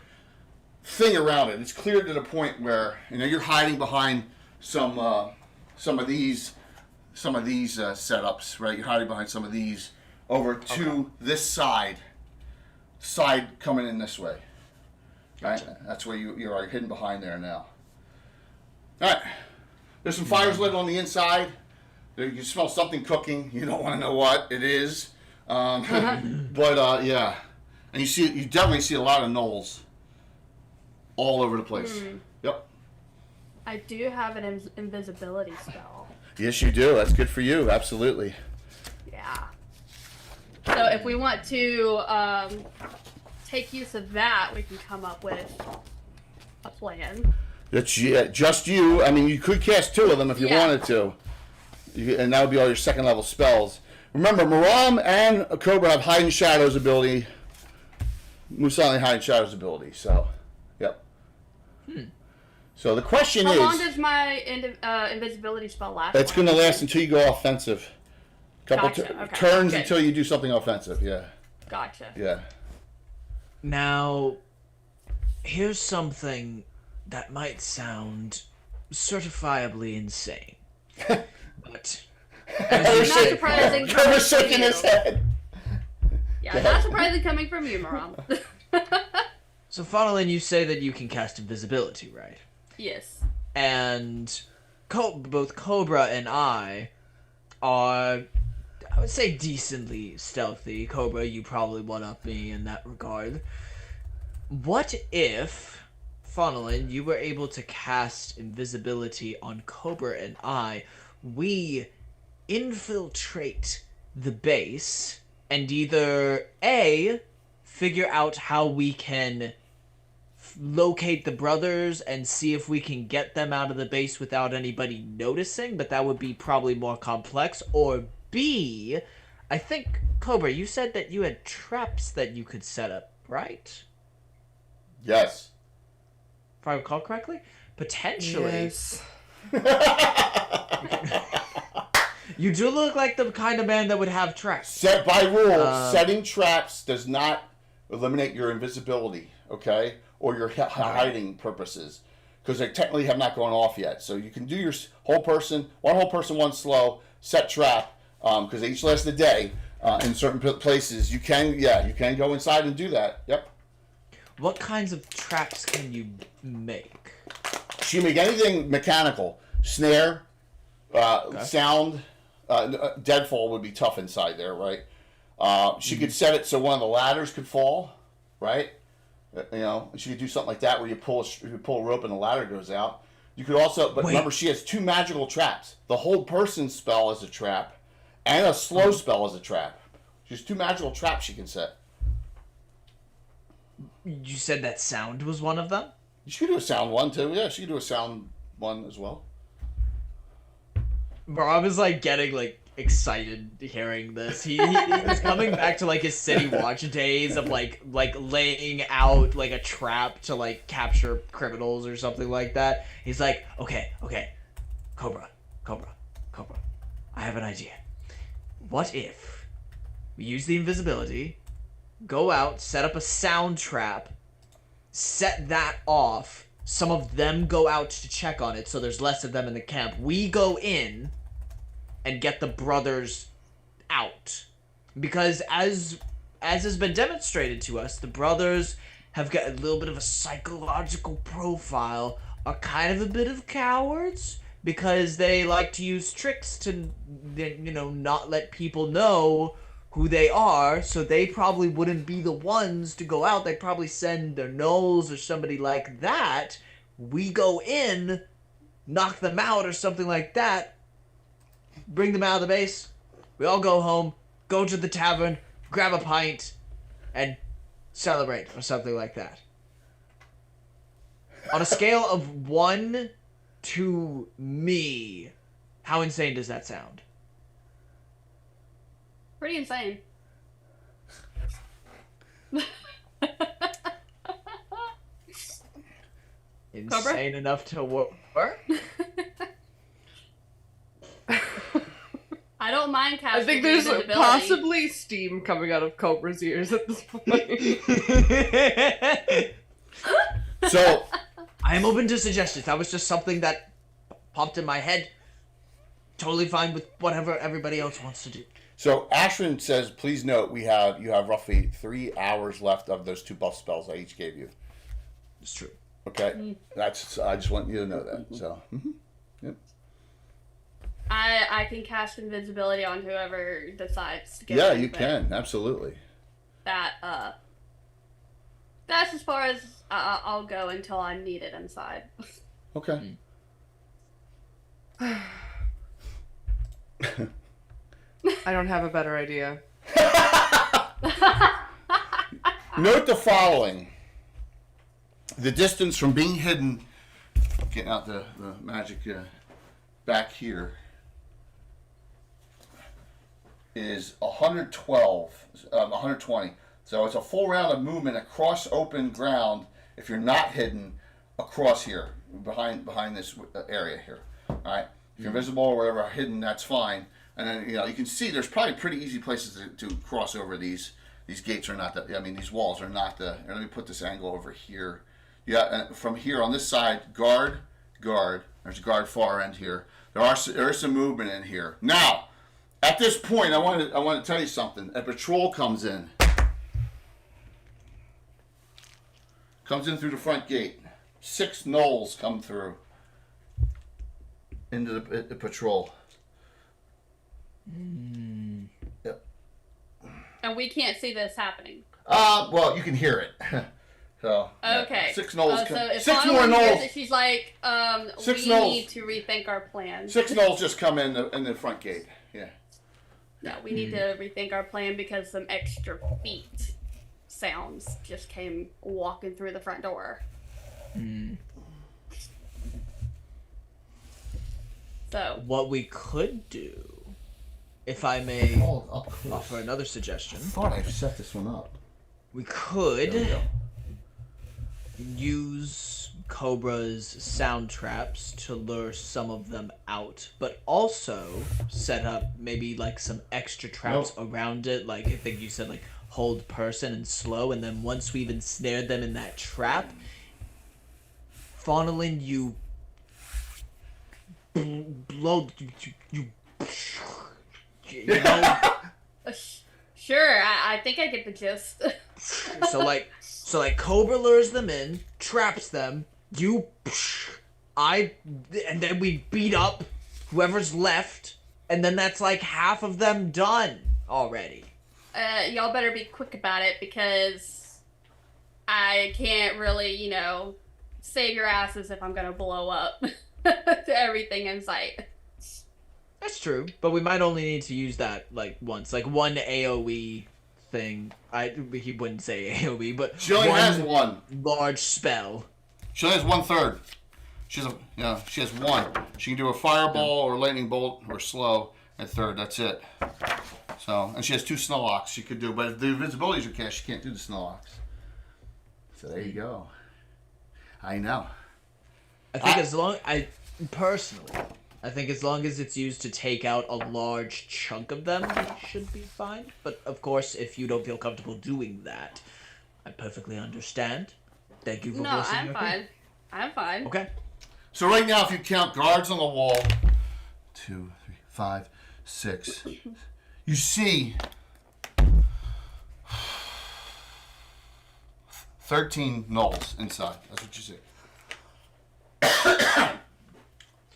thing around it. It's clear to the point where you're hiding behind some of these setups, right? You're hiding behind some of these over to this side coming in this way. Right? That's where you're hidden behind there now. All right. There's some fires lit on the inside. You can smell something cooking. You don't want to know what it is. But yeah. And you definitely see a lot of gnolls all over the place. Yep. I do have an invisibility spell. Yes, you do. That's good for you. Absolutely. Yeah. So if we want to take use of that, we can come up with a plan. That's just you. I mean, you could cast 2 of them if you wanted to. And that would be all your second level spells. Remember, Maram and Cobra have Hide in Shadows ability. Moose only Hide in Shadows ability. So, yep. So the question is... How long does my invisibility spell last? It's going to last until you go offensive. Couple Gotcha, okay, turns good. until you do something offensive. Yeah. Gotcha. Yeah. Now, here's something that might sound certifiably insane. But Not surprising. Trevor's coming from shaking you. his head. Yeah, not surprising coming from you, Maram. so, Fonalin, you say that you can cast invisibility, right? Yes. And both Cobra and I are, I would say, decently stealthy. Cobra, you probably one-up me in that regard. What if, Fonalin, you were able to cast invisibility on Cobra and I? We infiltrate the base and either A, figure out how we can locate the brothers and see if we can get them out of the base without anybody noticing, but that would be probably more complex, or B, I think, Cobra, you said that you had traps that you could set up, right? Yes. If I recall correctly? Potentially. Yes. You do look like the kind of man that would have traps. Set by rule, setting traps does not eliminate your invisibility, okay? Or your hiding purposes. Because they technically have not gone off yet. So you can do your one whole person, one slow, set trap, because they each last a day in certain places. You can go inside and do that. Yep. What kinds of traps can you make? She can make anything mechanical. Snare, sound, deadfall would be tough inside there, right? She could set it so one of the ladders could fall, right? She could do something like that where you pull a rope and the ladder goes out. You could also, but remember, she has 2 magical traps. The hold person spell is a trap, and a slow spell is a trap. She has 2 magical traps she can set. You said that sound was one of them? She could do a sound one too. Yeah, she could do a sound one as well. Bro, I was getting excited hearing this. He's coming back to his city watch days of laying out a trap to capture criminals or something like that. He's like, okay, Cobra, I have an idea. What if we use the invisibility, go out, set up a sound trap, set that off, some of them go out to check on it so there's less of them in the camp. We go in and get the brothers out. Because as has been demonstrated to us, the brothers have got a little bit of a psychological profile, are kind of a bit of cowards, because they like to use tricks to, not let people know who they are, so they probably wouldn't be the ones to go out. They'd probably send their gnolls or somebody like that. We go in, knock them out or something like that, bring them out of the base. We all go home, go to the tavern, grab a pint, and celebrate or something like that. On a scale of 1 to me, how insane does that sound? Pretty insane. Insane enough to work? I don't mind casting. I think there's invisibility. possibly steam coming out of Cobra's ears at this point. So, I am open to suggestions. That was just something that popped in my head. Totally fine with whatever everybody else wants to do. so Ashwin says, please note you have roughly 3 hours left of those 2 buff spells I each gave you. It's true. Okay? I just want you to know that. So, yep. I can cast invisibility on whoever decides to get Yeah, in, you but can. Absolutely. That's as far as I'll go until I'm needed inside. Okay. I don't have a better idea. Note the following. The distance from being hidden, getting out the magic back here, is 120. So it's a full round of movement across open ground if you're not hidden across here, behind this area here. All right? If you're invisible or whatever, hidden, that's fine. And then, you can see there's probably pretty easy places to cross over these. These gates are not that, these walls are not the, let me put this angle over here. Yeah, from here on this side, guard. There's a guard far end here. There is some movement in here. Now, at this point, I want to tell you something. A patrol comes in through the front gate. 6 gnolls come through into the patrol. Yep. And we can't see this happening. Well, you can hear it. So Okay. 6 gnolls. So if 6 Anna more hears gnolls. it, she's like, 6 we gnolls. need to rethink our plan. 6 gnolls just come in the front gate. Yeah. No, we need to rethink our plan because some extra feet sounds just came walking through the front door. So What we could do, if I may Up close. offer another suggestion, I thought I set this one up. we There we could go. use Cobra's sound traps to lure some of them out, but also set up maybe like some extra traps around it, like I think you said like hold person and slow, and then once we've ensnared them in that trap, Faunalin, you blow you know. sure, I think I get the gist. So like Cobra lures them in, traps them, and then we beat up whoever's left, and then that's like half of them done already. Y'all better be quick about it because I can't really, save your asses if I'm gonna blow up to everything in sight. That's true, but we might only need to use that like once, like one AoE thing. He wouldn't say AoE, but She only has one. large spell. She only has 1/3. She has one. She can do a fireball or lightning bolt or slow at 1/3. That's it. So, and she has 2 snow locks she could do, but if the invisibilities are cast, she can't do the snow locks. So there you go. I know. I think as long I think as long as it's used to take out a large chunk of them, it should be fine. But of course, if you don't feel comfortable doing that, I perfectly understand. Thank you for No, voicing I'm your fine. opinion. I'm fine. Okay. So right now, if you count guards on the wall, 2, 3, 5, 6, you see 13 gnolls inside. That's what you see.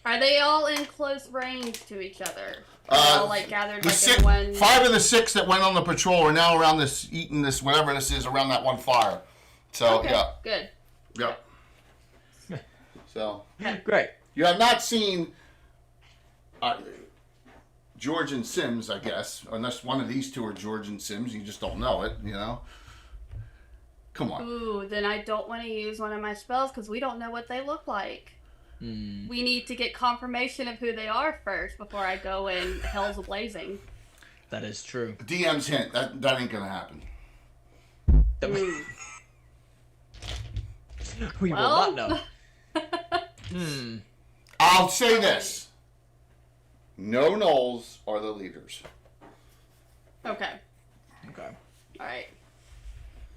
Are they all in close range to each other? All gathered The in one. 5 of the 6 that went on the patrol are now around this, eating this, whatever this is, around that one fire. So Okay, yeah, good. yep. So Great. you have not seen. George and Sims, I guess. Unless one of these two are George and Sims, you just don't know it, you know? Come on. Ooh, then I don't want to use one of my spells because we don't know what they look like. We need to get confirmation of who they are first before I go in Hell's Blazing. That is true. DM's hint, that ain't gonna happen. We will not know. I'll say this. No Knolls are the leaders. Okay. Okay. Alright.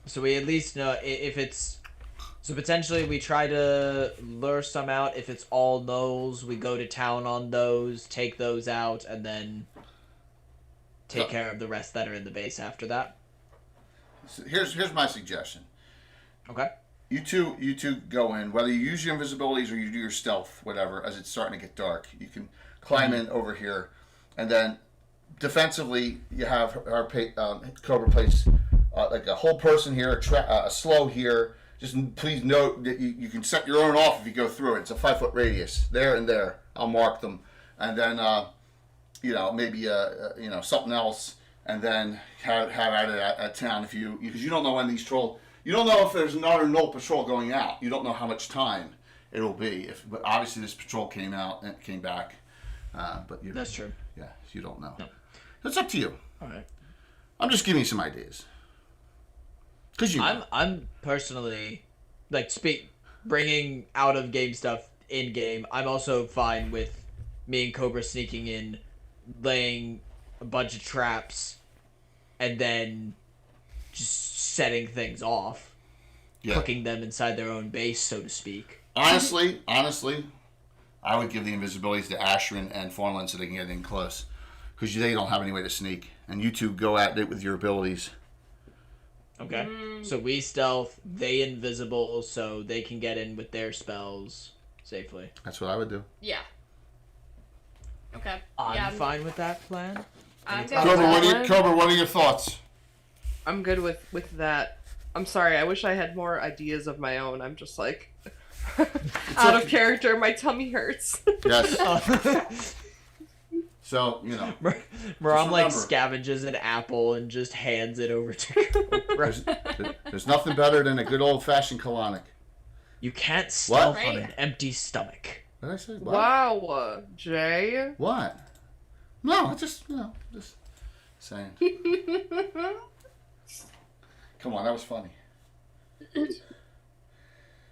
So we at least know if it's... So potentially we try to lure some out. If it's all Knolls, we go to town on those, take those out, and then take care of the rest that are in the base after that. So here's my suggestion. Okay. You two go in. Whether you use your invisibilities or you do your stealth, whatever, as it's starting to get dark, you can climb in over here, and then defensively you have our Cobra place like a whole person here, a slow here. Just please note that you can set your own off if you go through it. It's a 5-foot radius there and there. I'll mark them, and then maybe something else, and then have at it at town because you don't know when these trolls. You don't know if there's another null patrol going out. You don't know how much time it'll be. But obviously this patrol came out and came back. But that's true. Yeah, you don't know. No. It's up to you. All right. I'm just giving you some ideas. Cause I'm personally bringing out of game stuff in game. I'm also fine with me and Cobra sneaking in, laying a bunch of traps, and then just setting things off, cooking them inside their own base, so to speak. Honestly, I would give the invisibilities to Ashrin and Fawnland so they can get in close, because they don't have any way to sneak, and you two go at it with your abilities. Okay. So we stealth, they invisible, so they can get in with their spells safely. That's what I would do. Yeah. Okay. I'm fine with that plan. I'm good. Cobra, what are your thoughts? I'm good with that. I'm sorry, I wish I had more ideas of my own. I'm just like out of character. My tummy hurts. Yes. So, Maram scavenges an apple and just hands it over to Cobra. There's nothing better than a good old-fashioned colonic. You can't stealth What? on an empty stomach. What did I say? What? Wow, Jay. What? No, just saying. Come on, that was funny.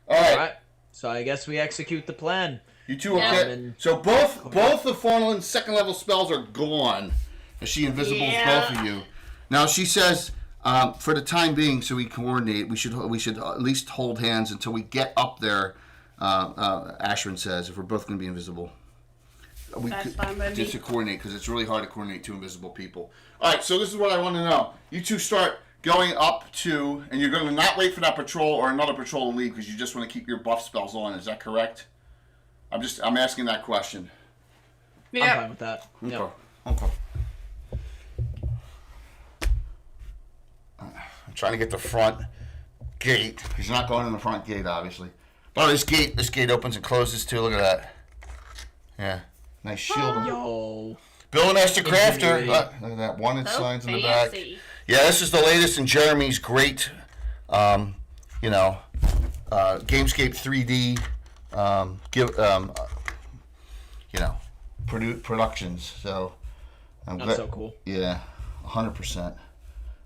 All right. So I guess we execute the plan. You two are good. So both of Fawnland's second level spells are gone. As she invisibles both of you. Now she says, for the time being, so we coordinate, we should at least hold hands until we get up there. Ashrin says, if we're both going to be invisible. That's fine by me. Just to coordinate, because it's really hard to coordinate two invisible people. All right, so this is what I want to know. You two start going up to, and you're going to not wait for that patrol or another patrol to leave because you just want to keep your buff spells on. Is that correct? I'm asking that question. Yeah. I'm fine with that. Okay. Yep. Okay. I'm trying to get the front gate. He's not going in the front gate, obviously. Oh, this gate opens and closes too. Look at that. Yeah. Nice shield. Yo. Bill and Esther Crafter. Ingenuity. Look at that. Wanted So signs in the back. fancy. Yeah, this is the latest in Jeremy's great, Gamescape 3D, productions. So I'm That's glad. so cool. Yeah, 100%.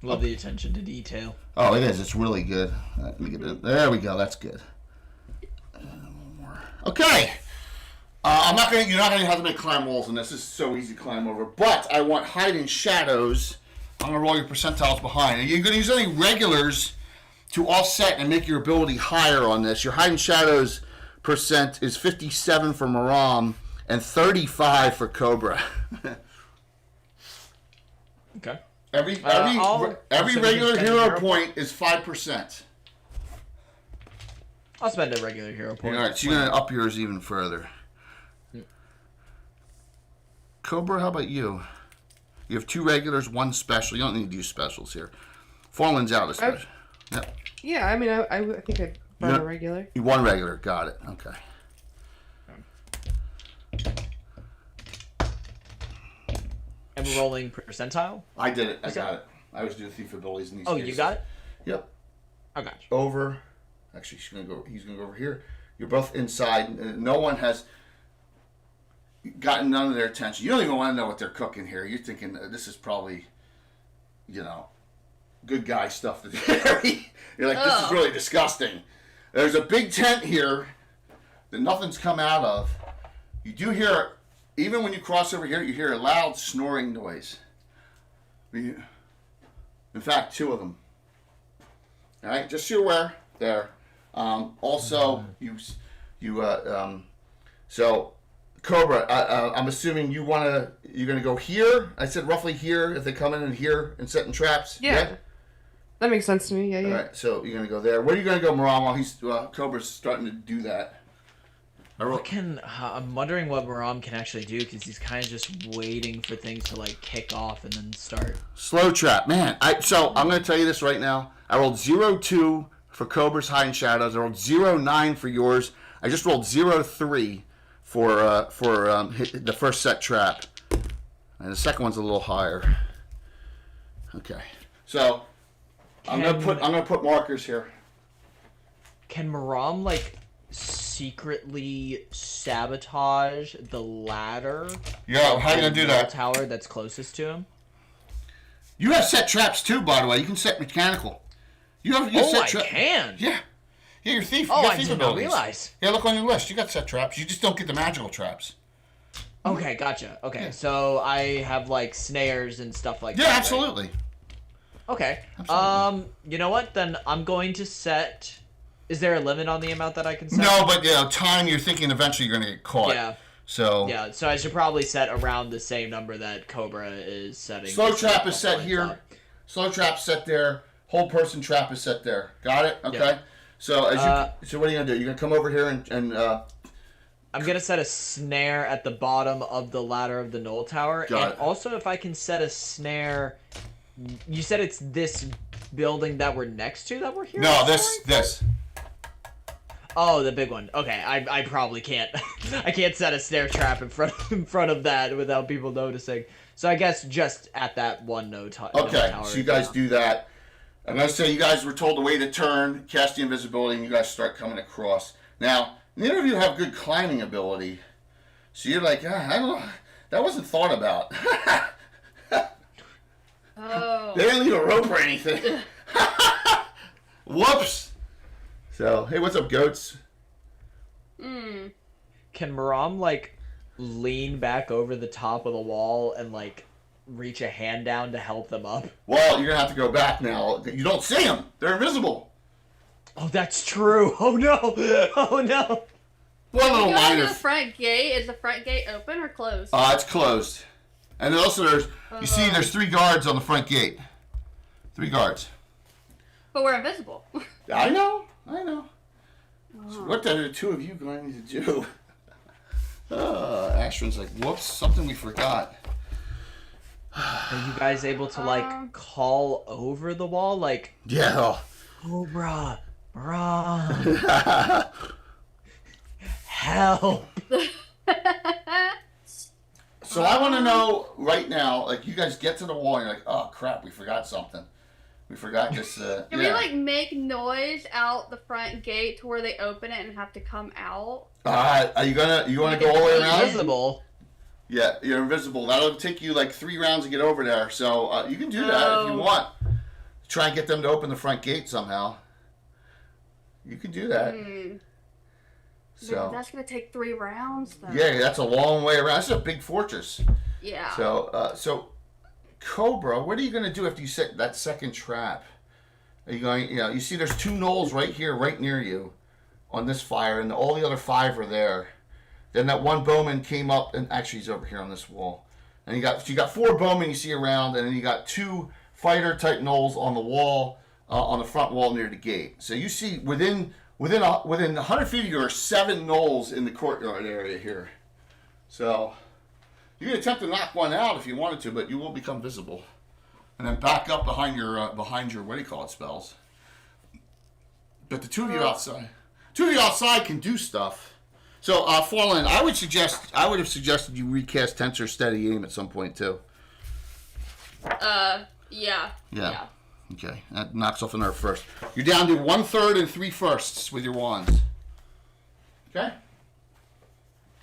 Love the attention to detail. Oh, it is. It's really good. Let me get it. There we go. That's good. One more. Okay. You're not gonna have to make climb walls in this. This is so easy to climb over. But I want hide in shadows. I'm gonna roll your percentiles behind. Are you gonna use any regulars to offset and make your ability higher on this? Your hide in shadows percent is 57 for Maram and 35 for Cobra. Okay. Every I'll regular spend a hero hero point is 5%. I'll spend a regular hero point. All right, so you're gonna up yours even further. Cobra, how about you? You have 2 regulars, 1 special. You don't need to use specials here. Fallen's out of special. Yep. Yeah, I mean, I think I brought a regular. You 1 regular. Got it. Okay. I'm rolling percentile. I did it. I got it. I always do the thief abilities in these Oh, cases. you got it? Yep. I got you. Over. Actually, he's gonna go over here. You're both inside. No one has gotten none of their attention. You don't even want to know what they're cooking here. You're thinking this is probably, good guy stuff to do. You're like, this is really disgusting. There's a big tent here that nothing's come out of. You do hear, even when you cross over here, you hear a loud snoring noise. In fact, 2 of them. All right, just so you're aware there. Also, so Cobra, I'm assuming you're gonna go here. I said roughly here if they come in here and setting traps. Yeah. That makes sense to me. Yeah, yeah. All right, so you're gonna go there. Where are you gonna go, Maram? While Cobra's starting to do that. I'm wondering what Maram can actually do because he's kind of just waiting for things to like kick off and then start. Slow trap, man. So I'm gonna tell you this right now. I rolled 0-2 for Cobra's Hiding Shadows. I rolled 0-9 for yours. I just rolled 0-3 for the first set trap, and the second one's a little higher. Okay, so I'm gonna put markers here. Can Maram like secretly sabotage the ladder? Yeah, how are you gonna do that? Tower that's closest to him. You have set traps too, by the way. You can set mechanical. You set traps. Can. Yeah, you're thief. Oh, you got I thief did not abilities. realize. Yeah, look on your list. You got set traps. You just don't get the magical traps. Okay, gotcha. Okay, Yeah. so I have like snares and stuff like Yeah, that. absolutely. Right? Okay. Absolutely. You know what? Then I'm going to set. Is there a limit on the amount that I can set? No, but time you're thinking eventually you're gonna get caught. Yeah. So Yeah, so I should probably set around the same number that Cobra is setting. slow to trap set is set points here. up. Slow trap set there. Hold person trap is set there. Got it? Okay. Yeah. So so what are you gonna do? You're gonna come over here and I'm gonna set a snare at the bottom of the ladder of the Knoll Tower, Got and it. also if I can set a snare. You said it's this building that we're next to that we're here. no this. Oh, the big one. Okay, I probably can't. I can't set a snare trap in front of that without people noticing. So I guess just at that one no tower. Okay, so you guys do that. I'm gonna say you guys were told to wait a turn, cast the invisibility, and you guys start coming across. Now, neither of you have good climbing ability, so you're like, I don't know, that wasn't thought about. Oh. They didn't leave a rope or anything. Whoops. So, hey, what's up, goats? Hmm. Can Maram like lean back over the top of the wall and like reach a hand down to help them up? Well, you're gonna have to go back now. You don't see them; they're invisible. Oh, that's true. Oh no. Oh no. One little Go to minor. the front gate. Is the front gate open or closed? It's closed. And then also, you see, there's 3 guards on the front gate. 3 guards. But we're invisible. I know. So what are the 2 of you going to do? Ashton's like, whoops, something we forgot. Are you guys able to like call over the wall like Yeah. Cobra, Maram, help? So I want to know right now, like, you guys get to the wall and you're like, oh crap, we forgot something. We forgot this. Can we like make noise out the front gate to where they open it and have to come out? Are you want to go all the way around? Invisible. Yeah, you're invisible. That'll take you like 3 rounds to get over there. So you can do that if you want. Try and get them to open the front gate somehow. You can do that. So That's gonna take 3 rounds though. yeah, that's a long way around. This is a big fortress. Yeah. So Cobra, what are you going to do after you set that second trap? Are you going, you see there's 2 knolls right here, right near you on this fire, and all the other 5 are there. Then that one bowman came up, and actually he's over here on this wall. And you got 4 bowmen you see around, and then you got 2 fighter-type knolls on the wall, on the front wall near the gate. So you see within 100 feet of you are 7 knolls in the courtyard area here. So you can attempt to knock one out if you wanted to, but you will become visible. And then back up behind your what do you call it, spells. But the 2 of you outside can do stuff. So Fallen, I would have suggested you recast Tensor Steady Aim at some point too. Yeah. Yeah. Okay, that knocks off another first. You're down to 1/3 and 3/1 with your wands. Okay?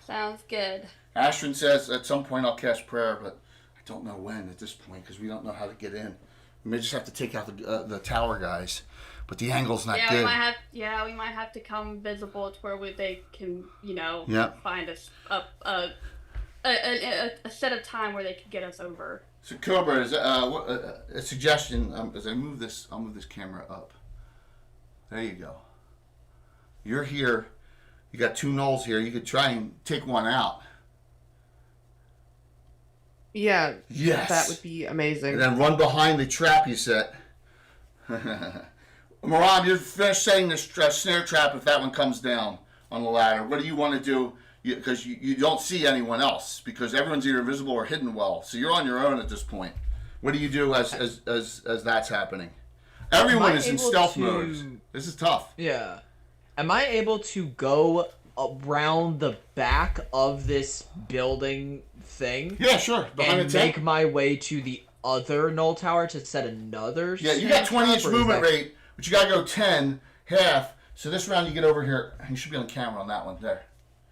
Sounds good. Ashton says at some point I'll cast prayer, but I don't know when at this point because we don't know how to get in. We may just have to take out the tower guys, but the angle's not good. We might have to come visible to where they can, find us a set of time where they can get us over. So Cobra, is a suggestion as I move this, I'll move this camera up. There you go. You're here. You got 2 gnolls here. You could try and take one out. Yeah. Yes. That would be amazing. And then run behind the trap you set. Moran, you're finished setting the snare trap if that one comes down on the ladder. What do you want to do? Because you don't see anyone else because everyone's either invisible or hidden well. So you're on your own at this point. What do you do as that's happening? Everyone is in stealth mode. This is tough. Yeah. Am I able to go around the back of this building thing? Yeah, sure. Behind and the tent? make my way to the other Knoll Tower to set another. Yeah, you got 20-inch movement rate, but you got to go 10, half. So this round you get over here. You should be on camera on that one there.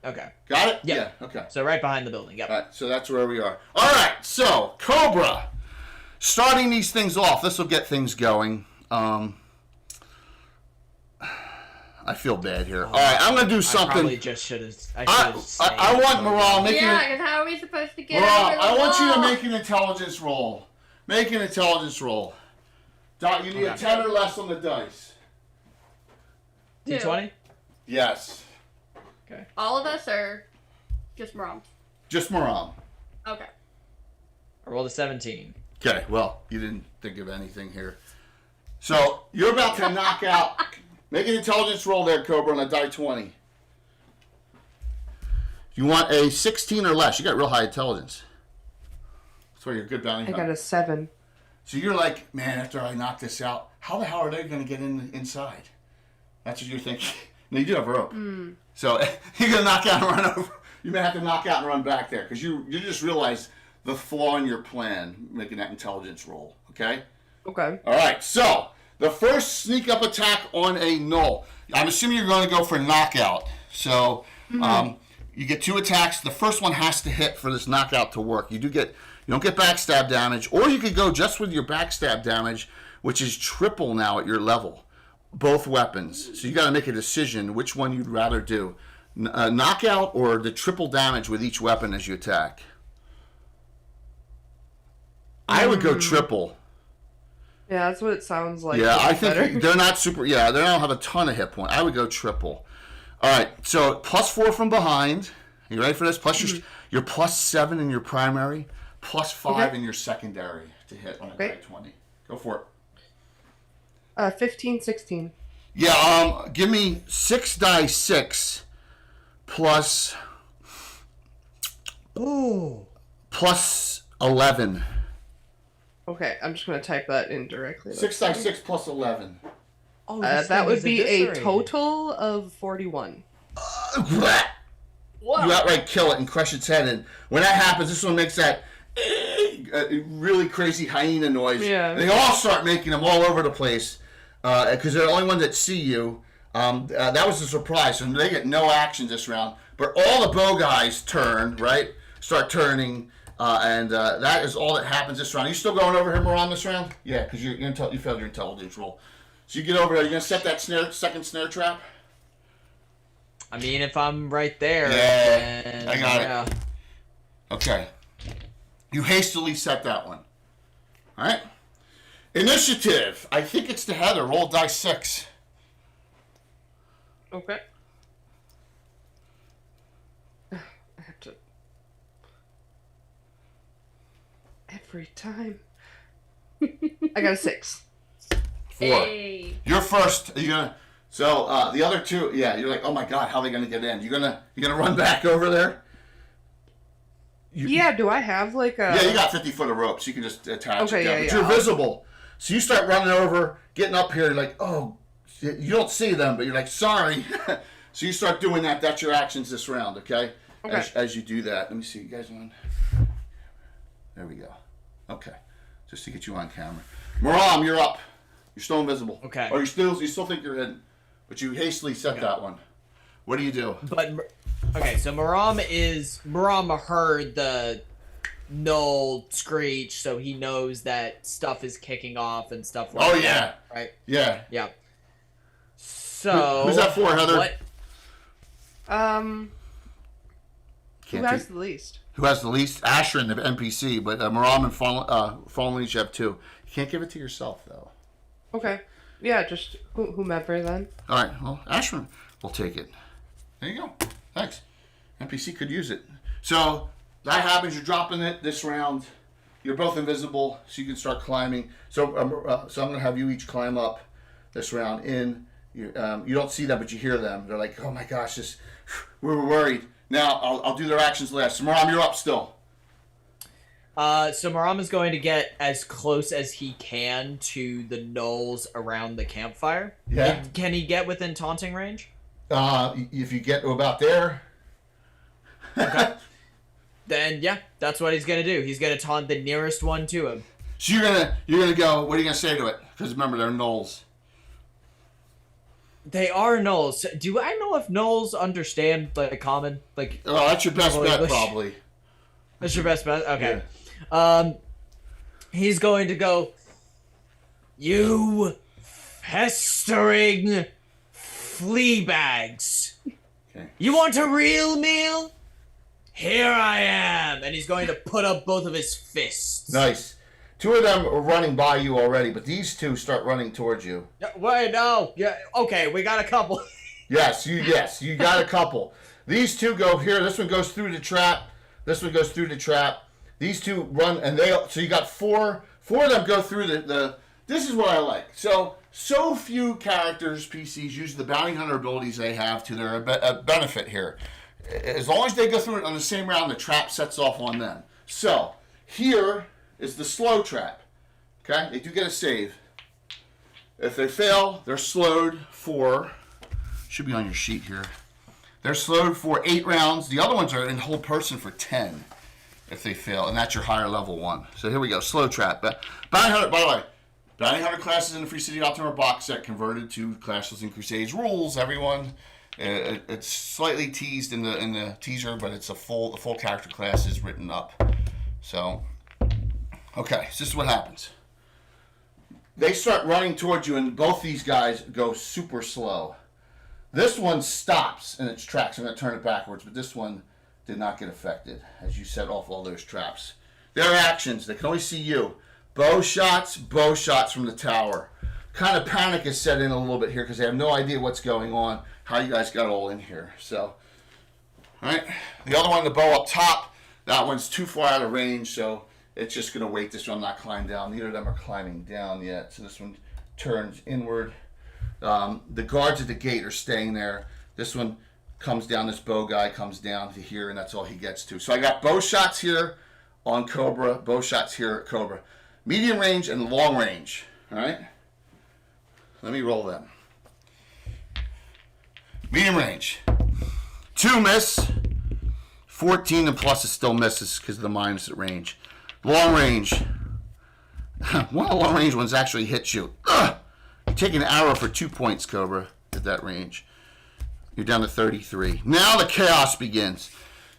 Okay. Got it? Yep. Yeah. Okay. So right behind the building. Yep. All right. So that's where we are. All right. So Cobra, starting these things off. This will get things going. I feel bad here. All right, I'm gonna do something. I probably just should have. I want Moral making. Yeah, because how are we supposed to get Moral, over the I want you to wall? make an intelligence roll. Make an intelligence roll. Dot, you need a 10 or less on the dice. D20? Yes. Okay. All of us or just Moram? Just Moral. Okay. I rolled a 17. Okay. Well, you didn't think of anything here. So you're about to knock out. Make an intelligence roll there, Cobra, on a die 20. You want a 16 or less. You got real high intelligence. That's why you're a good bounty hunter. I got a 7. So you're like, man, after I knock this out, how the hell are they going to get inside? That's what you're thinking. No, you do have a rope. So you're going to knock out and run over. You may have to knock out and run back there because you just realize the flaw in your plan, making that intelligence roll. Okay? Okay. All right, so the first sneak up attack on a Gnoll. I'm assuming you're going to go for knockout. So you get 2 attacks. The first one has to hit for this knockout to work. You don't get backstab damage, or you could go just with your backstab damage, which is triple now at your level. Both weapons. So you got to make a decision which one you'd rather do. Knockout or the triple damage with each weapon as you attack. I would go triple. Yeah, that's what it sounds like. Yeah, I think they're not super. Yeah, they don't have a ton of hit points. I would go triple. All right, so +4 from behind. You ready for this? Plus your +7 in your primary, +5 in your secondary to hit on a die 20. Go for it. 15, 16. Yeah, give me 6 die 6 plus. Oh. Plus 11. Okay, I'm just going to type that in directly. 6 die 6 plus 11. Oh, that would be a total of 41. Whoa. You outright kill it and crush its head. And when that happens, this one makes that really crazy hyena noise. Yeah. And they all start making them all over the place because they're the only ones that see you. That was a surprise. So they get no action this round. But all the bow guys turn, right? Start turning. And that is all that happens this round. Are you still going over him around this round? Yeah, because you failed your intelligence roll. So you get over there. You're going to set that second snare trap? I mean, if I'm right there. Yeah, then, I got it. Okay. You hastily set that one. All right. Initiative. I think it's to Heather. Roll die 6. Okay. I have to... Every time. I got a 6. 4. Hey. You're first. Are you gonna? So the other 2, yeah. You're like, oh my god, how are they gonna get in? You gonna run back over there? Yeah. Do I have like a? Yeah, you got 50 foot of rope, so you can just attach it down. Yeah, But yeah. you're visible, so you start running over, getting up here. You're like, oh, you don't see them, but you're like, sorry. So you start doing that. That's your actions this round, okay? Okay. As you do that, let me see. You guys on? There we go. Okay. just to get you on camera. Maram, you're up. You're still invisible. Okay. Or you still think you're hidden, but you hastily set that one. What do you do? But okay, so Maram heard the null screech, so he knows that stuff is kicking off and stuff like Oh, yeah. that. Right? Yeah. Yeah. So Who's that for, Heather? What? Who has the least? Who has the least? Ashrin, the NPC, but Maram and Fallen each have 2. You can't give it to yourself, though. Okay. Yeah, just whomever then. All right. Well, Ashrin will take it. There you go. Thanks. NPC could use it. So that happens. You're dropping it this round. You're both invisible, so you can start climbing. So I'm going to have you each climb up this round. You don't see them, but you hear them. They're like, "Oh my gosh, we were worried." Now I'll do their actions last. So Maram, you're up still. So Maram is going to get as close as he can to the gnolls around the campfire. Yeah. Can he get within taunting range? If you get to about there. Okay. Then yeah, that's what he's gonna do. He's gonna taunt the nearest one to him. So you're gonna go. What are you gonna say to it? Because remember, they're gnolls. They are gnolls. Do I know if gnolls understand like common like? Oh, that's your best bet, English? probably. That's your best bet. Okay. Yeah. He's going to go. You festering flea bags. Okay. You want a real meal? Here I am. And he's going to put up both of his fists. Nice. 2 of them are running by you already, but these 2 start running towards you. Wait, no. Yeah. Okay, we got a couple. Yes, you got a couple. These 2 go here. This one goes through the trap. This one goes through the trap. These 2 run, and so you got 4 of them go through the. This is what I like. So few characters, PCs, use the bounty hunter abilities they have to their benefit here. As long as they go through it on the same round, the trap sets off on them. So here is the slow trap. Okay, they do get a save. If they fail, they're slowed for. Should be on your sheet here. They're slowed for 8 rounds. The other ones are in hold person for 10 if they fail, and that's your higher level one. So here we go, slow trap. But bounty hunter, by the way, bounty hunter classes in the Free City Optimer box set converted to Clashless and Crusades rules. Everyone, it's slightly teased in the teaser, but it's the full character class is written up. So, okay, so this is what happens. They start running towards you, and both these guys go super slow. This one stops in its tracks. I'm going to turn it backwards, but this one did not get affected as you set off all those traps. Their actions, they can only see you. Bow shots from the tower. Kind of panic is set in a little bit here because they have no idea what's going on, how you guys got all in here. So, all right. The other one, the bow up top, that one's too far out of range, so it's just going to wait this one, not climb down. Neither of them are climbing down yet, so this one turns inward. The guards at the gate are staying there. This one comes down, this bow guy comes down to here, and that's all he gets to. So I got bow shots here on Cobra, bow shots here at Cobra. Medium range and long range, all right? Let me roll them. Medium range. 2 miss. 14 and plus it still misses because of the minus at range. Long range. One of the long range ones actually hits you. Ugh! You take an arrow for 2 points, Cobra, at that range. You're down to 33. Now the chaos begins.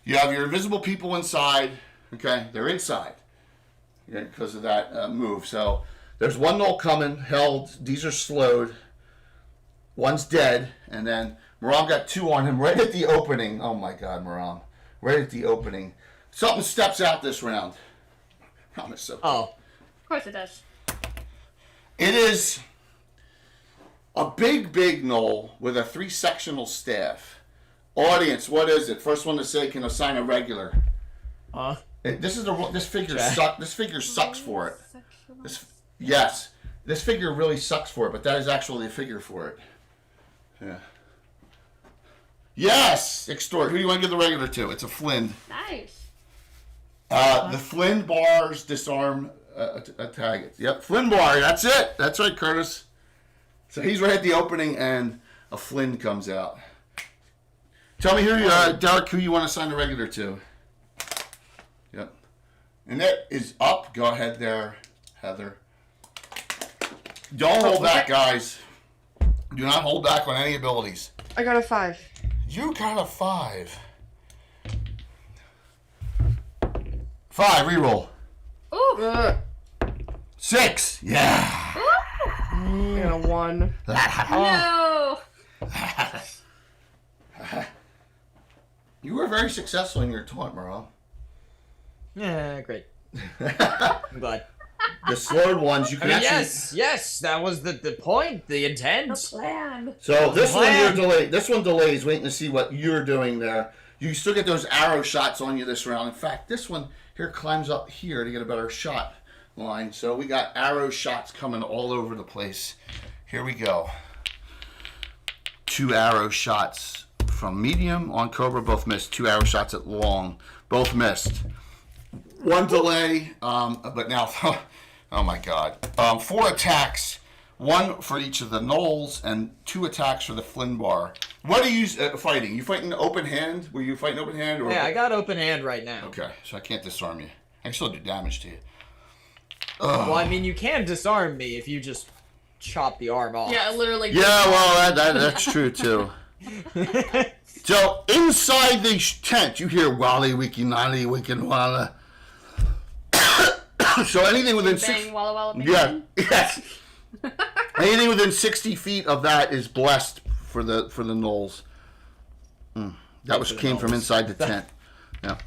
You have your invisible people inside. Okay, they're inside because of that move. So there's one null coming, held. These are slowed. One's dead, and then Maram got 2 on him right at the opening. Oh my God, Maram! Right at the opening. Something steps out this round. Promise so. Oh, Of course it does. It is a big knoll with a 3-sectional staff. Audience, what is it? First one to say can assign a regular. This figure This figure sucks for it. This figure really sucks for it, but that is actually a figure for it. Yeah. Yes, extort. Who do you want to give the regular to? It's a Flynn. Nice. The Flynn bars disarm attack. Yep, Flynn bar. That's it. That's right, Curtis. So he's right at the opening, and a Flynn comes out. Tell me Derek, who you want to assign the regular to. Yep. And that is up. Go ahead there, Heather. Don't hold back, guys. Do not hold back on any abilities. I got a 5. You got a 5. 5, reroll. Ooh. 6, yeah. I got a 1. No. You were very successful in your taunt, Morale. Yeah, great. I'm glad. The slowed ones, you I can mean, actually... yes, that was the point, the intent. Plan. So this one Plan. you're delayed. This one delays, waiting to see what you're doing there. You still get those arrow shots on you this round. In fact, this one here climbs up here to get a better shot line. So we got arrow shots coming all over the place. Here we go. 2 arrow shots from medium on Cobra, both missed. 2 arrow shots at long, both missed. 1 delay, but now, oh my God. 4 attacks, 1 for each of the Knolls, and 2 attacks for the Flynn bar. What are you fighting? You fighting open hand? Were you fighting open hand? Or... Yeah, I got open hand right now. Okay, so I can't disarm you. I can still do damage to you. Well, I mean, you can disarm me if you just chop the arm off. Yeah, literally. Yeah, well, that's true too. So inside the tent, you hear Wally Wiki Nolly Wiki Walla. So anything within Bang, walla walla bang. yeah, yes. Anything within 60 feet of that is blessed for the Knolls. That came from inside the tent. Yeah.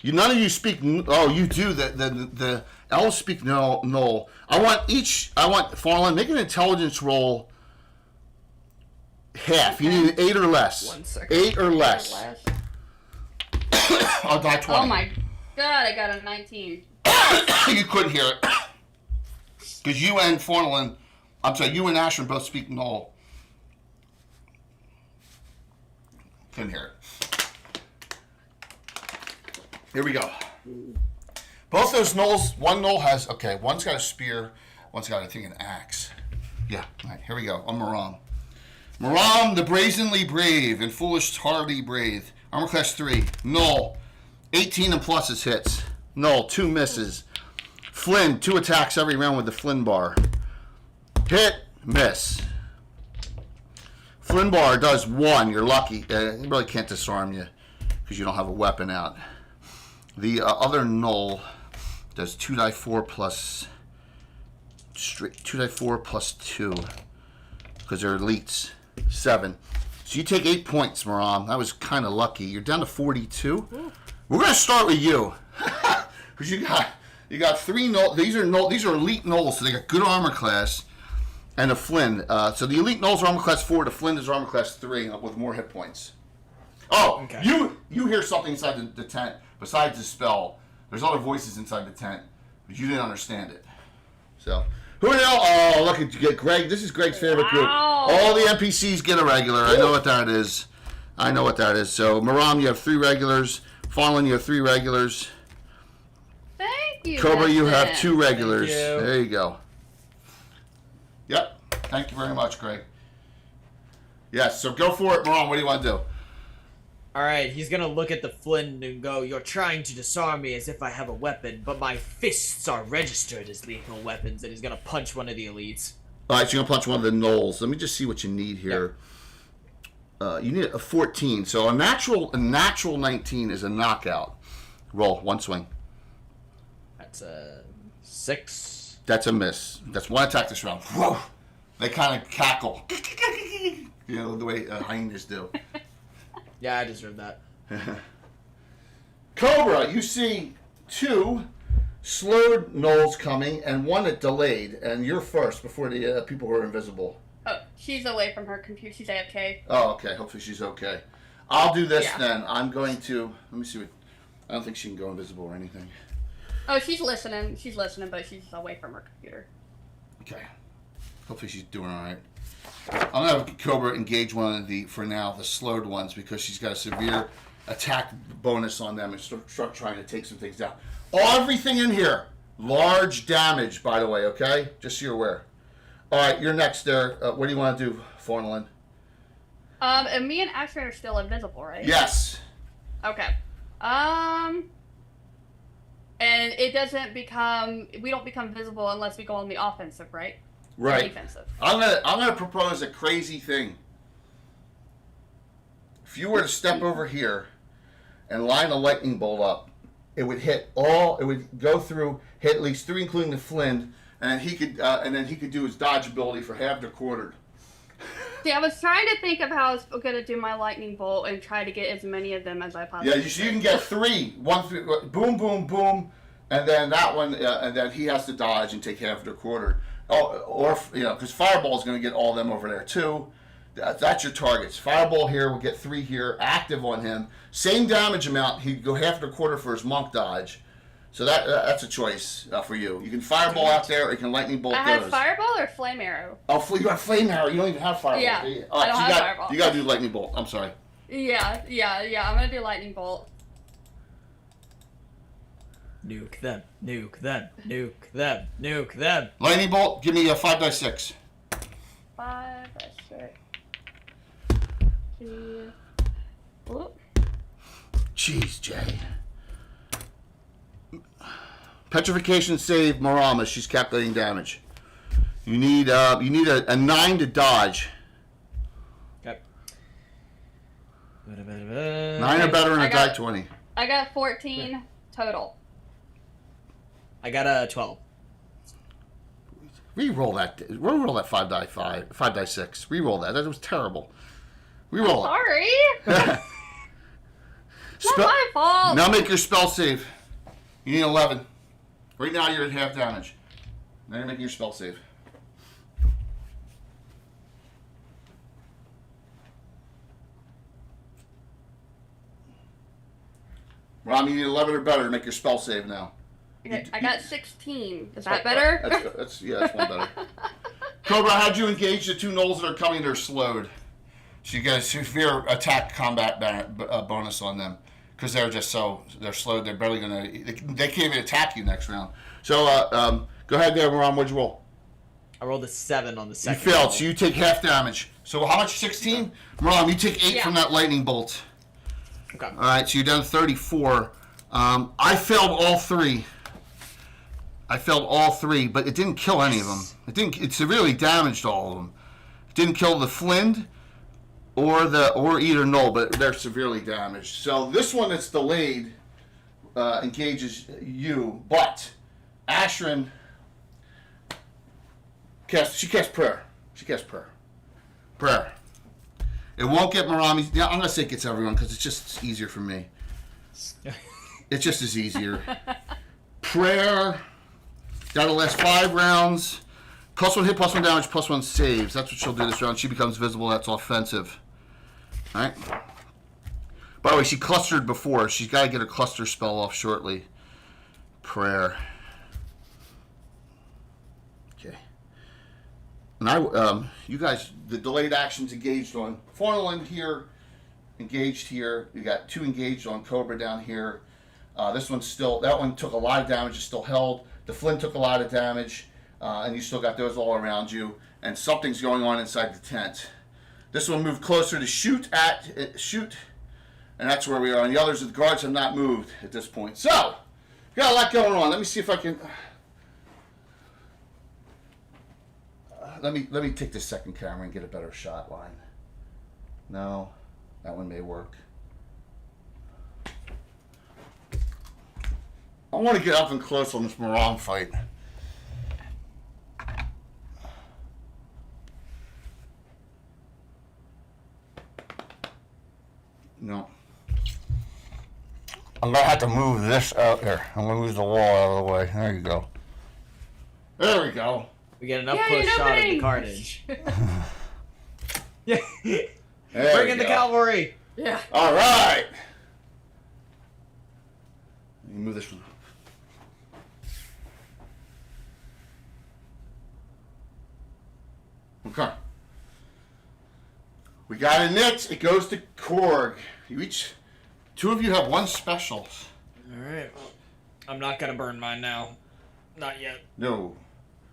None of you speak. Oh, you do. The elves speak Knoll. I want Farland, make an intelligence roll. Half. You need 8 or less. 1 second. 8 or less. I'll die 20. Oh my God, I got a 19. You couldn't hear it. Because you and Farland, you and Ashton both speak Knoll. Couldn't hear it. Here we go. Both those Knolls, one Knoll has, one's got a spear, one's got, I think, an axe. Yeah, all right, here we go. On Maram. Maram, the brazenly brave and foolish hardly brave. Armor class 3. Knoll, 18 and pluses hits. Knoll, 2 misses. Flynn, 2 attacks every round with the Flynn bar. Hit, miss. Flynn bar does 1. You're lucky. He really can't disarm you because you don't have a weapon out. The other Knoll does 2d4 plus 2d4 plus 2 because they're elites. 7. So you take 8 points, Maram. That was kind of lucky. You're down to 42. We're gonna start with you because you got 3 Knoll. These are elite Knolls, so they got good armor class, and a Flynn. So the elite Knolls are armor class 4. The Flynn is armor class 3 with more hit points. Oh, okay. You hear something inside the tent besides the spell. There's other voices inside the tent, but you didn't understand it. So who the hell? Oh, look at Greg. This is Greg's favorite group. All the NPCs get a regular. I know what that is. So Maram, you have 3 regulars. Farland, you have 3 regulars. Thank you. Cobra, you Justin. have 2 regulars. Thank you. There you go. Yep. Thank you very much, Greg. Yes, so go for it, Maram. What do you want to do? Alright, he's gonna look at the Flynn and go, "You're trying to disarm me as if I have a weapon, but my fists are registered as lethal weapons," and he's gonna punch one of the elites. Alright, so you're going to punch one of the Knolls. Let me just see what you need here. Yep. You need a 14. So a natural 19 is a knockout. Roll, 1 swing. That's a 6. That's a miss. That's 1 attack this round. Whoa! They kind of cackle. You know, the way hyenas do. Yeah, I deserve that. Cobra, you see 2 slowed Knolls coming and 1 that delayed, and you're first before the people who are invisible. Oh, she's away from her computer. She's AFK. Oh, okay. Hopefully she's okay. I'll do this Yeah. then. I'm going to... Let me see what... I don't think she can go invisible or anything. Oh, she's listening. She's listening, but she's away from her computer. Okay. Hopefully she's doing all right. I'm going to have Cobra engage one of the, for now, the slowed ones because she's got a severe attack bonus on them and start trying to take some things down. Everything in here, large damage, by the way, okay? Just so you're aware. All right, you're next there. What do you want to do, Farnlin? And me and Ashton are still invisible, right? Yes. Okay. And it doesn't become, we don't become visible unless we go on the offensive, right? Or Right. defensive. I'm gonna propose a crazy thing. If you were to step over here and line a lightning bolt up, it would hit all. It would go through, hit at least 3, including the Flynn, and then he could do his dodge ability for halved or quartered. See, I was trying to think of how I was going to do my lightning bolt and try to get as many of them as I possibly Yeah, you can get 3. 1, 3, boom, boom, boom, and then that one, and then he has to dodge and take halved or quartered. Oh, or because Fireball is going to get all of them over there too. That's your targets. Fireball here will get 3 here, active on him. Same damage amount. He'd go half or quarter for his monk dodge. So that's a choice for you. You can Fireball out there, or you can lightning bolt I those. have Fireball or Flame Arrow? Oh, you got Flame Arrow. You don't even have Fireball. Yeah, do you? I don't have Fireball. You got to do lightning bolt. I'm sorry. Yeah. I'm going to do lightning bolt. Nuke them, nuke them, nuke them, nuke them. Lightning bolt. Give me a 5d6. 5, that's right. 2. Whoop. Jeez, Jay. Petrification save Marama. She's calculating damage. You need a 9 to dodge. Okay. 9 or better and a die 20. I got 14 total. I got a 12. Reroll that 5d6. Reroll that. That was terrible. Reroll Sorry. it. It's not my fault. Now make your spell save. You need 11. Right now you're at half damage. Now you're making your spell save. Rom, you need 11 or better to make your spell save now. Okay, I got 16. Is that better? That's one better. Cobra, how'd you engage the 2 gnolls that are coming? They're slowed. So you get a severe attack combat bonus on them. Because they're slowed. They're barely gonna. They can't even attack you next round. So go ahead there, Ron. What'd you roll? I rolled a 7 on the second. You failed, roll. so you take half damage. So how much? 16. Ron, you take 8 from that lightning bolt. Okay. All right, so you're down to 34. I failed all 3. But it didn't kill any of them. It severely damaged all of them. It didn't kill the Flint or either Gnoll, but they're severely damaged. So this one that's delayed engages you, but Ashrin casts prayer. She casts prayer. It won't get Marami. Yeah, I'm gonna say it gets everyone because it's just easier for me. It just is easier. Prayer. That'll last 5 rounds. +1 hit, +1 damage, +1 saves. That's what she'll do this round. She becomes visible. That's offensive. All right. By the way, she clustered before. She's got to get her cluster spell off shortly. Prayer. Okay. And you guys, the delayed actions engaged on Fornalin here, engaged here. You got 2 engaged on Cobra down here. This one's still. That one took a lot of damage. It's still held. The Flint took a lot of damage. And you still got those all around you, and something's going on inside the tent. This one moved closer to shoot, and that's where we are. And the others, the guards have not moved at this point. So, we got a lot going on. Let me see if I can. Let me take this second camera and get a better shot line. No, that one may work. I want to get up and close on this Moran fight. No. I'm going to have to move this out here. I'm going to move the wall out of the way. There you go. There we go. We get an up Yeah, close you're shot of the opening. carnage. Yeah. There Bring we in the go. cavalry. Yeah. All right. Let me move this one. Okay. We got a nit. It goes to Korg. Two of you have 1 special. Alright. I'm not gonna burn mine now. Not yet. No.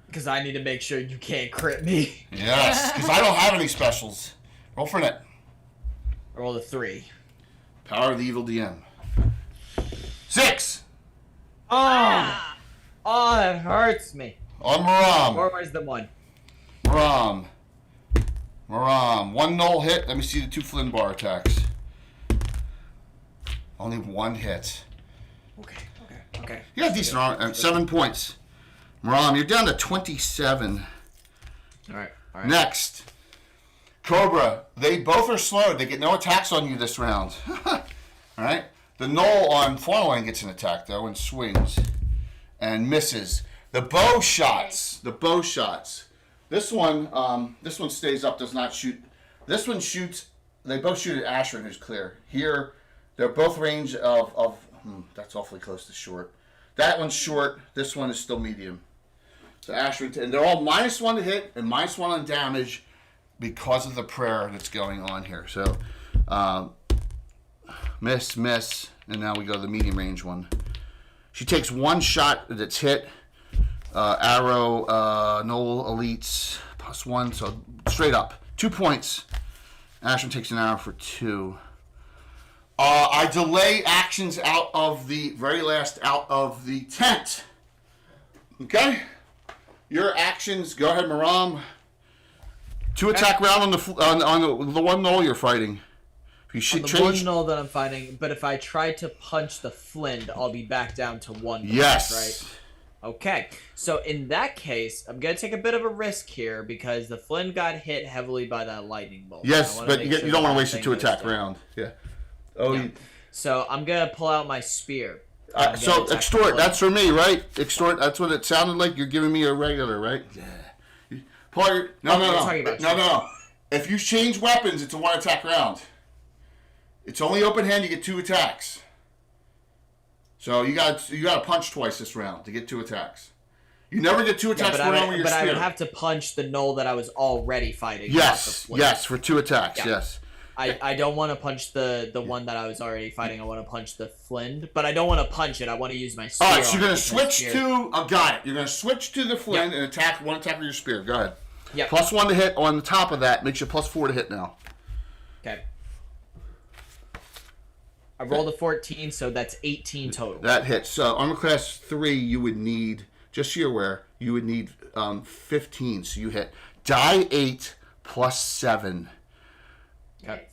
Because I need to make sure you can't crit me. Yes, because I don't have any specials. Roll for net. I rolled a 3. Power of the evil DM. 6. Oh, oh, that hurts me. On Maram. Or where's the one? Maram. One null hit. Let me see the 2 Flynn bar attacks. Only 1 hit. Okay. You got decent armor. 7 points. Maram, you're down to 27. All right. Next. Cobra. They both are slowed. They get no attacks on you this round. All right. The Knoll on Farland gets an attack, though, and swings. And misses. The bow shots. This one stays up, does not shoot. This one shoots. They both shoot at Ashrin, who's clear. Here, they're both range of that's awfully close to short. That one's short. This one is still medium. So Ashrin, and they're all -1 to hit and -1 on damage because of the prayer that's going on here. So, miss, and now we go to the medium range one. She takes 1 shot that's hit. Arrow, Knoll elites +1, so straight up 2 points. Ashton takes an arrow for 2. I delay actions out of the very last out of the tent. Okay, your actions. Go ahead, Maram. 2 attack round on the one Knoll you're fighting. If you on the one Knoll that I'm fighting, but if I try to punch the Flint, I'll be back down to 1. Yes. Right. Okay, so in that case, I'm going to take a bit of a risk here because the Flynn got hit heavily by that lightning bolt. Yes, but you don't want to waste a 2 attack round. Yeah. Oh. Yeah. So I'm going to pull out my spear. So extort, that's for me, right? Extort, that's what it sounded like. You're giving me a regular, right? Yeah. Pull your, no. If you change weapons, it's a 1 attack round. It's only open hand, you get 2 attacks. So you got to punch twice this round to get 2 attacks. You never get 2 attacks per round with your spear. But I would have to punch the Knoll that I was already fighting. Yes, for 2 attacks. Yeah. Yes. I don't want to punch the one that I was already fighting. I want to punch the Flynn, but I don't want to punch it. I want to use my spear. All right, so you're going to switch to. Got it. You're going to switch to the Flynn and attack 1 attack with your spear. Go ahead. Yeah. +1 to hit on the top of that makes you +4 to hit now. Okay. I rolled a 14, so that's 18 total. That hits. So armor class 3, you would need, just so you're aware, you would need 15. So you hit die 8 +7. Okay.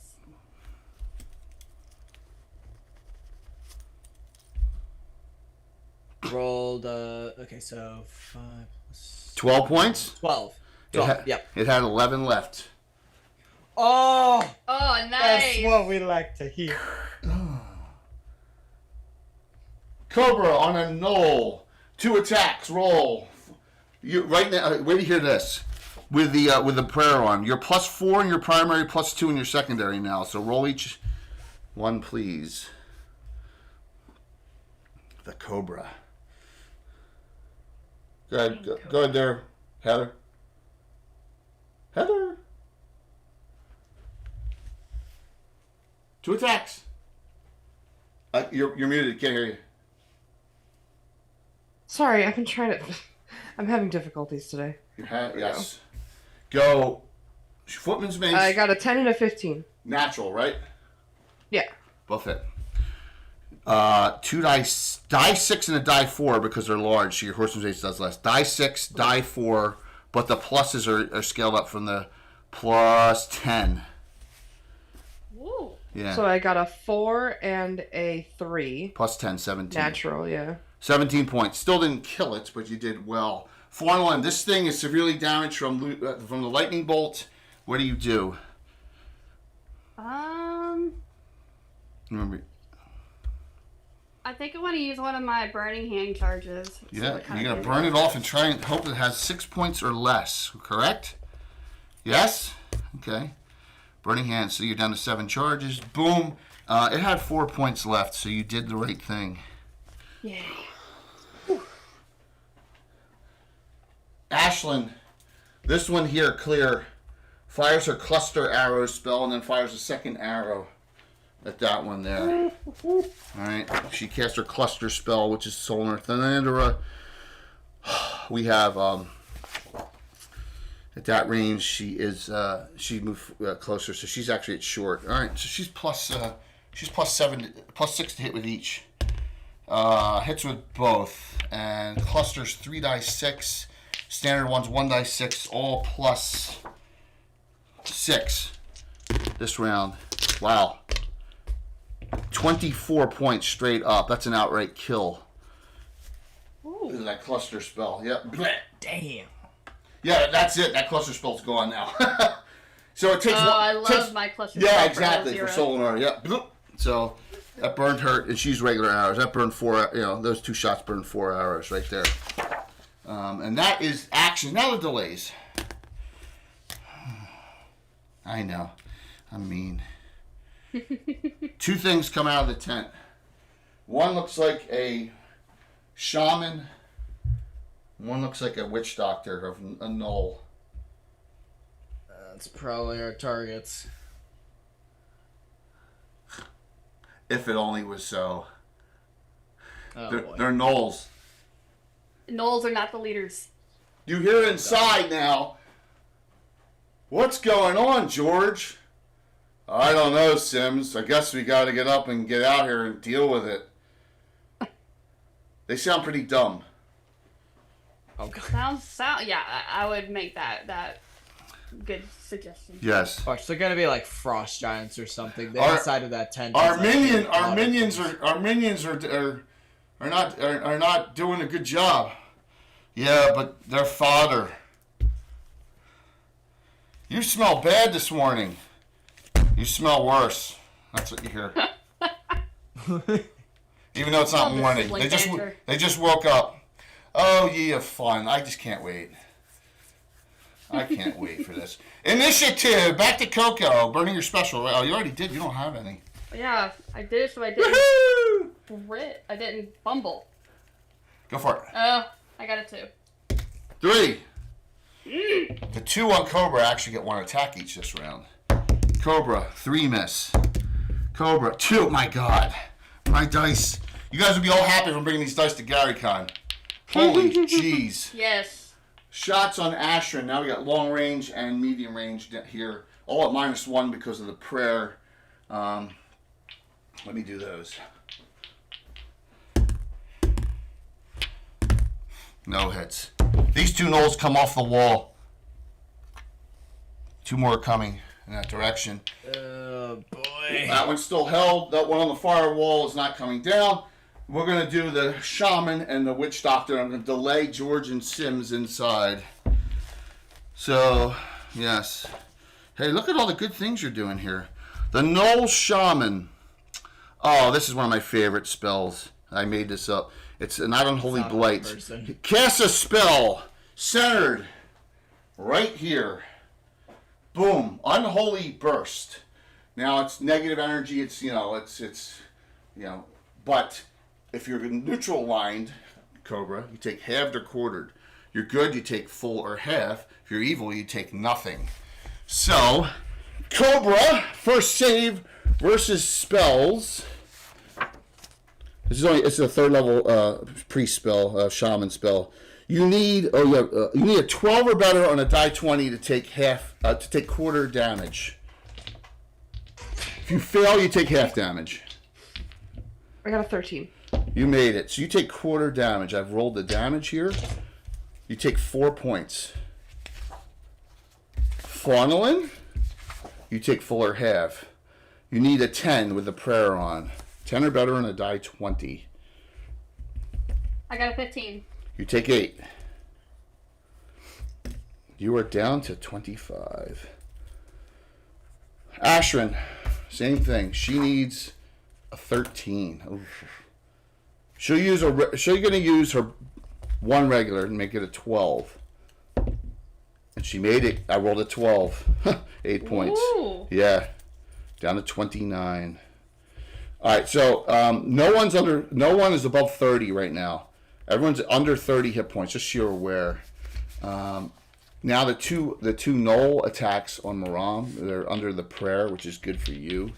Rolled, okay, so 5 plus... 12 points? 12. Yep. It had 11 left. Oh! Oh, nice. That's what we like to hear. Cobra on a Knoll. 2 attacks. Roll. You right now. Wait to hear this. With the prayer on, you're +4 in your primary, +2 in your secondary now. So roll each one, please. The Cobra. Go ahead there, Heather. Heather. 2 attacks. You're muted. Can't hear you. Sorry, I've been trying to. I'm having difficulties today. Yes. Go. Footman's mace. I got a 10 and a 15. Natural, right? Yeah. Both hit. 2 dice. Die 6 and a die 4 because they're large, so your horseman's mace does less. Die 6, die 4, but the pluses are scaled up from the +10. Woo. Yeah. So I got a 4 and a 3. +10, 17. Natural, yeah. 17 points. Still didn't kill it, but you did well. Final one. This thing is severely damaged from the lightning bolt. What do you do? Remember. I think I want to use one of my burning hand charges. Yeah, you're gonna burn it off and try and hope it has 6 points or less. Correct? Yes. Okay. Burning hand. So you're down to 7 charges. Boom. It had 4 points left, so you did the right thing. Yay. Ashlyn, this one here, clear, fires her cluster arrow spell and then fires a second arrow at that one there. Alright, she casts her cluster spell, which is Solar Thundera. We have, at that range, she moved closer, so she's actually at short. Alright, so she's +6 to hit with each. Hits with both. And clusters 3 die 6. Standard ones 1 die 6. All plus 6 this round. Wow. 24 points straight up. That's an outright kill. Ooh. This is that cluster spell. Yep. Blech. Damn. Yeah, that's it. That cluster spell's gone now. So it takes. I love my cluster. Yeah, spell exactly. For Solar. Yep. Bloop. So that burned her, and she's regular arrows. That burned 4. Those 2 shots burned 4 arrows right there. And that is action. Now the delays. I know. I'm mean. 2 things come out of the tent. One looks like a shaman. One looks like a witch doctor of a knoll. That's probably our targets. If it only was so. Oh, boy. They're gnolls. Gnolls are not the leaders. You hear inside now. What's going on, George? I don't know, Sims. I guess we got to get up and get out here and deal with it. They sound pretty dumb. Oh, God. Yeah, I would make that good suggestion. Yes. Watch, they're gonna be like frost giants or something. The Our- inside of that tent. Our is like minions are not doing a good job. Yeah, but their father. You smell bad this morning. You smell worse. That's what you hear. Even though it's not Oh, this morning, is like banter. they just woke up. Oh, ye have fun. I just can't wait. I can't wait for this. Initiative. Back to Coco. Burning your special. Oh, you already did. You don't have any. Yeah, I did it so I didn't Woohoo! I didn't fumble. Go for it. Oh, I got it 2. 3. The 2 on Cobra actually get 1 attack each this round. Cobra, 3 miss. Cobra, 2. My God. My dice. You guys would be all happy if I'm bringing these dice to GaryCon. Holy jeez. Yes. Shots on Ashran. Now we got long range and medium range here. All at -1 because of the prayer. Let me do those. No hits. These 2 gnolls come off the wall. 2 more are coming in that direction. Oh boy. That one's still held. That one on the firewall is not coming down. We're going to do the shaman and the witch doctor. I'm going to delay George and Sims inside. So, yes. Hey, look at all the good things you're doing here. The Gnoll Shaman. Oh, this is one of my favorite spells. I made this up. It's not Unholy Not Blight. one person. Cast a spell. Centered. Right here. Boom. Unholy Burst. Now, it's negative energy. It's, but if you're neutral aligned, Cobra, you take halved or quartered. You're good, you take full or half. If you're evil, you take nothing. So, Cobra, first save versus spells. It's a 3rd level priest spell, shaman spell. You need a 12 or better on a die 20 to take quarter damage. If you fail, you take half damage. I got a 13. You made it. So you take quarter damage. I've rolled the damage here. You take 4 points. Funneling, you take full or half. You need a 10 with the prayer on. 10 or better on a die 20. I got a 15. You take 8. You are down to 25. Ashran, same thing. She needs a 13. Oof. She's going to use her 1 regular and make it a 12. And she made it. I rolled a 12. 8 points. Ooh. Yeah. Down to 29. All right, so no one is above 30 right now. Everyone's under 30 hit points, just so you're aware. Now the two Gnoll attacks on Maram, they're under the prayer, which is good for you.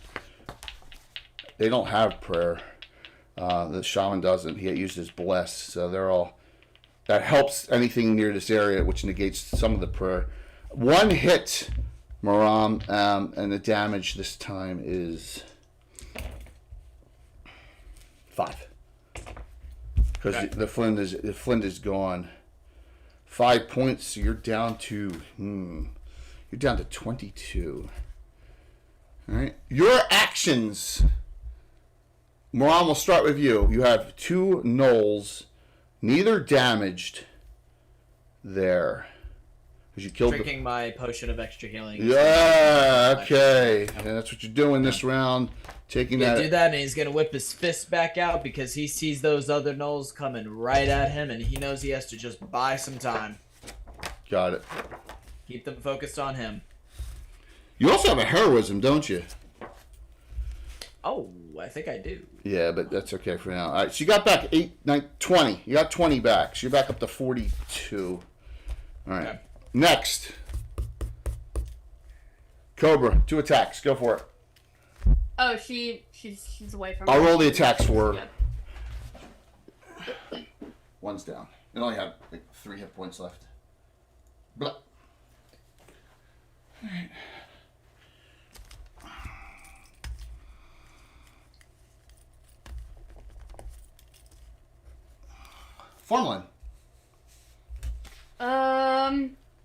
They don't have prayer. The shaman doesn't. He uses bless, so they're all. That helps anything near this area, which negates some of the prayer. 1 hit, Maram, and the damage this time is 5. because Okay. the flint is gone. 5 points. So you're down to 22. All right. Your actions. Moran, we'll start with you. You have 2 gnolls, neither damaged. There. Because you killed Drinking my potion of extra healing. Yeah, okay. And that's what you're doing this round. Taking Yeah, that. do that, and he's gonna whip his fist back out because he sees those other gnolls coming right at him, and he knows he has to just buy some time. Got it. Keep them focused on him. You also have a heroism, don't you? Oh, I think I do. Yeah, but that's okay for now. All right, so you got back 20. You got 20 back. So you're back up to 42. All right. Okay. Next. Cobra, 2 attacks. Go for it. Oh, she's away from. I'll me. roll the attacks for her. Good. One's down. It only have like 3 hit points left. Blah. All right. Farmland.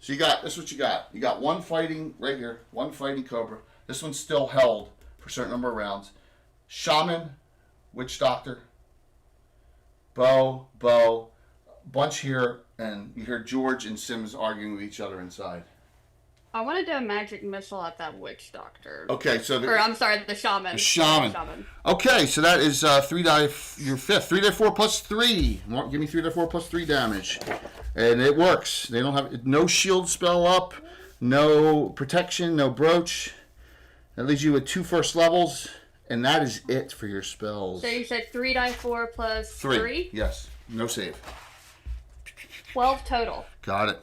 So you got, this is what you got. You got 1 fighting right here, 1 fighting Cobra. This one's still held for a certain number of rounds. Shaman, Witch Doctor, Bow, bunch here, and you hear George and Sims arguing with each other inside. I want to do a magic missile at that witch doctor. Okay, so Or I'm sorry, the shaman. The shaman. Okay, so that is 3 die. Your 5th. 3d4 plus 3. Give me 3d4 plus 3 damage, and it works. They don't have no shield spell up, no protection, no brooch. That leaves you with 2 first levels, and that is it for your spells. So you said 3 die 4 plus 3? Yes. No save. 12 total. Got it.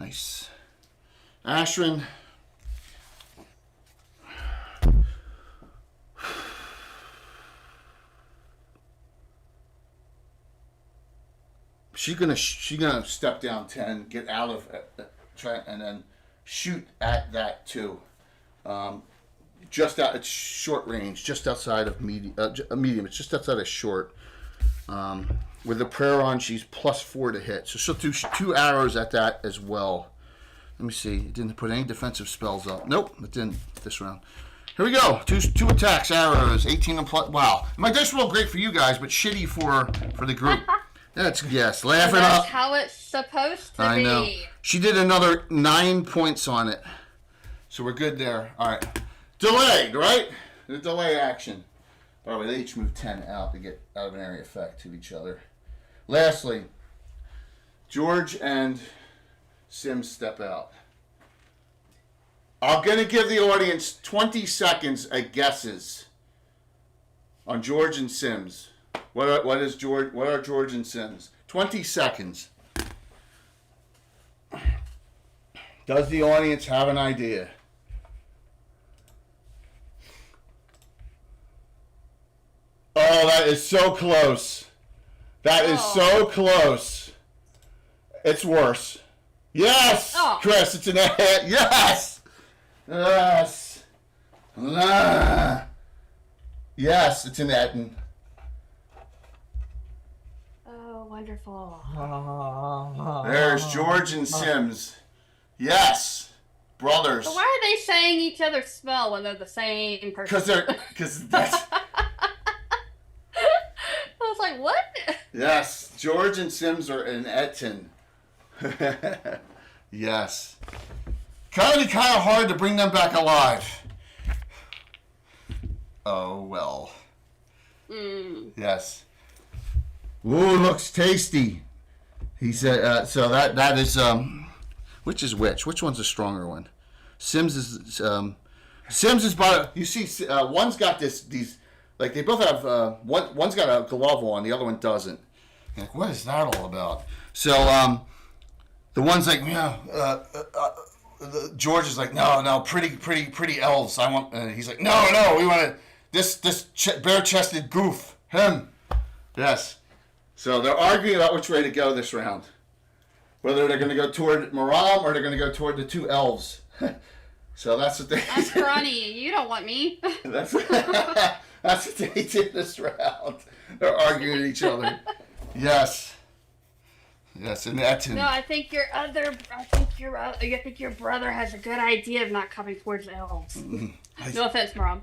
Nice. Ashrin. She's gonna step down 10, get out of try and then shoot at that too. Just out, it's short range, just outside of medium. It's just outside of short. With the prayer on, she's +4 to hit, so she'll do 2 arrows at that as well. Let me see. It didn't put any defensive spells up. Nope, it didn't this round. Here we go. Two attacks, arrows, 18 and plus. Wow, my dice roll great for you guys, but shitty for the group. That's yes, laugh it That's up. how it's supposed to I be. know. She did another 9 points on it, so we're good there. All right, delayed, right? The delay action. By the way, they each move 10 out to get out of an area effect to each other. Lastly, George and Sims step out. I'm going to give the audience 20 seconds of guesses on George and Sims. What are George and Sims? 20 seconds. Does the audience have an idea? Oh, that is so close. That is so close. It's worse. Yes! Oh. Chris, it's an yes! Yes! Yes, it's an Etten. Oh, wonderful. There's George and Sims. Yes! Brothers. So why are they saying each other's spell when they're the same person? Because that's... I was like, what? Yes, George and Sims are in Etten. Yes. Kind of hard to bring them back alive. Oh, well. Yes. Ooh, looks tasty. He said, so that is, which is which? Which one's the stronger one? Sims is by, you see, one's got these, like they both have, one's got a glove on, the other one doesn't. You're like, what is that all about? So, the one's like, George is like, no, pretty elves. I want, he's like, no, we want this bare-chested goof, him. Yes. So they're arguing about which way to go this round. Whether they're going to go toward Maram or they're going to go toward the 2 elves. So that's what they... That's Ronnie. You don't want me. That's That's what they did this round. They're arguing at each other. Yes. Yes, and that's No, I think your brother has a good idea of not coming towards the elves. No offense, Mom.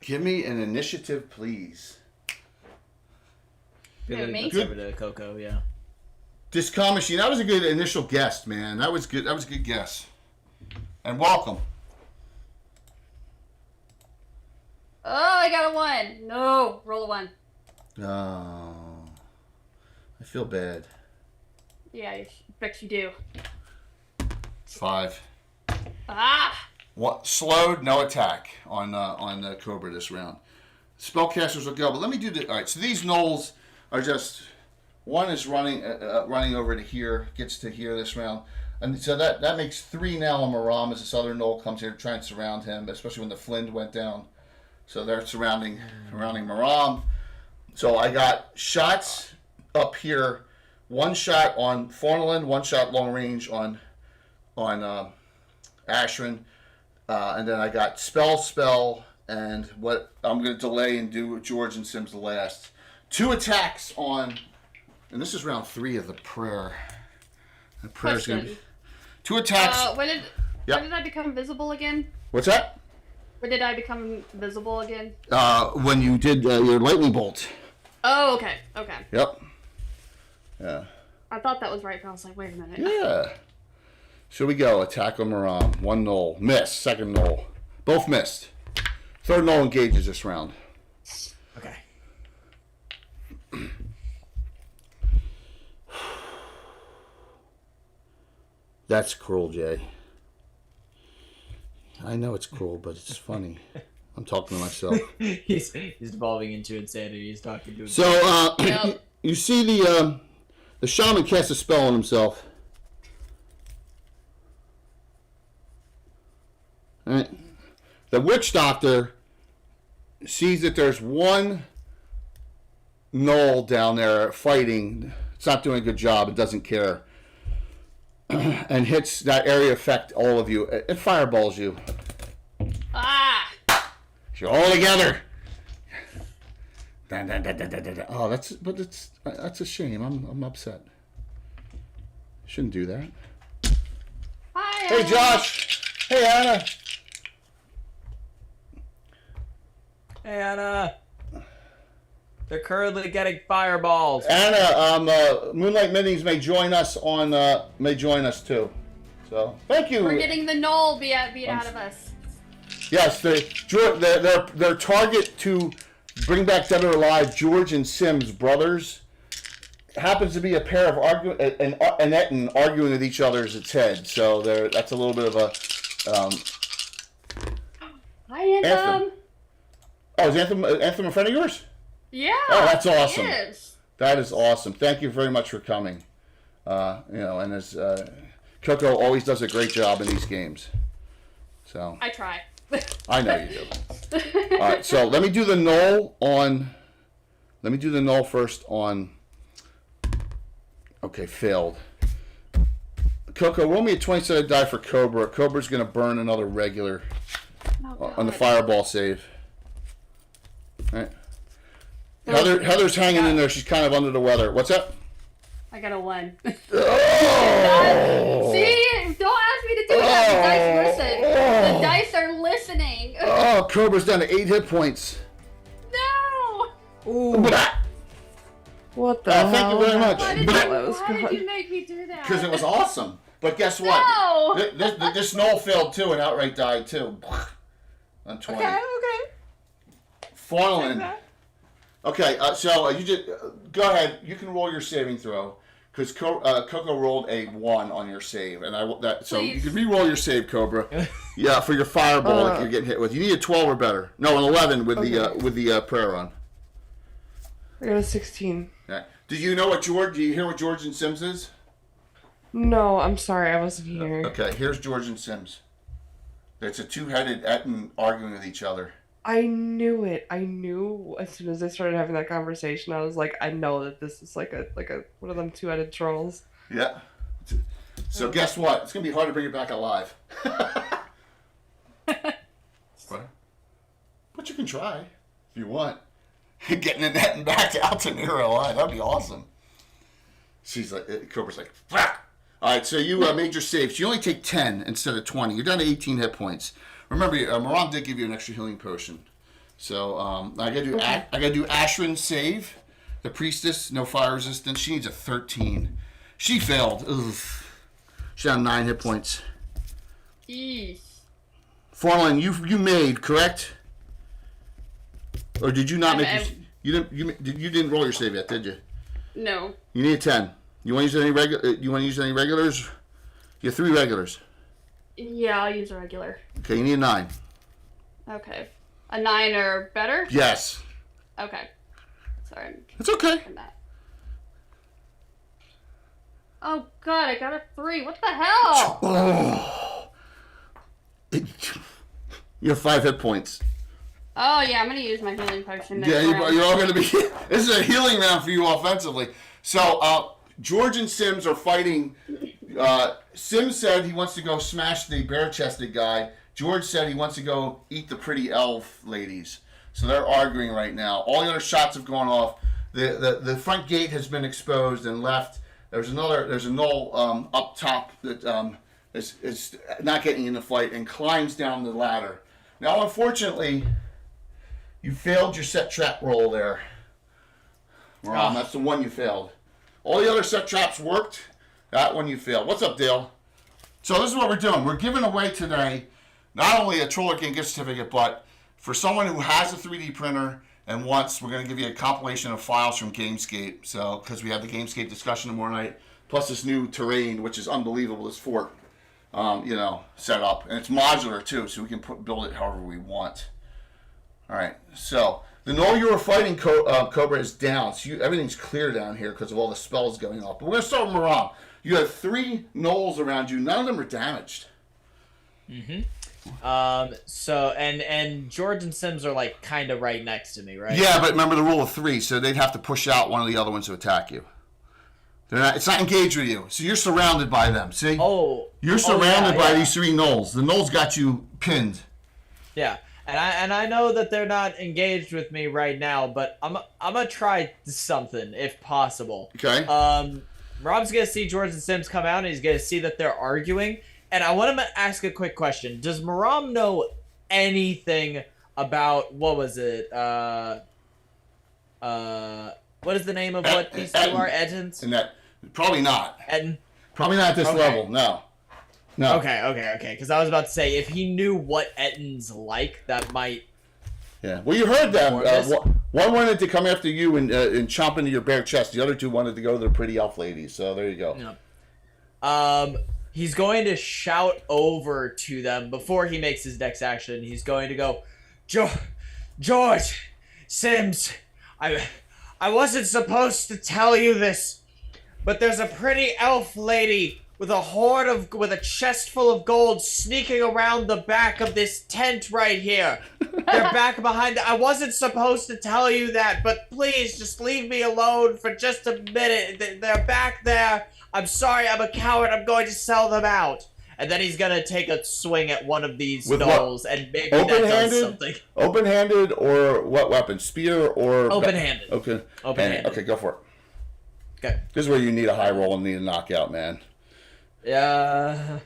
Give me an initiative, please. Me? Over to Coco, yeah. Discom Machine, that was a good initial guess, man. That was good. That was a good guess. And welcome. Oh, I got a 1. No, roll a 1. Oh, I feel bad. Yeah, I bet you do. 5. Ah! What? Slowed, no attack on Cobra this round. Spellcasters will go, but let me do the. All right, so these gnolls are just. One is running over to here, gets to here this round. And so that makes 3 now on Maram as this other gnoll comes here to try and surround him, especially when the Flint went down. So they're surrounding Maram. So I got shots up here. 1 shot on Fornalin, 1 shot long range on Ashrin. And then I got spell, and what I'm going to delay and do George and Sims the last. 2 attacks on... And this is round 3 of the prayer. The prayer's going to be 2 attacks. When did I become visible again? What's that? When did I become visible again? When you did your lightning bolt. Oh, okay. Okay. Yep. Yeah. I thought that was right, but I was like, wait a minute. Yeah. So we go. Attack on Maram. 1 gnoll. Miss. 2nd gnoll. Both missed. 3rd gnoll engages this round. Okay. That's cruel, Jay. I know it's cruel, but it's funny. I'm talking to myself. he's devolving into insanity. He's talking to himself. So, Yep. you see the shaman cast a spell on himself. All right. The witch doctor sees that there's 1 gnoll down there fighting. It's not doing a good job. It doesn't care. And hits that area effect all of you. It fireballs you. Ah! You're all together. Oh, that's a shame. I'm upset. Shouldn't do that. Hi, Hey, Anna. Josh. Hey, Anna. Hey, Anna. They're currently getting fireballs. Anna, Moonlight Minis may join us too. So thank you. We're getting the gnoll beat out of us. Yes, their target to bring back Dead or Alive, George and Sims brothers, happens to be a pair of Annette arguing with each other as its head. So that's a little bit of a. Hi, Anthem. Oh, is Anthem a friend of yours? Yeah. Oh, that's awesome. He is. That is awesome. Thank you very much for coming. And as Coco always does a great job in these games. So I try. I know you do. All right, so let me do the gnoll first on. Okay, failed. Coco, roll me a 20-sided die for Cobra. Cobra's going to burn another regular on the fireball save. All right. Heather's hanging in there. She's kind of under the weather. What's that? I got a 1. Oh! See? Don't ask me to do that. The dice listen. The dice are listening. Oh, Cobra's down to 8 hit points. No! Ooh. What the hell? Thank you very much. Why did, was why good. did you make me do that? Because it was awesome. But guess what? No! This gnoll failed too and outright died too. On 20. Okay. Fallen. Okay, so you just go ahead. You can roll your saving throw because Coco rolled a 1 on your save, and so you Please. can re-roll your save, Cobra. Yeah, for your fireball that you're getting hit with. You need a 12 or better. No, an 11 with the prayer run. I got a 16. Yeah. Did you know what George? Do you hear what George and Sims is? No, I'm sorry, I wasn't here. Okay, here's George and Sims. It's a 2-headed Etten arguing with each other. I knew it. I knew as soon as I started having that conversation, I was like, I know that this is like a one of them 2-headed trolls. Yeah. So guess what? It's gonna be hard to bring it back alive. What? But you can try if you want. Getting the net and back out to Nero. That'd be awesome. She's like, Cobra's like, fuck. All right, so you made your saves. You only take 10 instead of 20. You're down to 18 hit points. Remember, Moran did give you an extra healing potion. So I gotta do Ashrin's save. The priestess, no fire resistance. She needs a 13. She failed. Ugh. She's down 9 hit points. Eesh. Farland, you made, correct? Or did you not make your, you didn't roll your save yet, did you? No. You need a 10. You want to use any regulars? You have 3 regulars. Yeah, I'll use a regular. Okay, you need a 9. Okay. A 9 or better? Yes. Okay. Sorry. It's okay. That. Oh god, I got a 3. What the hell? Oh. You have 5 hit points. Oh yeah, I'm gonna use my healing potion. Yeah, you're all gonna be. This is a healing round for you offensively. So George and Sims are fighting. Sims said he wants to go smash the bare-chested guy. George said he wants to go eat the pretty elf ladies. So they're arguing right now. All the other shots have gone off. The front gate has been exposed and left. There's a knoll up top that is not getting in the fight and climbs down the ladder. Now, unfortunately, you failed your set trap roll there. Ron, that's the one you failed. All the other set traps worked. That one you failed. What's up, Dale? So this is what we're doing. We're giving away today not only a Troller King gift certificate, but for someone who has a 3D printer and wants, we're going to give you a compilation of files from Gamescape. So, because we have the Gamescape discussion tomorrow night, plus this new terrain, which is unbelievable, this fort, set up. And it's modular, too, so we can build it however we want. All right, so the knoll you were fighting, Cobra, is down. So everything's clear down here because of all the spells going off. But we're going to start with Moran. You have 3 knolls around you. None of them are damaged. Mm-hmm. So and George and Sims are like kind of right next to me, right? Yeah, but remember the rule of 3, so they'd have to push out one of the other ones to attack you. It's not engaged with you, so you're surrounded by them. See? Oh, you're surrounded by yeah. these 3 knolls. The knolls got you pinned. Yeah, and I know that they're not engaged with me right now, but I'm gonna try something if possible. Okay. Rob's gonna see George and Sims come out, and he's gonna see that they're arguing. And I want to ask a quick question. Does Maram know anything about, what was it? What is the name of what these 2 are? Ettins? And that, probably not. Etten? Probably not at this level, no. No. Okay. Because I was about to say, if he knew what Ettin's like, that might... Yeah. Well, you heard them. One wanted to come after you and chomp into your bare chest. The other 2 wanted to go to the pretty elf ladies. So there you go. Yeah. He's going to shout over to them before he makes his next action. He's going to go, George, Sims, I wasn't supposed to tell you this, but there's a pretty elf lady with a chest full of gold sneaking around the back of this tent right here. They're back behind. I wasn't supposed to tell you that, but please just leave me alone for just a minute. They're back there. I'm sorry, I'm a coward. I'm going to sell them out. And then he's going to take a swing at one of these knolls, and maybe that does something. Open-handed or what weapon? Spear or... Open-handed. Okay. Open-handed. Okay, go for it. Okay. This is where you need a high roll and need a knockout, man. Yeah.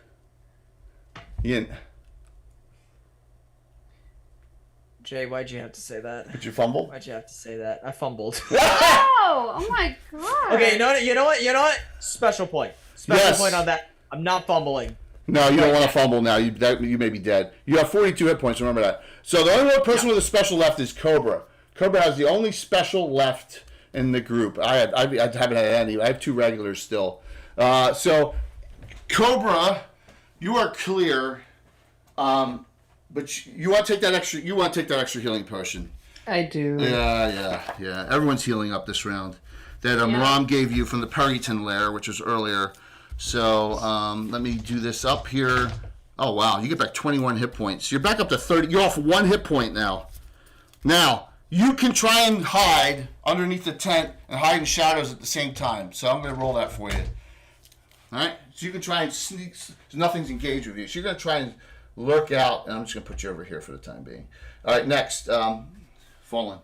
Jay, why'd you have to say that? Did you fumble? Why'd you have to say that? I fumbled. Oh my god. Okay, you know what? Special point. Special point on that. I'm not fumbling. No, you don't want to fumble now. You may be dead. You have 42 hit points, remember that. So the only one person with a special left is Cobra. Cobra has the only special left in the group. I haven't had any. I have 2 regulars still. So, Cobra, you are clear. But you want to take that extra. You want to take that extra healing potion. I do. Yeah. Everyone's healing up this round. That Maram gave you from the Perryton lair, which was earlier. So let me do this up here. Oh wow, you get back 21 hit points. You're back up to 30. You're off 1 hit point now. Now you can try and hide underneath the tent and hide in shadows at the same time. So I'm going to roll that for you. All right. So you can try and sneak. Nothing's engaged with you. So you're going to try and lurk out, and I'm just going to put you over here for the time being. All right, next, Fallen.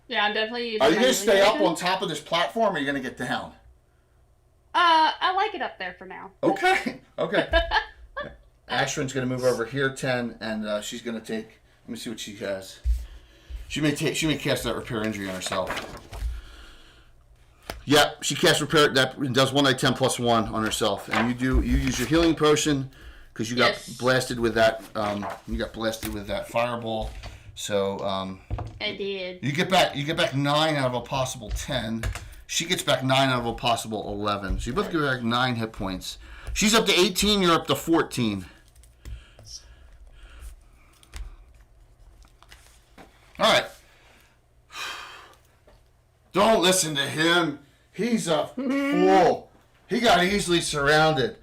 Yeah, I'm definitely using Are you my going to healing stay up potion. on top of this platform, or are you going to get down? I like it up there for now. Okay. Ashrin's going to move over here 10, and she's going to take. Let me see what she has. She may cast that repair injury on herself. Yep, she casts repair. That does 1d10 plus 1 on herself, and you use your healing potion because you got blasted with that. You got blasted with that fireball. So I did. You get back 9 out of a possible 10. She gets back 9 out of a possible 11. So you both get back 9 hit points. She's up to 18. You're up to 14. All right. Don't listen to him. He's a fool. He got easily surrounded.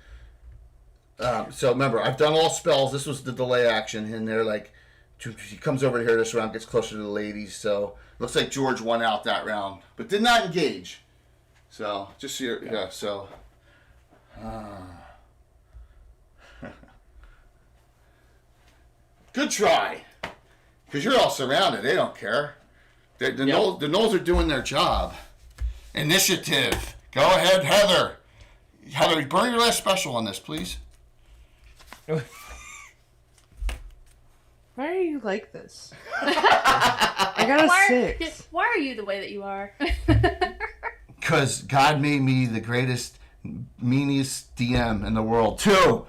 So remember, I've done all spells. This was the delay action, and they're like, he comes over here this round, gets closer to the ladies. So looks like George won out that round, but did not engage. So just here, yeah. So. Good try. Because you're all surrounded. They don't care. The Knolls are doing their job. Initiative. Go ahead, Heather. Heather, burn your last special on this, please. Why are you like this? I got a 6. Why are you the way that you are? Because God made me the greatest, meanest DM in the world. 2.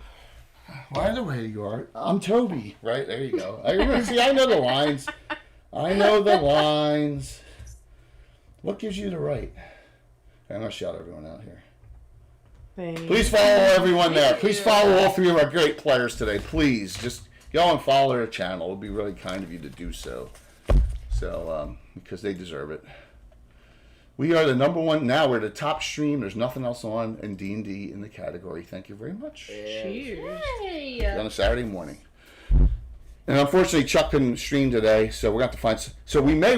Why the way you are? I'm Toby. Right, there you go. I remember. See, I know the lines. What gives you the right? I'm going to shout everyone out here. Thanks. Please follow everyone there. Please follow all 3 of our great players today. Please, just go and follow their channel. It would be really kind of you to do so. So, because they deserve it. We are the number 1 now. We're the top stream. There's nothing else on in D&D in the category. Thank you very much. Cheers. Hey. On a Saturday morning. And unfortunately, Chuck couldn't stream today, so we're going to have to find. So we may.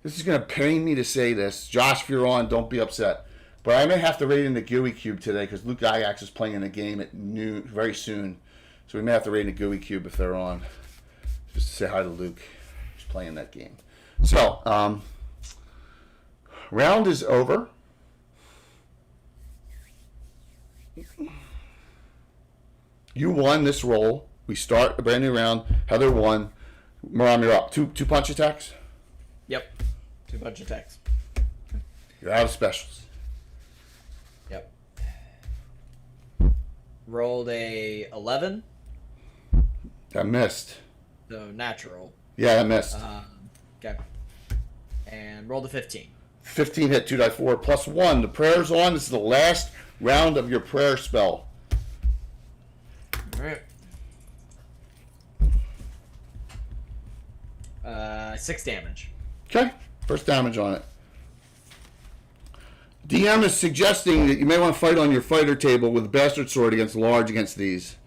This is going to pain me to say this. Josh, if you're on, don't be upset. But I may have to raid in the GUI Cube today because Luke Gygax is playing in a game at noon very soon. So we may have to raid in the GUI Cube if they're on. Just to say hi to Luke. He's playing that game. So, round is over. You won this roll. We start a brand new round. Heather won. Maram, you're up. Two punch attacks. Yep. 2 punch attacks. You're out of specials. Yep. Rolled a 11. That missed. So natural. Yeah, that missed. Okay. And rolled a 15. 15 hit, 2d4 plus 1. The prayer's on. This is the last round of your prayer spell. Alright. 6 damage. Okay, first damage on it. DM is suggesting that you may want to fight on your fighter table with Bastard Sword against large against these.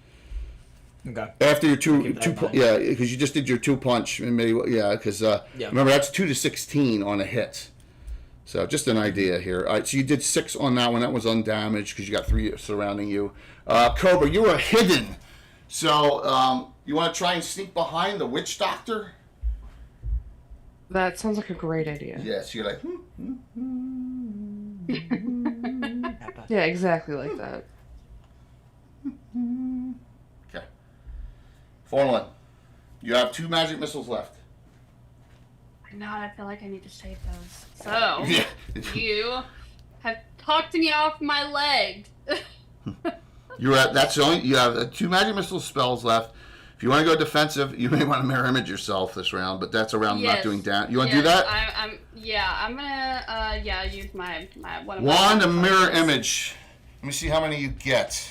Okay. After your Keep that in mind. yeah, because you just did your 2 punch, and maybe because remember that's 2 to 16 on a hit. So just an idea here. All right, so you did 6 on that one. That was undamaged because you got 3 surrounding you. Cobra, you were hidden. So you want to try and sneak behind the witch doctor? That sounds like a great idea. Yeah, so you're like, Yeah, exactly like that. Okay. Fallen, you have 2 magic missiles left. No, I feel like I need to save those. So, Yeah. you have talked me off my leg. You're at that's the only you have 2 magic missile spells left. If you want to go defensive, you may want to mirror image yourself this round, but that's a round not doing down. You want to do that? I'm gonna use my one of my Wand and mirror image. Let me see how many you get.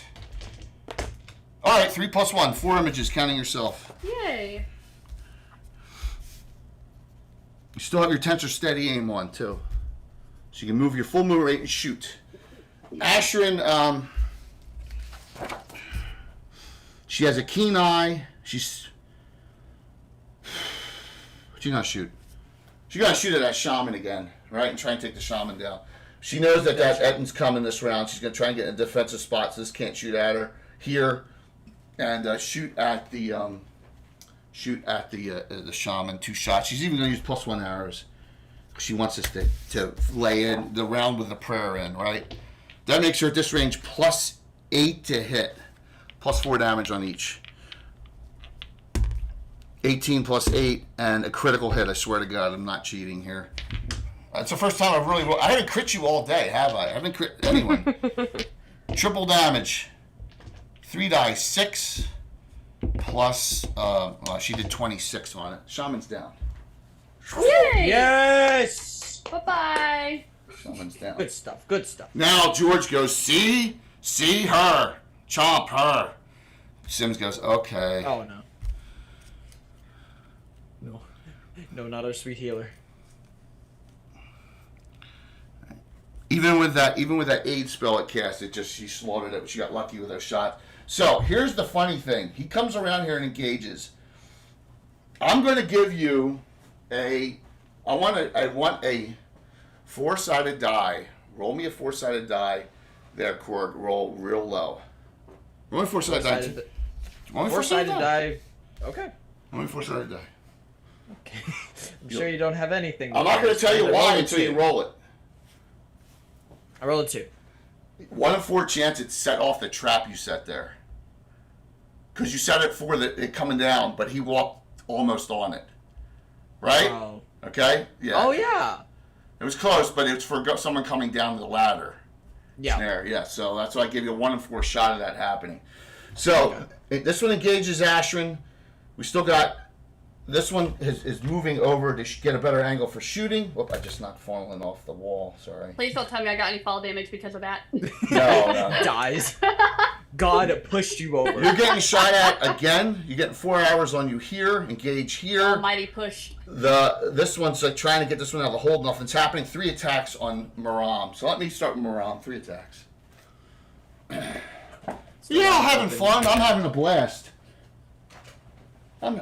All right, 3 plus 1, 4 images, counting yourself. Yay. You still have your tensor steady aim on too, so you can move your full move rate and shoot. Ashrin, she has a keen eye. She's not shoot. She's gonna shoot at that shaman again, right, and try and take the shaman down. She knows that Etton's coming this round. She's gonna try and get in a defensive spot, so this can't shoot at her. Here, and shoot at the shaman 2 shots. She's even going to use +1 arrows. She wants us to lay in the round with the prayer in, right? That makes her at this range +8 to hit, +4 damage on each. 18 +8 and a critical hit. I swear to God, I'm not cheating here. It's the first time I've really. I haven't crit you all day, have I? I haven't crit anyone. Triple damage. 3 die, 6 plus. Well, she did 26 on it. Shaman's down. Yay! Yes. Bye-bye. Shaman's down. Good stuff. Good stuff. Now George goes, see her, chomp her. Sims goes, okay. Oh no. No. No, not our sweet healer. Even with that aid spell it cast, she slaughtered it. She got lucky with her shot. So here's the funny thing. He comes around here and engages. I'm going to give you I want a 4-sided die. Roll me a 4-sided die. There, Korg. Roll real low. Roll me a 4-sided die. Want me 4-sided die. Okay. Roll me a 4-sided die. Okay. I'm sure you don't have anything. I'm not going to tell you why until you roll it. I rolled a 2. 1 in 4 chance it set off the trap you set there. Because you set it for it coming down, but he walked almost on it. Right? Oh. Okay? Yeah. Oh, yeah. It was close, but it's for someone coming down the ladder. Yeah. There, yeah. So that's why I gave you a 1 in 4 shot of that happening. So this one engages Ashrin. We still got. This one is moving over to get a better angle for shooting. Whoop, I just knocked falling off the wall. Sorry. Please don't tell me I got any fall damage because of that. No. Dies. God pushed you over. You're getting shot at again. You're getting 4 hours on you here. Engage here. Almighty push. This one's like trying to get this one out of the hold. Nothing's happening. 3 attacks on Maram. So let me start with Maram. 3 attacks. You're all having fun. I'm having a blast.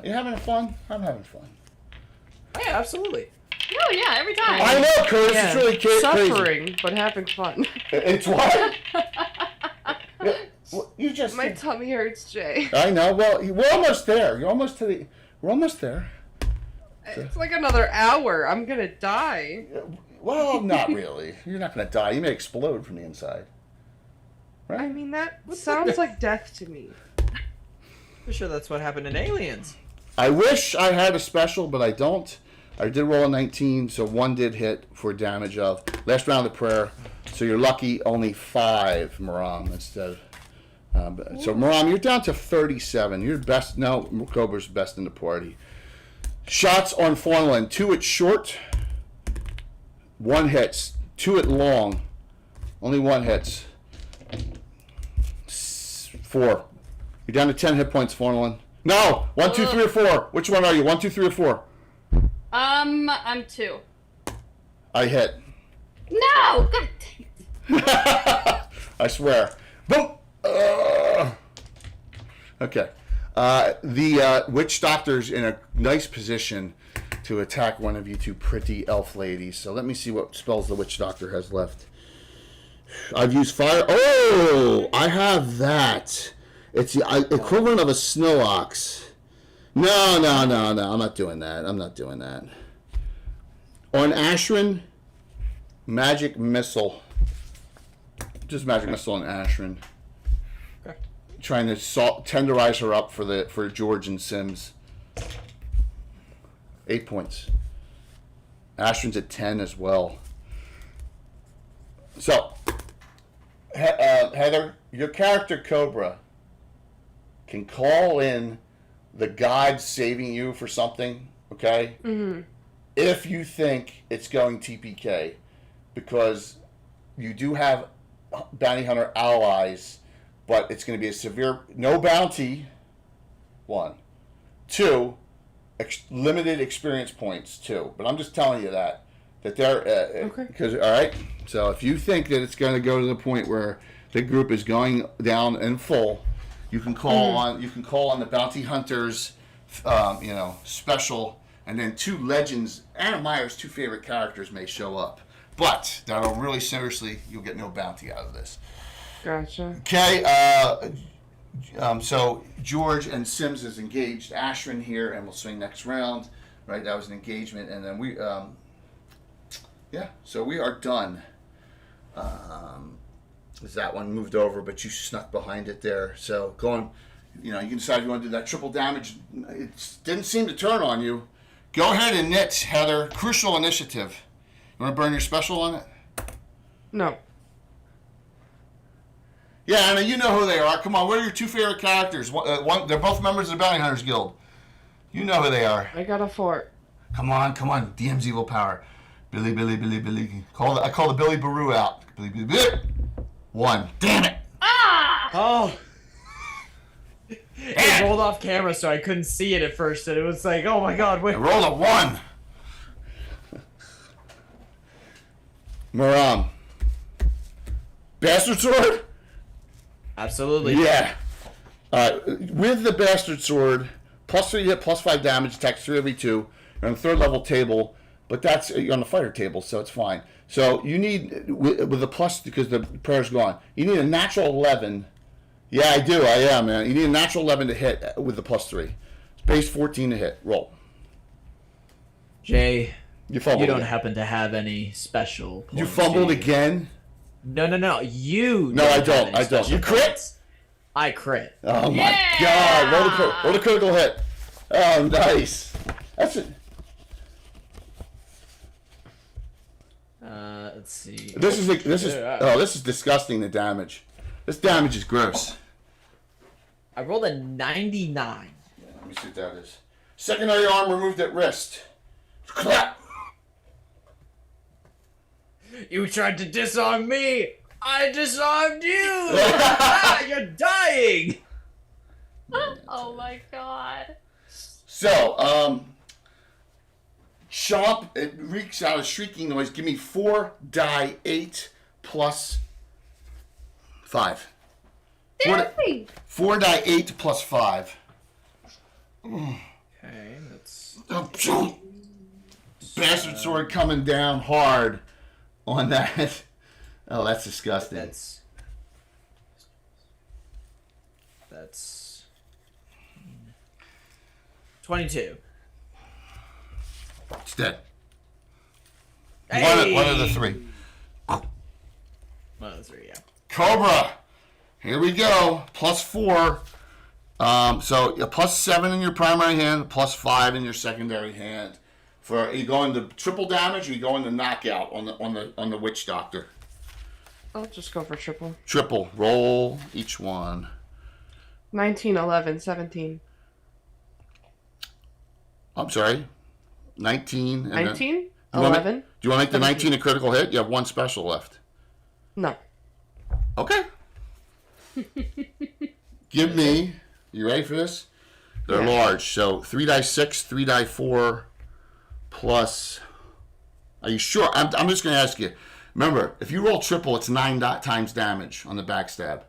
You having fun? I'm having fun. Oh, yeah, absolutely. Oh yeah, every time. I know, Curtis. Yeah. It's really crazy. Suffering, but having fun. It's what? Yeah, well, you just. My tummy hurts, Jay. I know. Well, we're almost there. We're almost there. It's like another hour. I'm gonna die. Well, not really. You're not going to die. You may explode from the inside. Right? I mean, that sounds like death to me. I'm sure that's what happened in Aliens. I wish I had a special, but I don't. I did roll a 19, so 1 did hit for damage of. Last round of prayer. So you're lucky, only 5, Maram, instead of. So, Maram, you're down to 37. You're best. No, Cobra's best in the party. Shots on Fawnland. 2 at short. 1 hits. 2 at long. Only 1 hits. 4. You're down to 10 hit points, Fawnland. No! 1, 2, 3, or 4. Which one are you? 1, 2, 3, or 4? I'm 2. I hit. No! God dang it. I swear. Boom! Okay. The witch doctor's in a nice position to attack one of you 2 pretty elf ladies. So let me see what spells the witch doctor has left. I've used fire. Oh! I have that. It's the equivalent of a snow ox. No. I'm not doing that. On Ashrin, magic missile. Just magic missile on Ashrin. Okay. Trying to tenderize her up for George and Sims. 8 points. Ashrin's at 10 as well. So, Heather, your character Cobra can call in the gods saving you for something, okay? Mm-hmm. If you think it's going TPK, because you do have bounty hunter allies, but it's going to be a severe, no bounty, 1. 2, limited experience points, 2. But I'm just telling you that they're, Okay. Because, all right, so if you think that it's going to go to the point where the group is going down in full, you can call on the bounty hunters, special, and then 2 legends. Anna Meyer's 2 favorite characters may show up, but that'll really seriously, you'll get no bounty out of this. Gotcha. Okay, So George and Sims is engaged Ashrin here, and we'll swing next round. Right, that was an engagement, and then we, yeah. So we are done. Is that one moved over, but you snuck behind it there. So going, you can decide if you want to do that triple damage. It didn't seem to turn on you. Go ahead and knit, Heather. Crucial initiative. You want to burn your special on it? No. Yeah, Anna, you know who they are. Come on, what are your two favorite characters? They're both members of the Bounty Hunters Guild. You know who they are. I got a 4. Come on. DM's evil power. Billy. I call the Billy Baru out. Billy. 1. Damn it. Oh. It rolled off camera, so I couldn't see it at first, and it was like, oh my god, wait. I rolled a 1. Maram. Bastard sword? Absolutely. Yeah. With the bastard sword, +3 hit, +5 damage, attacks 3 every 2. You're on the 3rd level table, but you're on the fighter table, so it's fine. So you need, with the plus, because the prayer's gone, you need a natural 11. Yeah, I do. I am, man. You need a natural 11 to hit with the +3. It's base 14 to hit. Roll. Jay, You fumbled. you don't again. happen to have any special points, You fumbled do you? again? No. You. No, I have don't. any I don't. special You crit? points. I crit. Oh my Yeah! God! Roll the critical hit. Oh, nice. That's it. Let's see. This is disgusting. The damage. This damage is gross. I rolled a 99. Let me see what that is. Secondary arm removed at wrist. Clap. You tried to disarm me. I disarmed you. You're dying. Oh my god. So, Chomp, it reeks out a shrieking noise. Give me 4 die 8 plus 5. Damn. 4 die 8 plus 5. Okay, that's Oh, bastard sword coming down hard on that. Oh, that's disgusting. That's 22. It's dead. Hey! One of the 3. One of the 3, yeah. Cobra. Here we go. +4. So a +7 in your primary hand, +5 in your secondary hand. Are you going to triple damage, or are you going to knockout on the witch doctor? I'll just go for triple. Triple. Roll each one. 19, 11, 17. I'm sorry. 19. And 19? Do you wanna 11? do you want to make the 17. 19 a critical hit? You have 1 special left. No. Okay. Give me. You ready for this? They're Yeah. large. So 3 die 6, 3 die 4, plus. Are you sure? I'm just going to ask you. Remember, if you roll triple, it's 9 times damage on the backstab.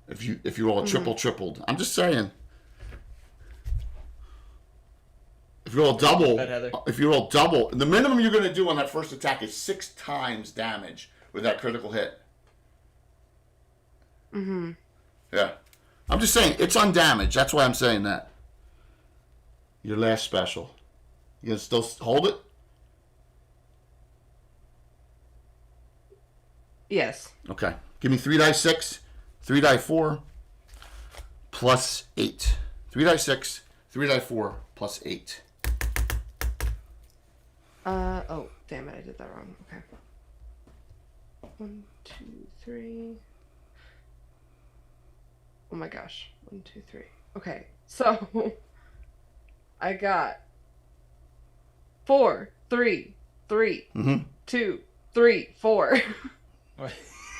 If you roll a tripled. I'm just saying. If you roll double, Go ahead, Heather. the minimum you're going to do on that first attack is 6 times damage with that critical hit. Mm-hmm. Yeah. I'm just saying, it's on damage. That's why I'm saying that. Your last special. You going to still hold it? Yes. Okay. Give me 3 die 6, 3 die 4, plus 8. 3 die 6, 3 die 4, plus 8. Oh, damn it, I did that wrong. Okay. 1, 2, 3. Oh my gosh. 1, 2, 3. Okay, so I got 4, 3, 3, Mm-hmm. 2, 3, 4.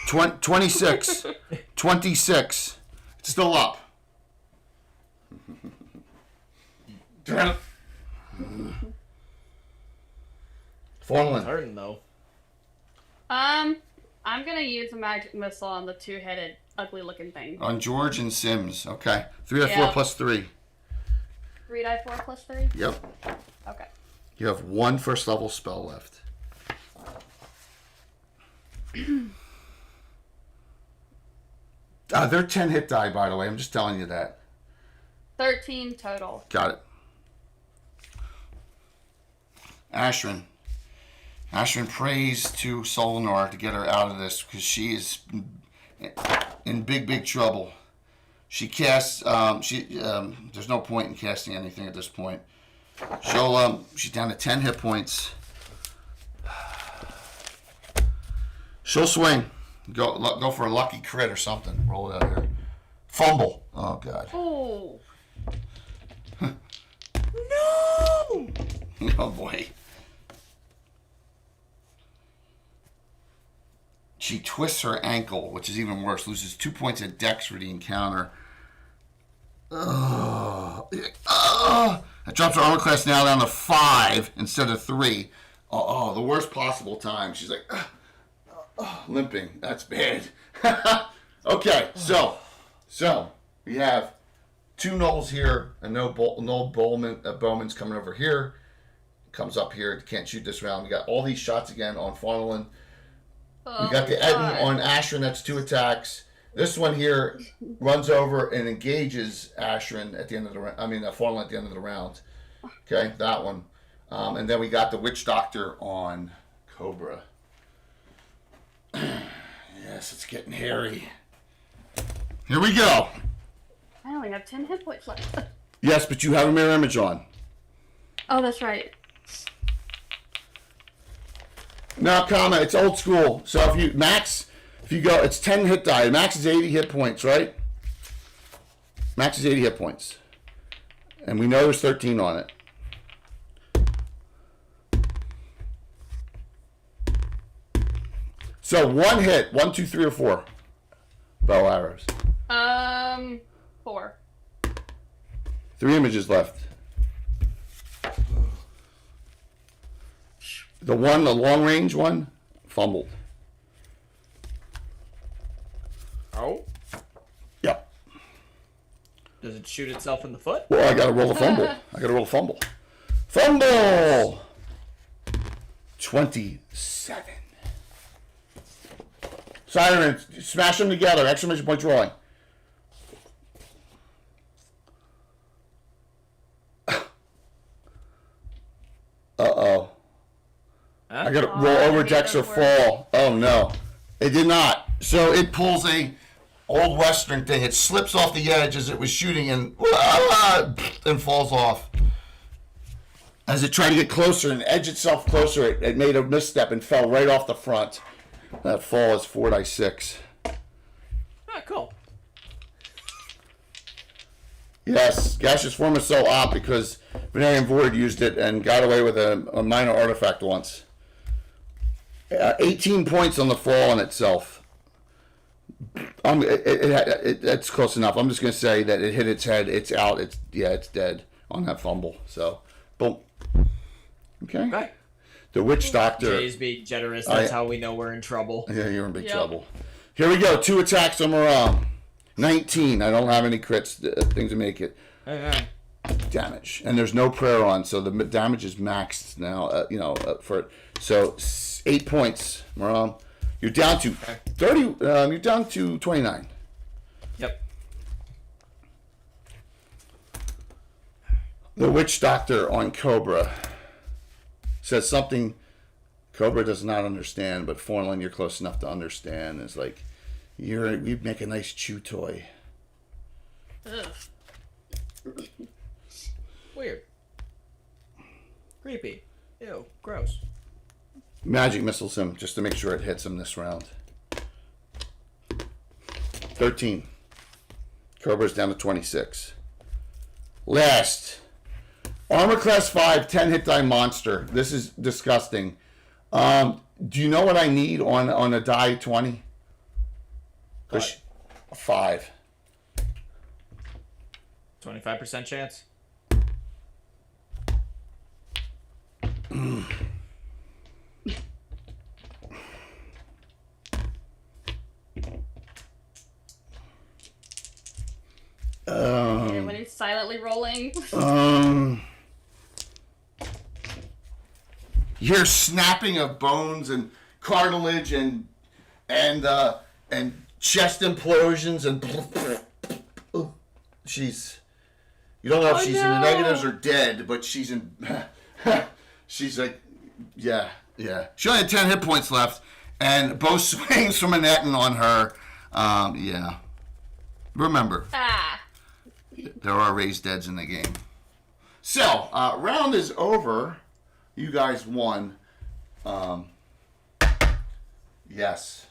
26. 26. It's still up. Damn it. Formula. Hurting though. I'm gonna use a magic missile on the 2-headed, ugly-looking thing. On George and Sims. Okay. 3 die 4 Yeah. plus 3. 3 die 4 plus 3. Yep. Okay. You have 1 first level spell left. They're 10 hit die, by the way. I'm just telling you that. 13 total. Got it. Ashrin. Ashrin prays to Solinar to get her out of this because she is in big trouble. She casts. There's no point in casting anything at this point. She's down to 10 hit points. She'll swing. Go for a lucky crit or something. Roll it out here. Fumble. Oh God. Oh. No. Oh boy. She twists her ankle, which is even worse. Loses 2 points of dex for the encounter. That drops her armor class now down to 5 instead of 3. The worst possible time. She's like, limping. That's bad. Okay, so we have 2 Knolls here, and no Bowman's coming over here. Comes up here. Can't shoot this round. We got all these shots again on Farnelin. We got the Etten on Ashrin. That's 2 attacks. This one here runs over and engages Ashrin at the end of the round. Farnelin at the end of the round. Okay, that one. And then we got the Witch Doctor on Cobra. Yes, it's getting hairy. Here we go. I only have 10 hit points left. Yes, but you have a mirror image on. Oh, that's right. Now, it's old school. So if you go, it's 10 hit die. Max is 80 hit points, right? Max is 80 hit points. And we know there's 13 on it. So 1 hit, 1, 2, 3, or 4 bow arrows. 4. 3 images left. The long range one, fumbled. Oh? Yep. Does it shoot itself in the foot? Well, I gotta roll a fumble. Fumble! 27. Siren, smash them together. Exclamation point drawing. Uh-oh. Huh? I gotta roll over Dex or fall. Oh no. It did not. So it pulls a old Western thing. It slips off the edge as it was shooting and falls off. As it tried to get closer and edge itself closer, it made a misstep and fell right off the front. That fall is 4d6. Ah, cool. Yes, gaseous form is so odd because Venarian Void used it and got away with a minor artifact once. 18 points on the fall in itself. It's close enough. I'm just going to say that it hit its head. It's out. It's dead on that fumble. So, boom. Okay. Right. The Witch Doctor. Jay's being generous. That's how we know we're in trouble. Yeah, you're in big trouble. Here we go. 2 attacks on Maram. 19. I don't have any crits. Things to make it. Damage. And there's no prayer on, so the damage is maxed now. For it. So 8 points, Maram. You're down to 30. You're down to 29. Yep. The Witch Doctor on Cobra says something Cobra does not understand, but Forlin, you're close enough to understand. It's like you'd make a nice chew toy. Ugh. Weird. Creepy. Ew. Gross. Magic missiles him just to make sure it hits him this round. 13. Cobra's down to 26. Last. Armor class 5, 10 hit die monster. This is disgusting. Do you know what I need on a die 20? 5. 25% chance. When he's silently rolling. You're snapping of bones and cartilage and chest implosions and she's. You don't know if she's in the negatives or dead, but she's in. She's like, yeah. She only had 10 hit points left, and both swings from Annette on her. Yeah. Remember, there are raised deads in the game. So, round is over. You guys won. Yes.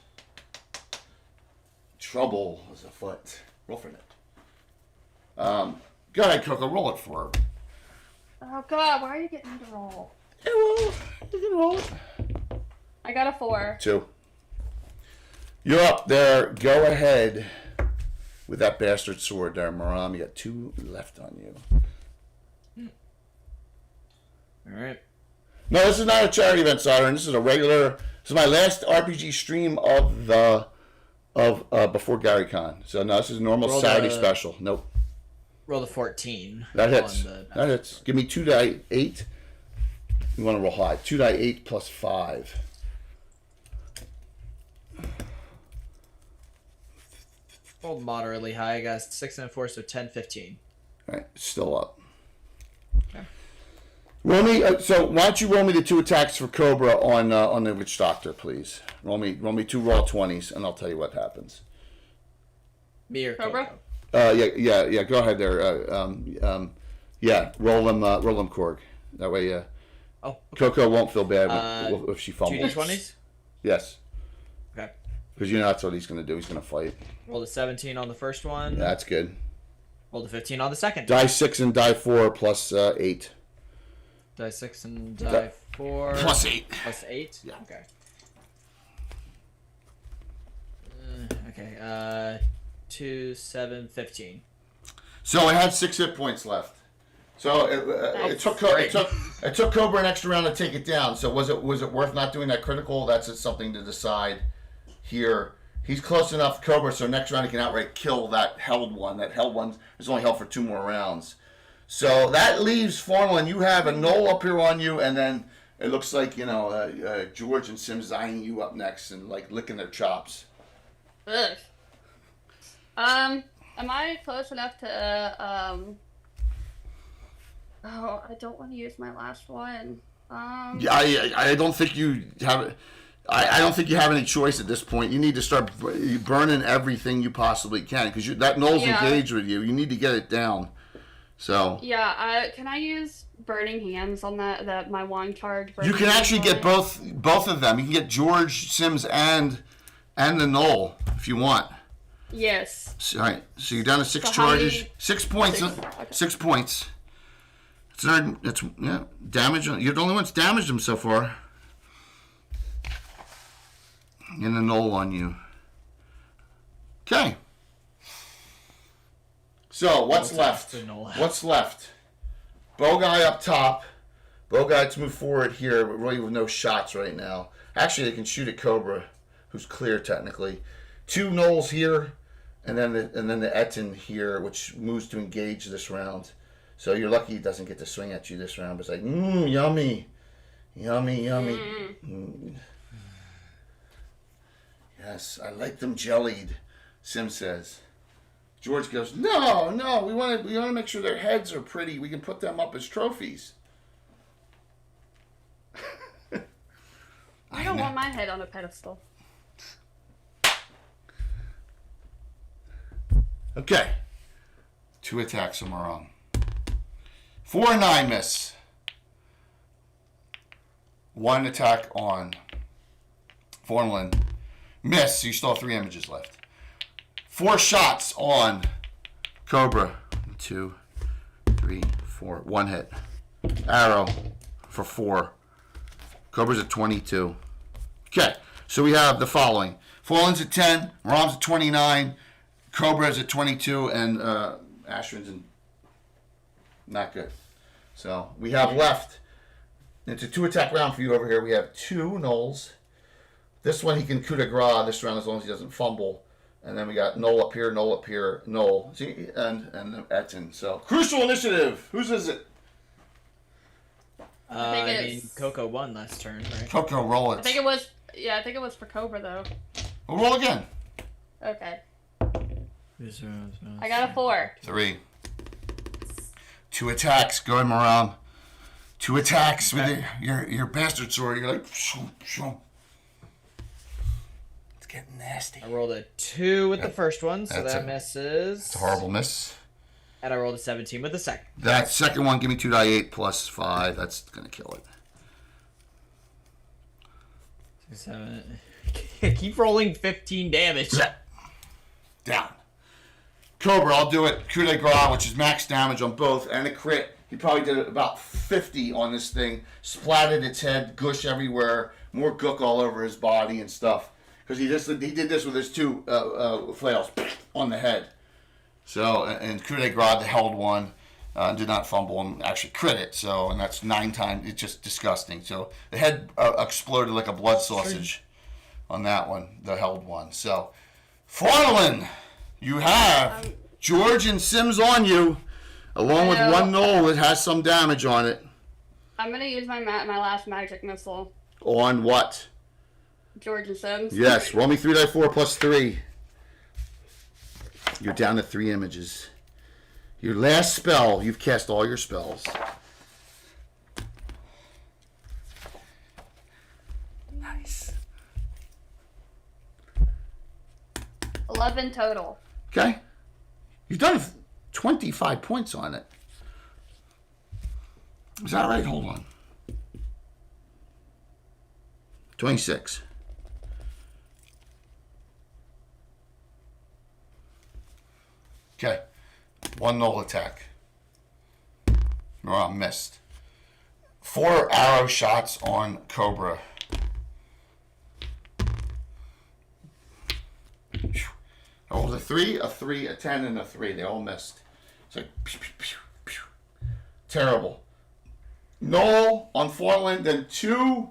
Trouble is afoot. Roll for it. Go ahead, Coco. Roll it for her. Oh God, why are you getting me to roll? Yeah, well, you can roll it. I got a 4. 2. You're up there. Go ahead with that bastard sword there, Maram. You got 2 left on you. All right. No, this is not a charity event, Saturn. This is a regular. This is my last RPG stream of the before GaryCon. So no, this is a normal Roll Saturday the- special. Nope. Roll the 14. That hits. on the- That hits. Give me 2 die 8. You want to roll high. 2 die 8 plus 5. Rolled moderately high. I got 6 and a 4, so 10, 15. All right, still up. Okay. Roll me. So why don't you roll me the 2 attacks for Cobra on the Witch Doctor, please? Roll me 2 raw 20s, and I'll tell you what happens. Me or Cobra? Coco? Yeah. Go ahead there. Yeah. Roll them, Korg. That way, Oh, okay. Coco won't feel bad if she fumbles. 2d20s? Yes, Okay. because you know that's what he's going to do. He's going to fight. Rolled a 17 on the first one. Yeah, that's good. Rolled a 15 on the second. Die 6 and die 4 plus 8. Die 6 and die 4. Plus 8. Plus 8? Yeah. Okay. Okay. 2, 7, 15. So I had 6 hit points left. So it took Cobra an extra round to take it down. So was it worth not doing that critical? That's just something to decide here. He's close enough, Cobra, so next round he can outright kill that held one. That held one is only held for 2 more rounds. So that leaves Fornlin. You have a Knoll up here on you, and then it looks like George and Sims eyeing you up next and like licking their chops. Ugh. Am I close enough to Oh, I don't want to use my last one. Yeah, I don't think you have. I don't think you have any choice at this point. You need to start burning everything you possibly can because that Knoll's engaged with you. You need to get it down. So yeah, can I use Burning Hands on that my one charge? You can actually get both of them. You can get George Sims and the Knoll if you want. Yes. All right. So you're down to 6 So how charges, many- 6 points. Okay. 6 points. It's damage. You're the only one that's damaged him so far. And the Knoll on you. Okay. So what's left? What's left? Bow guy up top. Bow guy to move forward here, but really with no shots right now. Actually, they can shoot at Cobra, who's clear technically. 2 Knolls here, and then the Etten here, which moves to engage this round. So you're lucky he doesn't get to swing at you this round. But it's like, yummy. Yummy. Mm. Yes, I like them jellied, Sim says. George goes, no, we want to make sure their heads are pretty. We can put them up as trophies. I don't want my head on a pedestal. Okay. 2 attacks on Maram. 4 and 9 miss. 1 attack on Fornlin. Miss, so you still have 3 images left. 4 shots on Cobra. 2, 3, 4. 1 hit. Arrow for 4. Cobra's at 22. Okay, so we have the following. Fornlin's at 10, Maram's at 29, Cobra's at 22, and Ashwin's in not good. So we have left. It's a 2 attack round for you over here. We have 2 Knolls. This one he can coup de grace this round as long as he doesn't fumble. And then we got Knoll up here, Knoll. See, and Etten. So crucial initiative. Whose is it? I think it's- Coco won last turn, right? Coco, roll it. I think it was for Cobra though. We'll roll again. Okay. I got a 4. 3. 2 attacks. Go ahead, Maram. 2 attacks with your bastard sword. You're like, shoom, shoom. It's getting nasty. I rolled a 2 with the first one, so That's that a- misses. It's a horrible miss. And I rolled a 17 with the second. That second one, give me 2d8 plus 5. That's going to kill it. 7. Keep rolling 15 damage. Down. Cobra, I'll do it. Coup de grace, which is max damage on both, and a crit. He probably did about 50 on this thing. Splattered its head, gush everywhere, more gook all over his body and stuff. Because he did this with his 2 flails on the head. So, and coup de grace held one, did not fumble and actually crit it. So, and that's 9 times. It's just disgusting. So the head exploded like a blood sausage on that one, the held one. So, Forlin, you have George and Sims on you, along with one knoll that has some damage on it. I'm gonna use my last magic missile. On what? George and Sims. Yes, roll me 3d4 plus 3. You're down to 3 images. Your last spell, you've cast all your spells. Nice. 11 total. Okay. You've done 25 points on it. Is that right? Hold on. 26. Okay. 1 null attack. No, missed. 4 arrow shots on Cobra. I rolled a 3, a 10, and a 3. They all missed. It's like, pew, pew, pew, pew. Terrible. Null on Fortland, then 2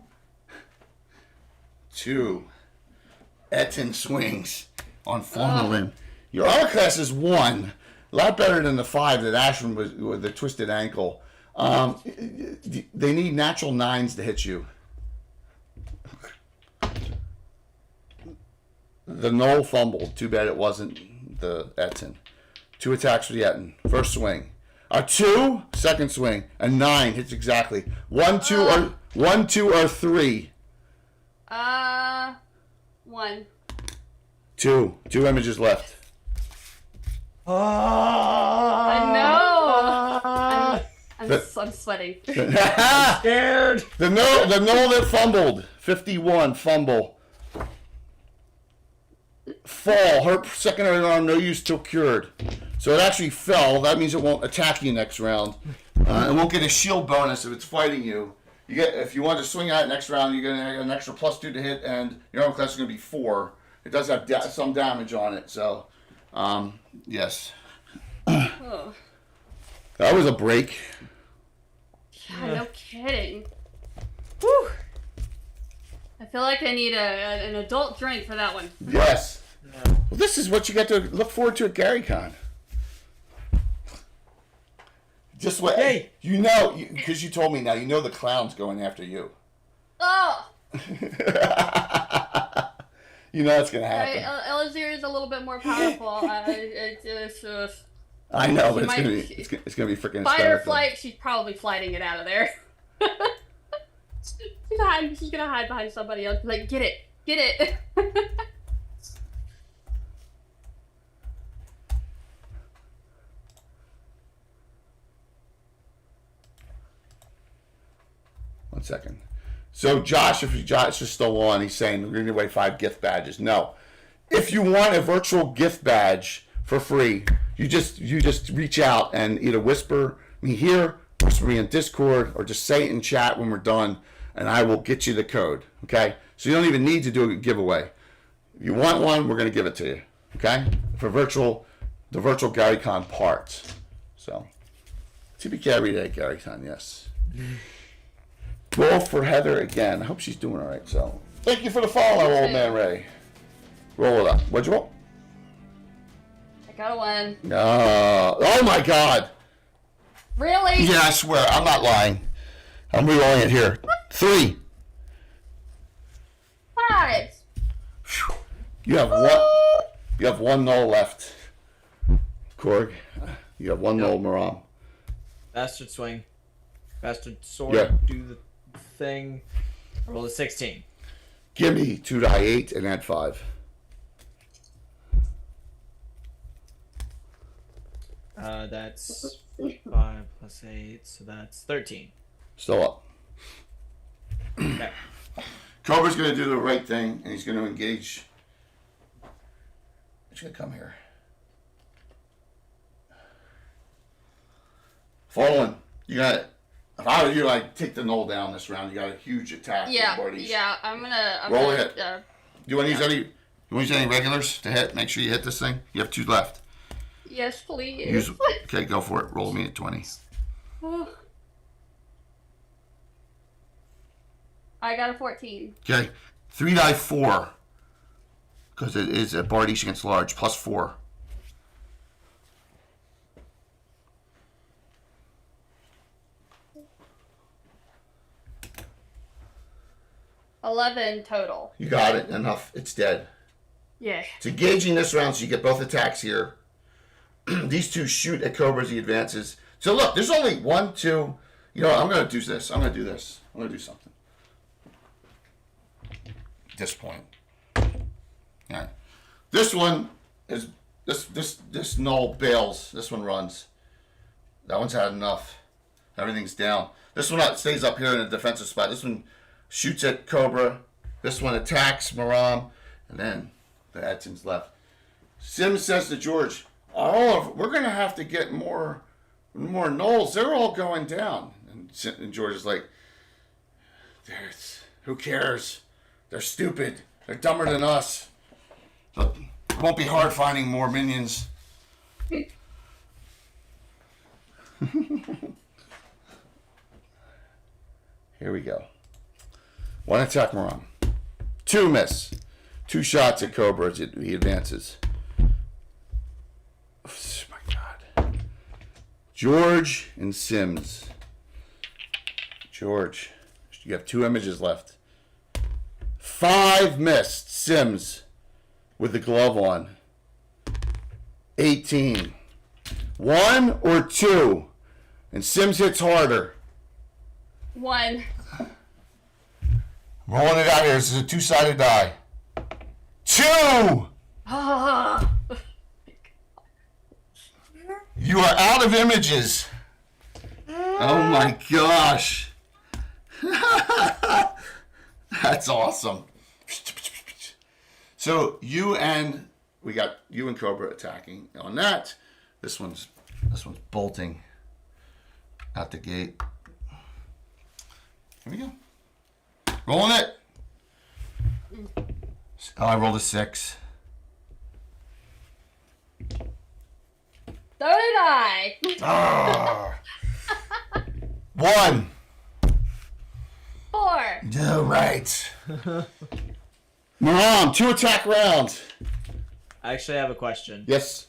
Etten swings on Formalin. Your armor class is 1. A lot better than the 5 that Ashwin was with the twisted ankle. They need natural 9s to hit you. The Knoll fumbled. Too bad it wasn't the Etten. 2 attacks for the Etten. First swing. A 2, second swing. A 9 hits exactly. 1, 2, or 3. 1. 2. 2 images left. I know. I'm sweating. Scared. The Knoll that fumbled. 51 fumble. Fall. Her secondary arm, no use till cured. So it actually fell. That means it won't attack you next round. It won't get a shield bonus if it's fighting you. You get, if you want to swing at it next round, you're going to get an extra +2 to hit, and your armor class is going to be 4. It does have some damage on it, so yes. Oh. That was a break. Yeah, no kidding. Whew. I feel like I need an adult drink for that one. Yes. Well, this is what you got to look forward to at GaryCon. Just what you know, because you told me now. You know the clown's going after you. Oh. You know that's gonna happen. Elazir is a little bit more powerful. I know, but it's gonna be freaking fight or hysterical. flight. She's probably flighting it out of there. She's gonna hide behind somebody else. Like, get it. One second. So Josh, if Josh is still on, he's saying we're going to give away 5 gift badges. No. If you want a virtual gift badge for free, you just reach out and either whisper me here, whisper me in Discord, or just say it in chat when we're done, and I will get you the code. Okay? So you don't even need to do a giveaway. If you want one, we're going to give it to you. Okay? For the virtual GaryCon parts. So, TBK every day, GaryCon, yes. Roll for Heather again. I hope she's doing all right. So, thank you for the follow, old man Ray. Roll it up. What'd you roll? I got a 1. Oh my God. Really? Yeah, I swear. I'm not lying. I'm re-rolling it here. 3. 5. You have one. You have one null left. Korg. You have one null, Maram. Bastard swing. Bastard sword. Yeah. Do the thing. Roll a 16. Give me 2 die 8 and add 5. That's 5 plus 8, so that's 13. Still up. Okay. Cobra's going to do the right thing, and he's going to engage. He's going to come here. Fallen. You got. If I were you, I'd take the null down this round. You got a huge attack. Yeah, I'm gonna Roll it. You want to use any? You want to use any regulars to hit? Make sure you hit this thing. You have 2 left. Yes, please. Okay, go for it. Roll me at 20. I got a 14. Okay, 3 die 4. Because it is a Bardiche against large, plus 4. $11 total. You got it. Enough. It's dead. Yeah. It's engaging this round, so you get both attacks here. These 2 shoot at Cobra as he advances. So look, there's only 1, 2. You know, I'm going to do this. I'm going to do this. I'm going to do something. At this point. All right. This one is this null bails. This one runs. That one's had enough. Everything's down. This one stays up here in a defensive spot. This one shoots at Cobra. This one attacks Maram. And then the Edson's left. Sims says to George, "Oh, we're going to have to get more nulls. They're all going down." And George is like, "Who cares? They're stupid. They're dumber than us. But it won't be hard finding more minions." Here we go. 1 attack Maram. 2 miss. 2 shots at Cobra as he advances. Oh my God. George and Sims. George, you have 2 images left. 5 missed. Sims with the glove on. 18. 1 or 2? And Sims hits harder. 1. Rolling it out here. This is a 2-sided die. 2! You are out of images. Oh my gosh. That's awesome. So we got you and Cobra attacking on that. This one's bolting out the gate. Here we go. Rolling it. Oh, I rolled a 6. So did I. Ah. 1. 4. All right. Maram, 2 attack rounds. I actually have a question. Yes.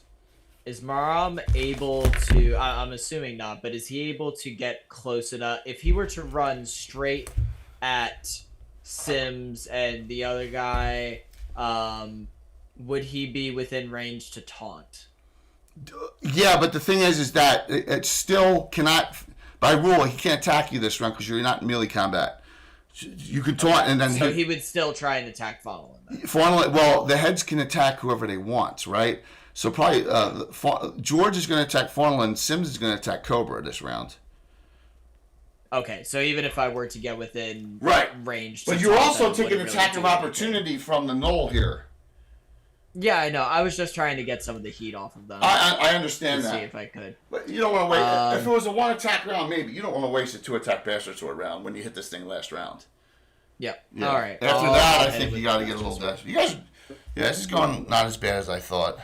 Is Maram able to, I'm assuming not, but is he able to get close enough? If he were to run straight at Sims and the other guy, would he be within range to taunt? Yeah, but the thing is that it still cannot, by rule, he can't attack you this round because you're not in melee combat. You can taunt and then... So he would still try and attack Faunal. Well, the heads can attack whoever they want, right? So probably George is going to attack Faunal and Sims is going to attack Cobra this round. Okay, so even if I were to get within range... But you're also taking attack of opportunity from the null here. Yeah, I know. I was just trying to get some of the heat off of them. I understand that. See if I could. But you don't want to wait. If it was a 1 attack round, maybe. You don't want to waste a 2 attack Bastard Sword round when you hit this thing last round. Yep. Yeah. All right. After that, I think you got to get a little desperate. You guys, this is going not as bad as I thought.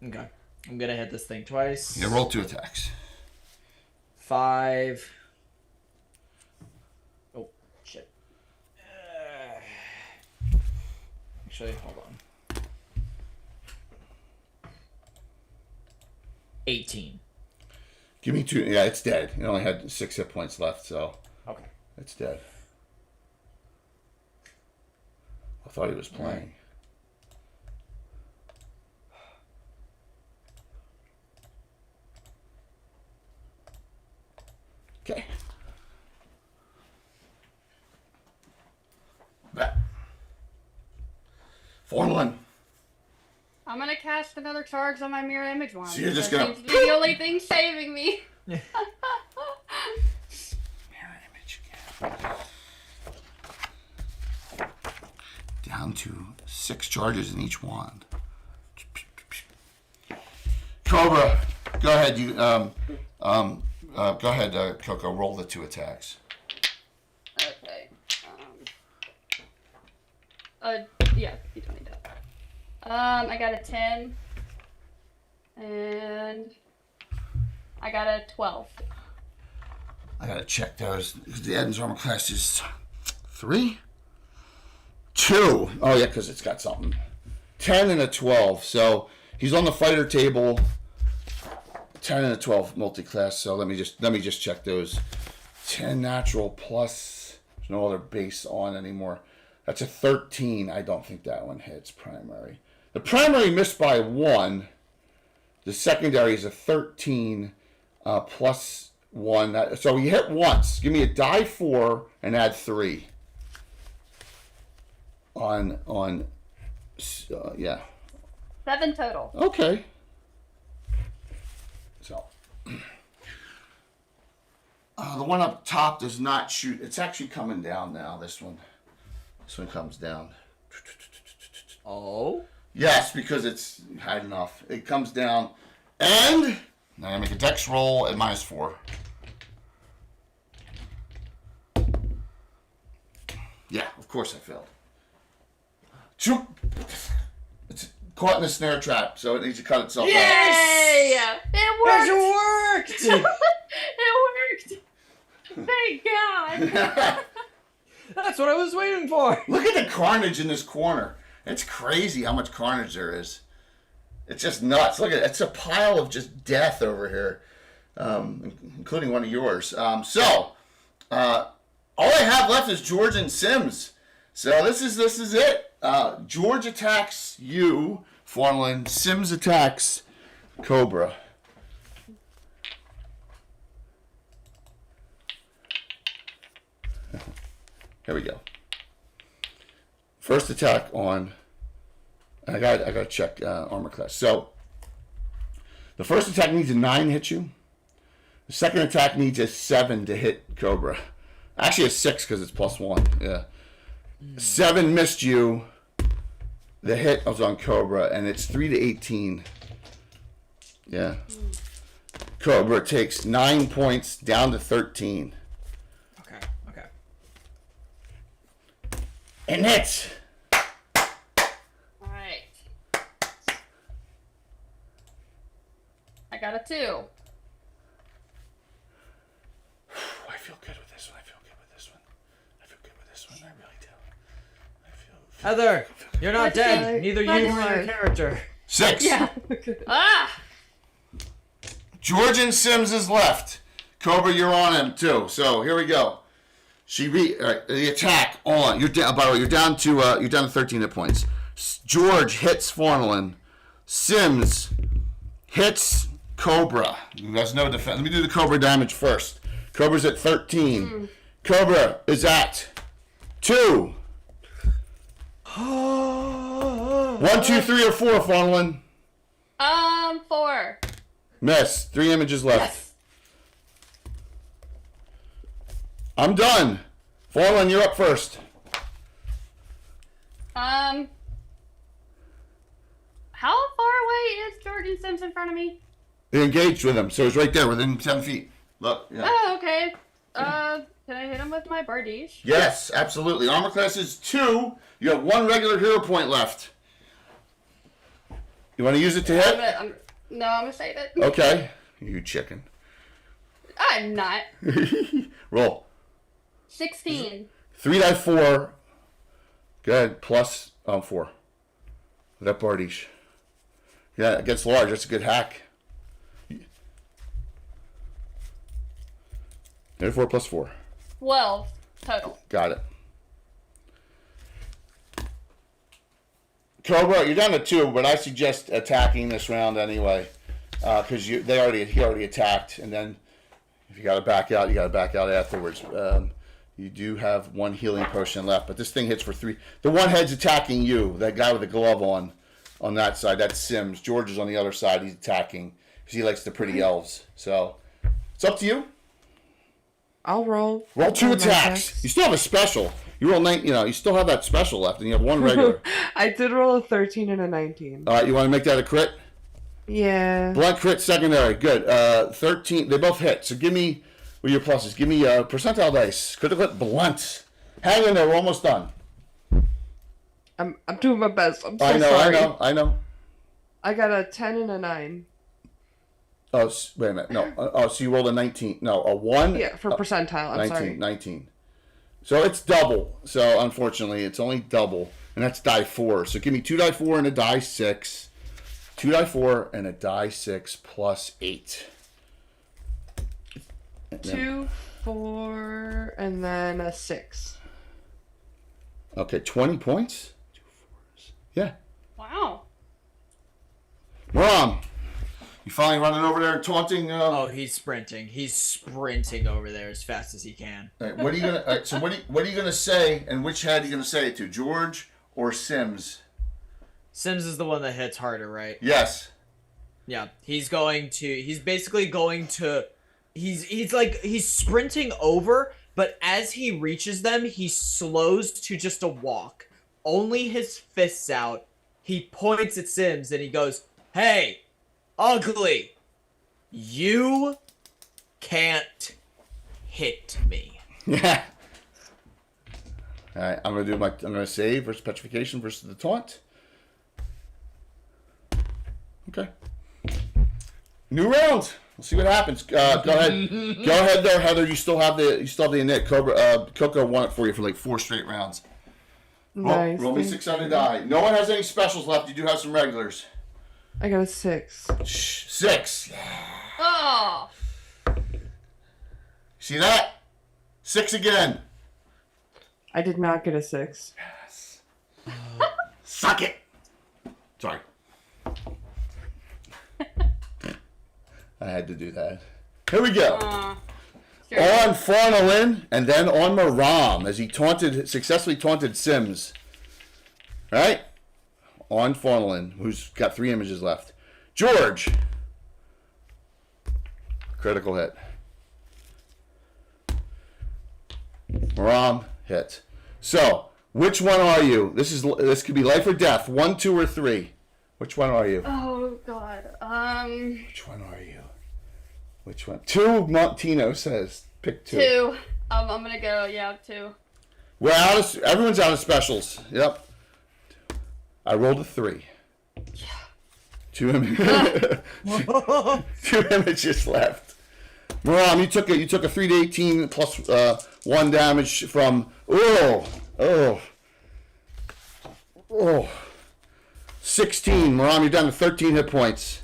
Okay. I'm going to hit this thing twice. Yeah, roll 2 attacks. 5. Oh, shit. Actually, hold on. 18. Give me 2. Yeah, it's dead. It only had 6 hit points left, so Okay. it's dead. I thought he was playing. Formalin. I'm gonna cast another charge on my mirror image wand. So you're just That gonna- seems to be the only thing saving me. Mirror image again. Down to 6 charges in each wand. Cobra, go ahead. You go ahead, Coco. Roll the 2 attacks. Okay. Yeah, you don't need that. I got a 10. And I got a 12. I gotta check those. The Eden's armor class is 3, 2. Oh yeah, because it's got something. 10 and a 12. So he's on the fighter table. 10 and a 12 multi-class. So let me just check those. 10 natural plus. There's no other base on anymore. That's a 13. I don't think that one hits primary. The primary missed by 1. The secondary is a 13 plus 1. So he hit once. Give me a die 4 and add 3. Yeah. 7 total. Okay. So the one up top does not shoot. It's actually coming down now. This one comes down. Oh. Yes, because it's high enough. It comes down, and now I make a dex roll at -4. Yeah, of course I failed. It's caught in a snare trap, so it needs to cut itself Yay! It worked! It worked! It worked! Thank God! out. That's what I was waiting for. Look at the carnage in this corner. It's crazy how much carnage there is. It's just nuts. Look at it. It's a pile of just death over here, including one of yours. All I have left is George and Sims. So this is it. George attacks you, Formalin. Sims attacks Cobra. Here we go. First attack on. I got to check armor class. So the first attack needs a 9 to hit you. The second attack needs a 7 to hit Cobra. Actually a 6 because it's +1. Yeah. 7 missed you. The hit was on Cobra, and it's 3 to 18. Yeah. Cobra takes 9 points down to 13. Okay. And hits. Alright. I got a 2. I feel good with this one. I really do. Heather, you're not Let's dead. see. Neither you Let's nor your see. character. 6. Yeah. Ah! George and Sims is left. Cobra, you're on him too. So here we go. The attack on. You're down. By the way, you're down to 13 hit points. George hits Formalin. Sims hits Cobra. There's no defense. Let me do the Cobra damage first. Cobra's at 13. Cobra is at 2. 1, 2, 3, or 4, Formalin. 4. Miss. 3 images left. Yes. I'm done. Formalin, you're up first. How far away is Jordan Sims in front of me? They engaged with him, so it's right there within 10 feet. Look. Yeah. Oh, okay. Can I hit him with my Bardiche? Yes, absolutely. Armor class is 2. You have 1 regular hero point left. You want to use it to hit? I'm gonna save it. Okay. You chicken. I'm not. Roll. 16. 3 die 4. Go ahead. Plus 4. That Bardiche. Yeah, it gets large. That's a good hack. 4 plus 4. 12 total. Got it. Cobra, you're down to 2, but I suggest attacking this round anyway, because he already attacked, and then if you got to back out, you got to back out afterwards. You do have one healing potion left, but this thing hits for 3. The one head's attacking you. That guy with the glove on that side. That's Sims. George is on the other side. He's attacking because he likes the pretty elves. So it's up to you. I'll roll. Roll 2 my attacks. You still have a special. You roll 9. You still have that special left, and you have one regular. I did roll a 13 and a 19. All right, you want to make that a crit? Yeah. Blunt crit secondary. Good. 13. They both hit. So give me, with your pluses, give me percentile dice. Critical hit blunt. Hang in there. We're almost done. I'm doing my best. I'm so sorry. I know. I got a 10 and a 9. Oh, wait a minute. No. So you rolled a 19. No, a 1? Yeah, for percentile. I'm 19, sorry. 19. So it's double. So unfortunately, it's only double. And that's die 4. So give me 2 die 4 and a die 6. 2 die 4 and a die 6 plus 8. 2, 4, and then a 6. Okay, 20 points? 2 4s. Yeah. Wow. Mom, you finally running over there and taunting? Oh, he's sprinting. He's sprinting over there as fast as he can. All right, what are you gonna? All right, so what are you gonna say? And which head are you gonna say it to? George or Sims? Sims is the one that hits harder, right? Yes. Yeah, he's basically going to. He's sprinting over, but as he reaches them, he slows to just a walk. Only his fists out. He points at Sims and he goes, "Hey, ugly, you can't hit me." Yeah. All right, I'm gonna save versus petrification versus the taunt. Okay. New round. We'll see what happens. Go ahead. Go ahead there, Heather. You still have the init. Coco won it for you for like 4 straight rounds. Nice. Roll me 600 die. No one has any specials left. You do have some regulars. I got a 6. 6. Oh. See that? 6 again. I did not get a 6. Yes. Suck it. Sorry. I had to do that. Here we go. Sure. On Farnelin and then on Maram as he successfully taunted Sims. Right? On Farnelin, who's got 3 images left. George. Critical hit. Maram hit. So, which one are you? This could be life or death. 1, 2, or 3. Which one are you? Oh God. Which one are you? Which one? 2, Montino says. Pick 2. 2. I'm gonna go. Yeah, 2. We're out of, everyone's out of specials. Yep. I rolled a 3. Yeah. 2 images. 2 images left. Maram, you took a 3 to 18 plus 1 damage from 16. Maram, you're down to 13 hit points.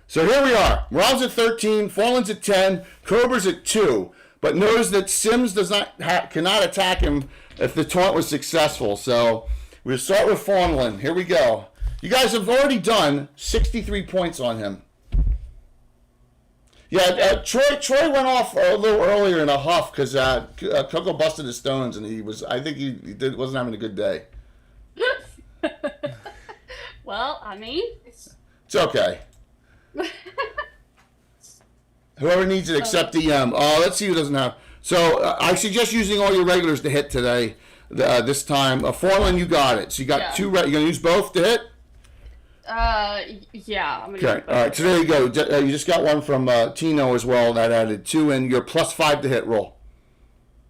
So here we are. Maram's at 13, Fallen's at 10, Cobra's at 2. But notice that Sims cannot attack him if the taunt was successful. So we'll start with Fawnlin. Here we go. You guys have already done 63 points on him. Yeah, Troy went off a little earlier in a huff because Coco busted his stones and he wasn't having a good day. Well, I mean, It's okay. Whoever needs it except DM. Let's see who doesn't have. So I suggest using all your regulars to hit today. This time, Forlin, you got it. So you got 2. You're gonna use both to hit. Yeah. I'm gonna Okay. All right. So there you go. You just got one from Tino as well. That added 2, and you're +5 to hit. Roll.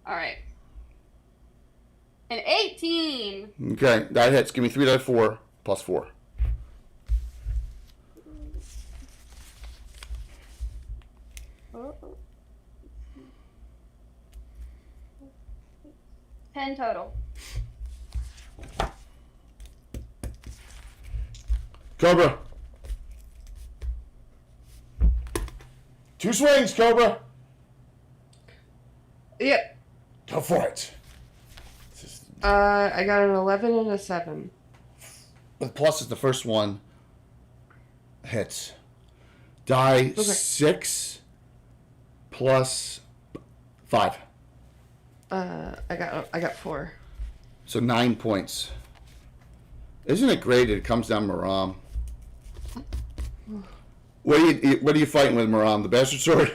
All right. An 18. Okay, that hits. Give me 3 die 4 +4. Oh. 10 total. Cobra. 2 swings, Cobra. Yep. Go for it. I got an 11 and a 7. The plus is the first one. Hits. Die Okay. 6 plus 5. I got 4. So 9 points. Isn't it great that it comes down Maram? What are you fighting with, Maram? The bastard sword?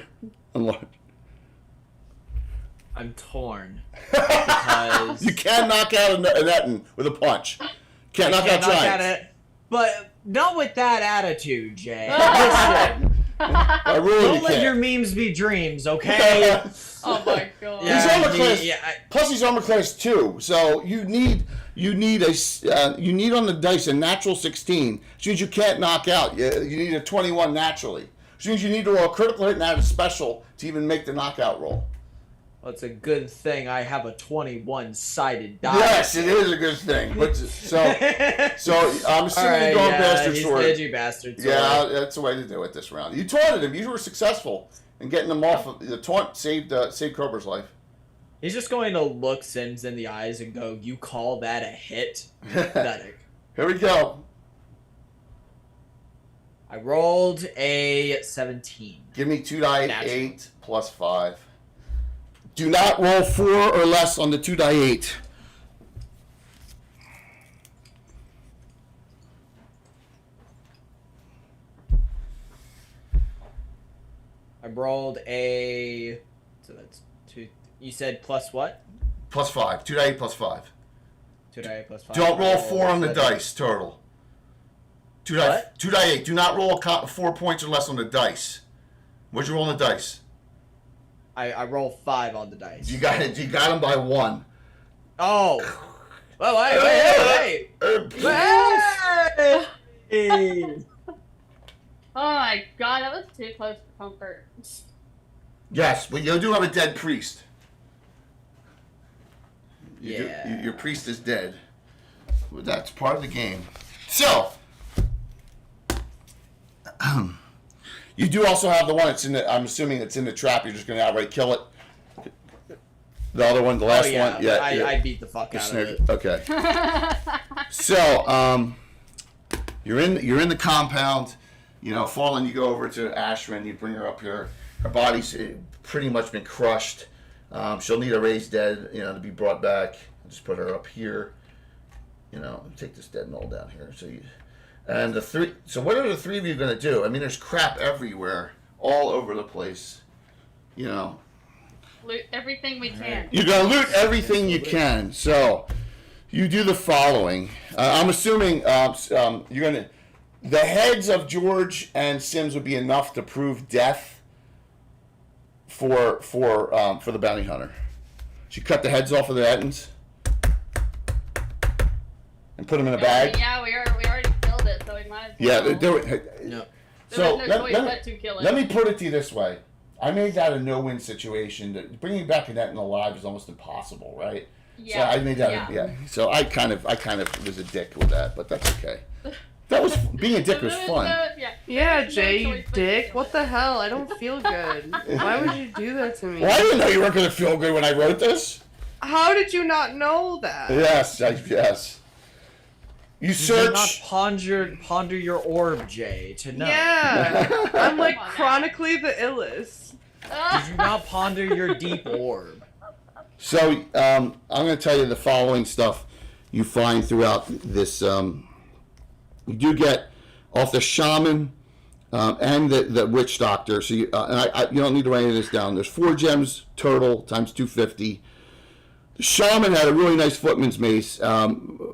I'm torn. Because You can't knock out an Etten with a punch. Can't knock out giants. But not with that attitude, Jay. Listen. Don't let your memes be dreams, okay? Oh my god. He's armor class. Plus, he's armor class 2. So you need on the dice a natural 16. Which means you can't knock out. You need a 21 naturally. Which means you need to roll a critical hit and add a special to even make the knockout roll. Well, it's a good thing I have a 21-sided die. Yes, it is a good thing. But so I'm assuming you're going bastard sword. He's edgy bastard sword. Yeah, that's the way to do it this round. You taunted him. You were successful in getting him off. The taunt saved Cobra's life. He's just going to look Sims in the eyes and go, "You call that a hit?" Pathetic. Here we go. I rolled a 17. Give me 2 die 8 plus 5. Do not roll 4 or less on the 2 die 8. I rolled a. So that's 2. You said plus what? Plus 5. 2 die 8 plus 5. 2 die 8 plus 5. Don't roll 4 on the dice, total. 2 die 8. Do not roll 4 points or less on the dice. What'd you roll on the dice? I roll 5 on the dice. You got it. You got him by 1. Oh. Well, hey. Hey. Oh my god, that was too close for comfort. Yes, but you do have a dead priest. Yeah. Your priest is dead. Well, that's part of the game. So, you do also have the one that's in the. I'm assuming it's in the trap. You're just going to outright kill it. The other one, the last one. Yeah, I beat the fuck out of it. Okay. So, you're in the compound. You know, Fallen. You go over to Ashrin. You bring her up here. Her body's pretty much been crushed. She'll need a raised dead, to be brought back. I'll just put her up here. Take this dead knoll down here. So what are the 3 of you going to do? I mean, there's crap everywhere, all over the place. Loot everything we can. You're going to loot everything you can. So you do the following. I'm assuming you're going to. The heads of George and Sims would be enough to prove death for the bounty hunter. She cut the heads off of the Ettins and put them in a bag. Yeah, we already killed it, so we might as well. No. So let me put it to you this way. I made that a no-win situation. Bringing back an Ettin alive is almost impossible, right? Yeah. So I made that. Yeah. So I kind of was a dick with that, but that's okay. That was being a dick was fun. Yeah, Jay, you dick. What the hell? I don't feel good. Why would you do that to me? Well, I didn't know you weren't going to feel good when I wrote this. How did you not know that? Yes. You search. Did not ponder your orb, Jay, to know. Yeah. I'm like chronically the illest. Did you not ponder your deep orb? So I'm going to tell you the following stuff you find throughout this. You do get off the shaman and the witch doctor. So you don't need to write any of this down. There's 4 gems total times 250. The shaman had a really nice footman's mace. Cobra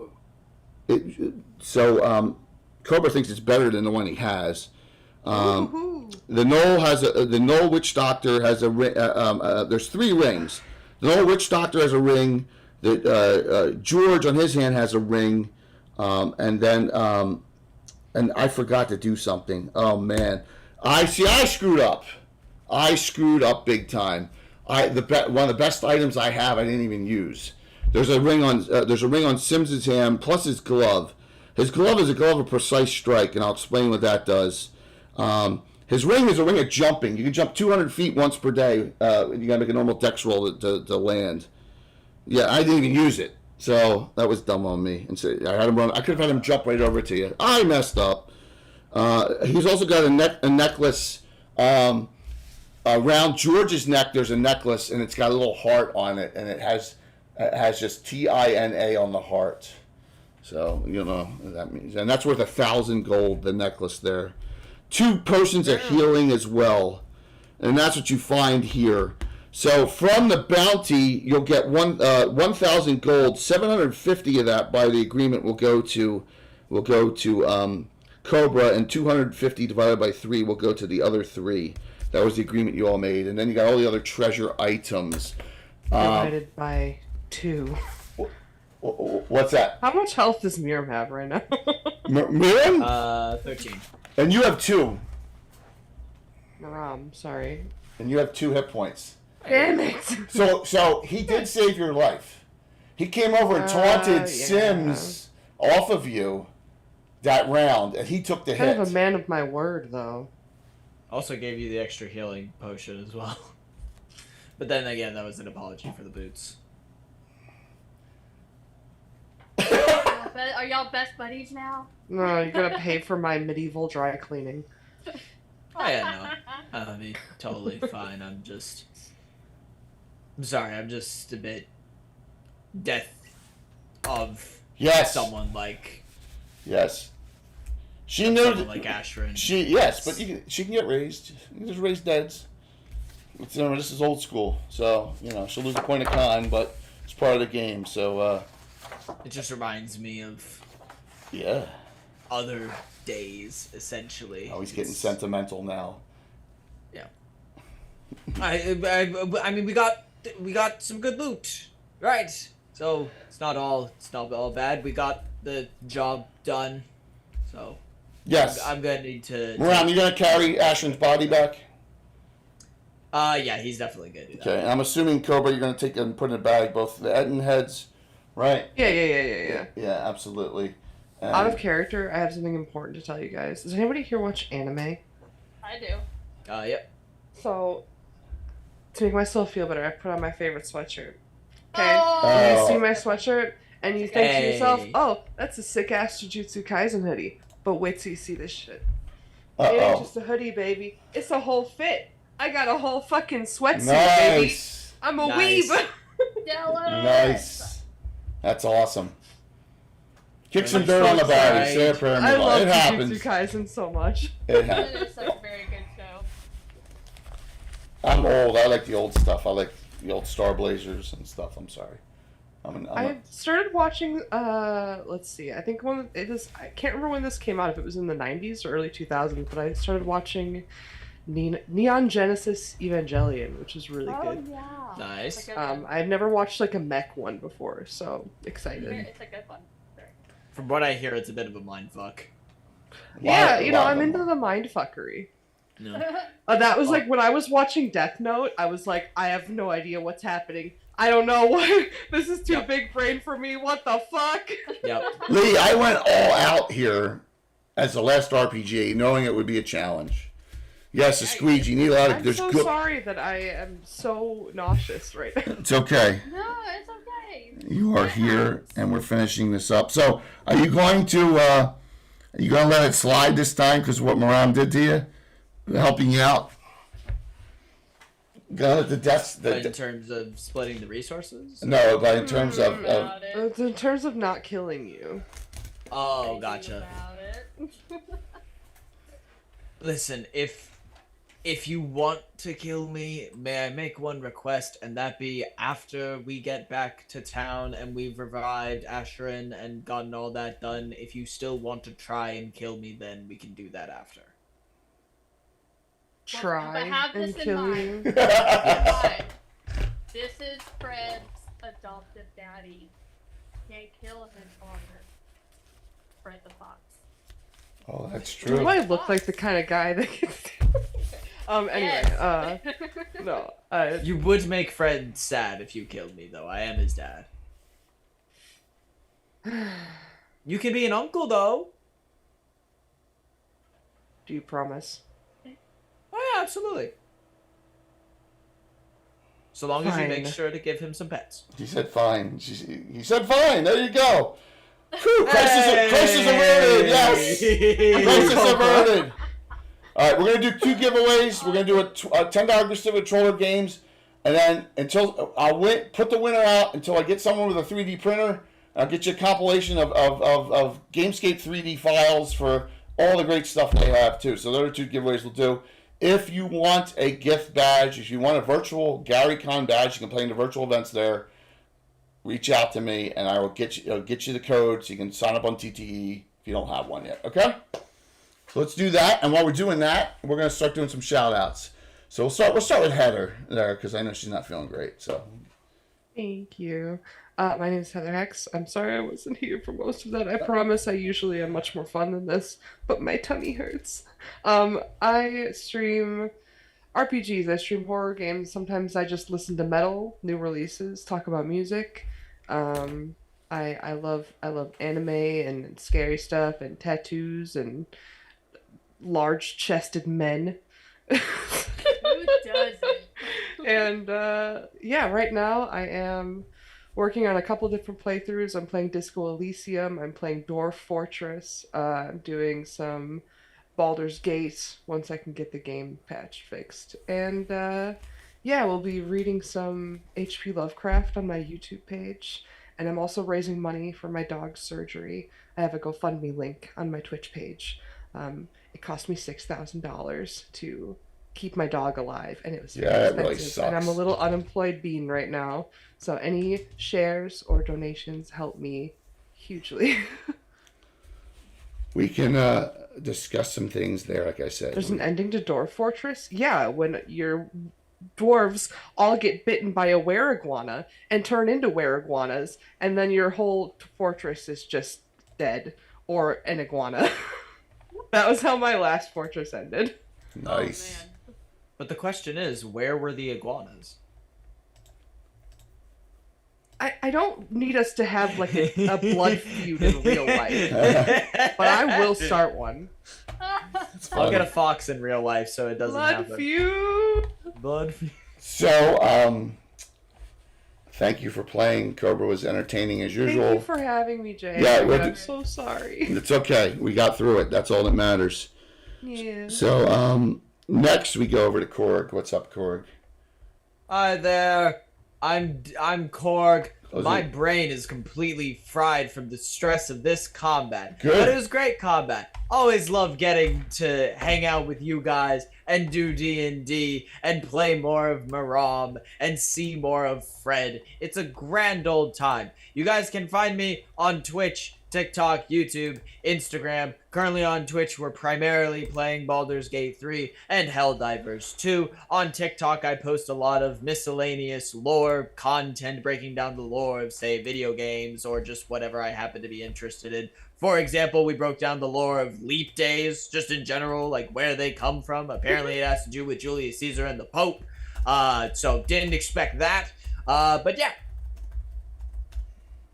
thinks it's better than the one he has. The Knoll witch doctor has a ring. There's 3 rings. The Knoll witch doctor has a ring. George on his hand has a ring. And I forgot to do something. Oh man, I screwed up. I screwed up big time. One of the best items I have, I didn't even use. There's a ring on Sims's hand plus his glove. His glove is a glove of precise strike, and I'll explain what that does. His ring is a ring of jumping. You can jump 200 feet once per day. You gotta make a normal dex roll to land. Yeah, I didn't even use it. So that was dumb on me. And so I had him run. I could have had him jump right over to you. I messed up. He's also got a necklace. around George's neck, there's a necklace, and it's got a little heart on it, and it has just TINA on the heart. So you know what that means, and that's worth 1,000 gold. The necklace there, 2 potions of healing as well, and that's what you find here. So from the bounty, you'll get 1,000 gold. 750 of that, by the agreement, will go to Cobra, and 250 divided by 3 will go to the other 3. That was the agreement you all made, and then you got all the other treasure items. Divided by 2. What's that? How much health does Miriam have right now? Miriam? 13. And you have 2. Miram, sorry. And you have 2 hit points. Damn it! So he did save your life. He came over and taunted yeah. Sims off of you that round, and he took the Kind hit. of a man of my word, though. Also gave you the extra healing potion as well. But then again, that was an apology for the boots. Are y'all best buddies now? No, you're gonna pay for my medieval dry cleaning. Oh yeah, no. I mean, totally fine. I'm sorry, I'm just a bit death of someone like she knew someone like Ashrin. but she can get raised. You can just raise deads. This is old school, so she'll lose a point of con, but it's part of the game. So it just reminds me of other days, essentially. Oh, he's getting sentimental now. Yeah. I mean, we got some good loot, right? So it's not all bad. We got the job done. So yes, I'm gonna need to. Moran, you gonna carry Ashton's body back? Yeah, he's definitely gonna do that. Okay, and I'm assuming Cobra, you're gonna take and put in a bag both the Etten heads, right? Yeah. Yeah, absolutely. Out of character, I have something important to tell you guys. Does anybody here watch anime? I do. Yep. So, to make myself feel better, I put on my favorite sweatshirt. Okay? Oh. You see my sweatshirt, and you think to Hey. yourself, oh, that's a sick-ass Jujutsu Kaisen hoodie. But wait till you see this shit. It Uh-oh. ain't just a hoodie, baby. It's a whole fit. I got a whole fucking sweatsuit, baby. Nice. I'm a Nice. weeb. Jealous. Nice. That's awesome. Kick some I'm dirt so on the body. excited. Say a prayer. and I move on. love It Jujutsu happens. Kaisen so much. It It happens. is such a very good show. I'm old. I like the old stuff. I like the old Star Blazers and stuff. I'm sorry. I started watching. Let's see. I think I can't remember when this came out. If it was in the '90s or early 2000s, but I started watching Neon Genesis Evangelion, which is really good. Yeah. Nice. It's a good one. I've never watched like a mech one before, so excited. It's a good one. From what I hear, it's a bit of a mindfuck. Yeah, I'm into the mind fuckery. No. That was like when I was watching Death Note. I was like, I have no idea what's happening. I don't know what. This is too Yep. big brain for me. What the fuck? Yep. Lee, I went all out here as the last RPG, knowing it would be a challenge. Yes, a squeegee. You need a lot of. I'm There's so good. sorry that I am so nauseous right now. It's okay. No, it's okay. You are here, and we're finishing this up. So, are you going to let it slide this time because of what Moran did to you, helping you out? Gonna let the deaths. But in terms of splitting the resources? No, but in terms of About it. It's in terms of not killing you. Oh, Thinking gotcha. about it. Listen, if you want to kill me, may I make one request, and that be after we get back to town and we've revived Ashrin and gotten all that done, if you still want to try and kill me, then we can do that after. Try have this and in kill mind. you. Fine. This is Fred's adoptive daddy. Can't kill his father. Fred the Fox. Oh, that's Do true. I look like the kind of guy that gets... Anyway, Yes. no. You would make Fred sad if you killed me, though. I am his dad. You can be an uncle, though. Do you promise? Oh, yeah, absolutely. So long as you make Fine. sure to give him some pets. He said fine. He said fine. There you go. Whew, crisis averted. Yes. Crisis averted. All right, we're gonna do 2 giveaways. We're gonna do a $10 gift certificate to Troller Games, and then until I'll put the winner out until I get someone with a 3D printer. I'll get you a compilation of Gamescape 3D files for all the great stuff they have too. So those are 2 giveaways we'll do. If you want a gift badge, if you want a virtual GaryCon badge, you can play in the virtual events there. Reach out to me, and I will get you the code so you can sign up on TTE if you don't have one yet. Okay? So let's do that. And while we're doing that, we're gonna start doing some shout outs. So we'll start with Heather there because I know she's not feeling great. So Thank you. My name is Heather Hex. I'm sorry I wasn't here for most of that. I promise I usually am much more fun than this, but my tummy hurts. I stream RPGs. I stream horror games. Sometimes I just listen to metal, new releases, talk about music. I love anime and scary stuff and tattoos and large-chested men. Who doesn't? And yeah, right now I am working on a couple different playthroughs. I'm playing Disco Elysium. I'm playing Dwarf Fortress. I'm doing some Baldur's Gate once I can get the game patch fixed. And yeah, we'll be reading some H.P. Lovecraft on my YouTube page. And I'm also raising money for my dog's surgery. I have a GoFundMe link on my Twitch page. It cost me $6,000 to keep my dog alive, and it was very Yeah, it expensive. really sucks. And I'm a little unemployed bean right now, so any shares or donations help me hugely. we can discuss some things there, like I said. There's an ending to Dwarf Fortress. Yeah, when your dwarves all get bitten by a were-iguana and turn into were-iguanas, and then your whole fortress is just dead, or an iguana. That was how my last fortress ended. Nice. Oh, man. But the question is, where were the iguanas? I don't need us to have like a blood feud in real life, but I will start one. I'll get a fox in real life so it doesn't Blood happen. feud. Blood feud. So, thank you for playing. Cobra was entertaining as Thank usual. you for having me, Jay. Yeah, I'm so sorry. It's okay. We got through it. That's all that matters. Yeah. So, next we go over to Korg. What's up, Korg? Hi there. I'm Korg. Oh, is My it- brain is completely fried from the stress of this combat. Good. But it was great combat. Always love getting to hang out with you guys and do D&D and play more of Maram and see more of Fred. It's a grand old time. You guys can find me on Twitch, TikTok, YouTube, Instagram. Currently on Twitch, we're primarily playing Baldur's Gate 3 and Helldivers 2. On TikTok, I post a lot of miscellaneous lore content, breaking down the lore of, say, video games or just whatever I happen to be interested in. For example, we broke down the lore of leap days, just in general, like where they come from. Apparently, it has to do with Julius Caesar and the Pope. So didn't expect that. But yeah.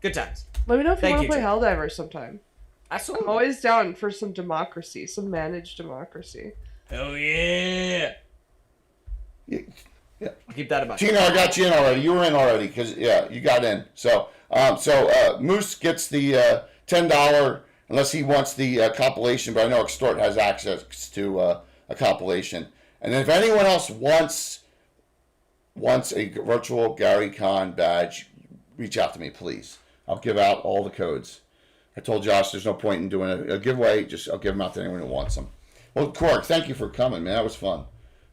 Good times. Let me know if you Thank want you, to play Jay. Helldivers sometime. I'm Absolutely. always down for some democracy, some managed democracy. Oh yeah. Yeah. I'll keep that in mind. Tino, I got you in already. You were in already because you got in. So, Moose gets the $10 unless he wants the compilation. But I know Extort has access to a compilation. And then if anyone else wants a virtual GaryCon badge, reach out to me, please. I'll give out all the codes. I told Josh there's no point in doing a giveaway. I'll give them out to anyone who wants them. Well, Korg, thank you for coming, man. That was fun.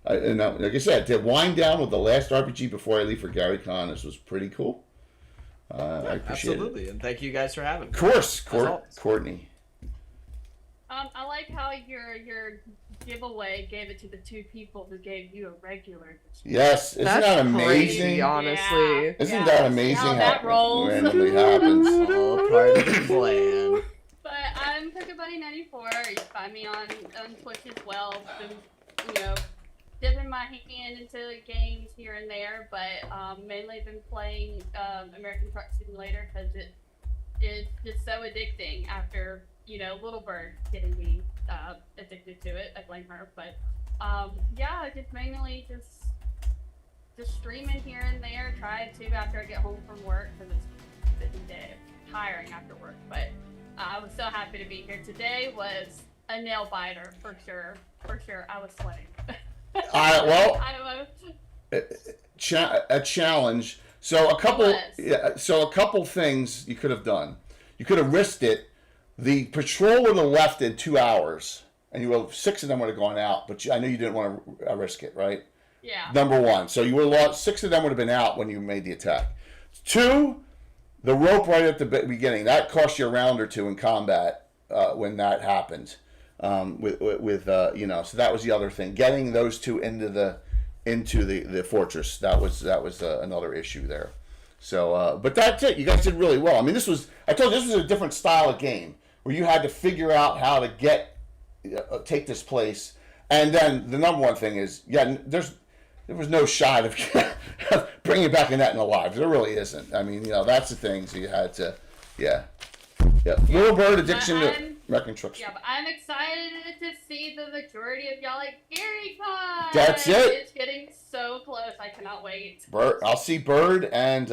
Like I said, to wind down with the last RPG before I leave for GaryCon, this was pretty cool. I appreciate Absolutely, and thank you guys for having me. it. Of course, always. Courtney. I like how your giveaway gave it to the 2 people who gave you a regular. Yes, isn't That's that amazing? crazy, honestly. Yeah. Isn't that amazing How how that rolls. randomly happens? All part of the plan. But I'm CookieBuddy94. You can find me on Twitch as well. Been, dipping my hand into games here and there, but mainly been playing American Truck Simulator because it's just so addicting after, Little Bird getting me addicted to it. I blame her, but yeah, just mainly just streaming here and there. Try to after I get home from work because it's busy day, tiring after work. But I was so happy to be here. Today was a nail biter for sure. For sure, I was sweating. Well, I was. a challenge. So a couple things you could have done. You could have risked it. The patrol would have left in 2 hours, and you would 6 of them would have gone out. But I know you didn't want to risk it, right? Yeah. Number one. So you would have lost 6 of them would have been out when you made the attack. 2, the rope right at the beginning that cost you a round or 2 in combat when that happened. So that was the other thing. Getting those 2 into the fortress, that was another issue there. So, but that's it. You guys did really well. I mean, I told you this was a different style of game where you had to figure out how to take this place. And then the number one thing is, there was no shot of bringing back a net in alive. There really isn't. I mean, that's the thing. So you had to, yeah. Little bird addiction to wrecking trucks. Yeah, but I'm excited to see the majority of y'all at GaryCon. That's it. It's getting so close. I cannot wait. I'll see Bird and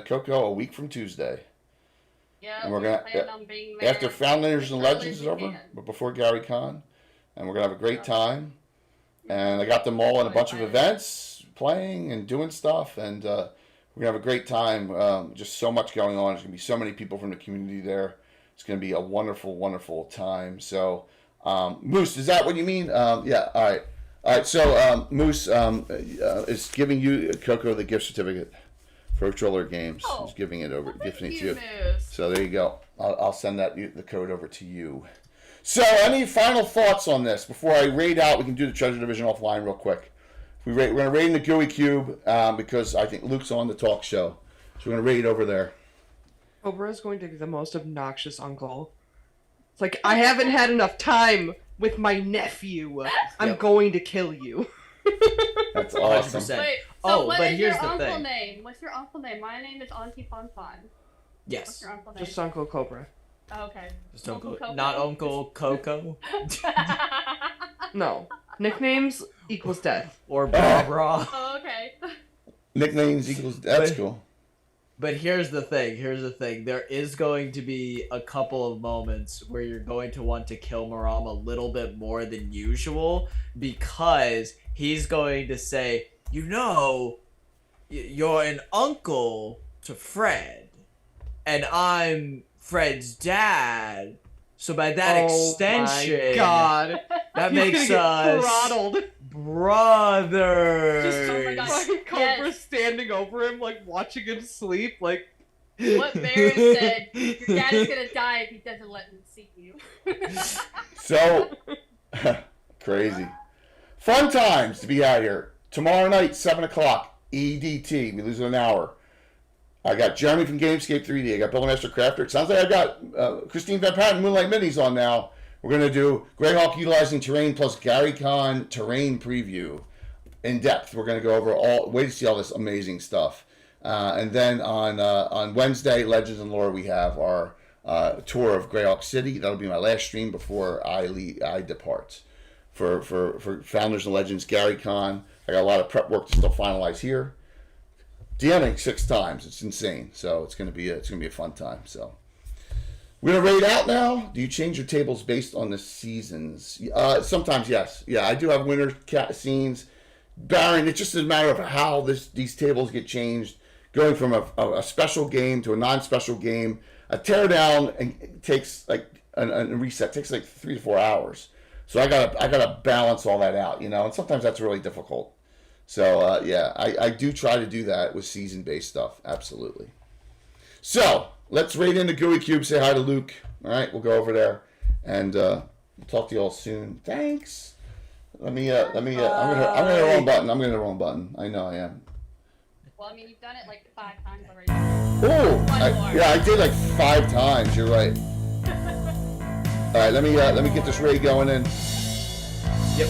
Coco a week from Tuesday. Yeah, and we're gonna planning on being there after Founders and as early Legends as is we over, can. but before GaryCon, and we're gonna have a great time. And I got them all in a bunch of events, playing and doing stuff, and we're gonna have a great time. Just so much going on. There's gonna be so many people from the community there. It's gonna be a wonderful, wonderful time. So, Moose, is that what you mean? Yeah. All right. So, Moose is giving you Coco the gift certificate for Controller Games. He's giving it over, gifting it to you. Moose. So there you go. I'll send the code over to you. So, any final thoughts on this before I raid out? We can do the Treasure Division offline real quick. We're going to raid in the Gooey Cube because I think Luke's on the talk show. So we're going to raid over there. Cobra's going to be the most obnoxious uncle. It's like, I haven't had enough time with my nephew. I'm going to kill you. That's awesome. 100%. Wait, Oh, what but is here's your the uncle thing. name? What's your uncle name? My name is Auntie Fun Fun. What's Yes. your uncle name? Just Uncle Cobra. Oh, okay. Just Uncle Coco? not Uncle Coco No. Nicknames equals death. or Bra Bra. Oh, okay. Nicknames equals. That's cool. But here's the thing. There is going to be a couple of moments where you're going to want to kill Maram a little bit more than usual because he's going to say, you're an uncle to Fred, and I'm Fred's dad. So by that extension, my God. that He's makes gonna get us throttled. brothers. Oh my God. Fucking Cobra Yes. standing over him, like watching him sleep, like. What Baron said, your dad is gonna die if he doesn't let him see you. So crazy. Fun times to be out here. Tomorrow night, 7:00, EDT. We lose an hour. I got Jeremy from Gamescape 3D. I got Buildmaster Crafter. It sounds like I got Christine Van Patten, Moonlight Minis on now. We're going to do Greyhawk Utilizing Terrain plus GaryCon Terrain Preview in depth. We're going to go over wait to see all this amazing stuff. And then on Wednesday, Legends and Lore, we have our tour of Greyhawk City. That'll be my last stream before I depart. For Founders and Legends GaryCon, I got a lot of prep work to still finalize here. DMing 6 times. It's insane. So it's gonna be a fun time. So we're gonna raid out now. Do you change your tables based on the seasons? Sometimes yes. Yeah, I do have winter scenes. Baron, it's just a matter of how these tables get changed, going from a special game to a non-special game. A teardown and takes like a reset takes like 3 to 4 hours. So I gotta balance all that out, and sometimes that's really difficult. So, yeah, I do try to do that with season-based stuff. Absolutely. So, let's raid into Gooey Cube, say hi to Luke. All right, we'll go over there, and talk to you all soon. Thanks. I'm gonna hit the wrong button. I'm gonna hit the wrong button. I know I am. Well, I mean, you've done it like 5 times already. Oh, I did like 5 times. You're right. All right, let me get this raid going in. Yep.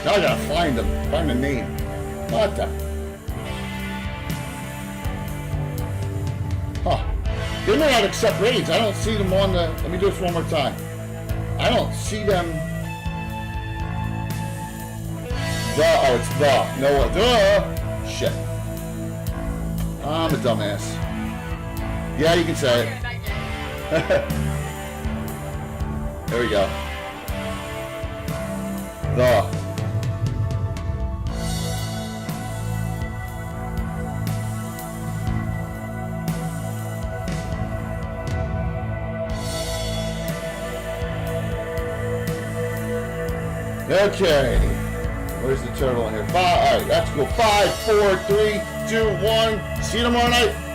Now I gotta find the name. What the? Huh. They may not accept raids. I don't see them on the. Let me do this one more time. I don't see them. Oh, it's the. No, duh. Shit. I'm a dumbass. Yeah, you can say it. There we go. The. Okay. Where's the turtle in here? All right, that's cool. 5, 4, 3, 2, 1. See you tomorrow night.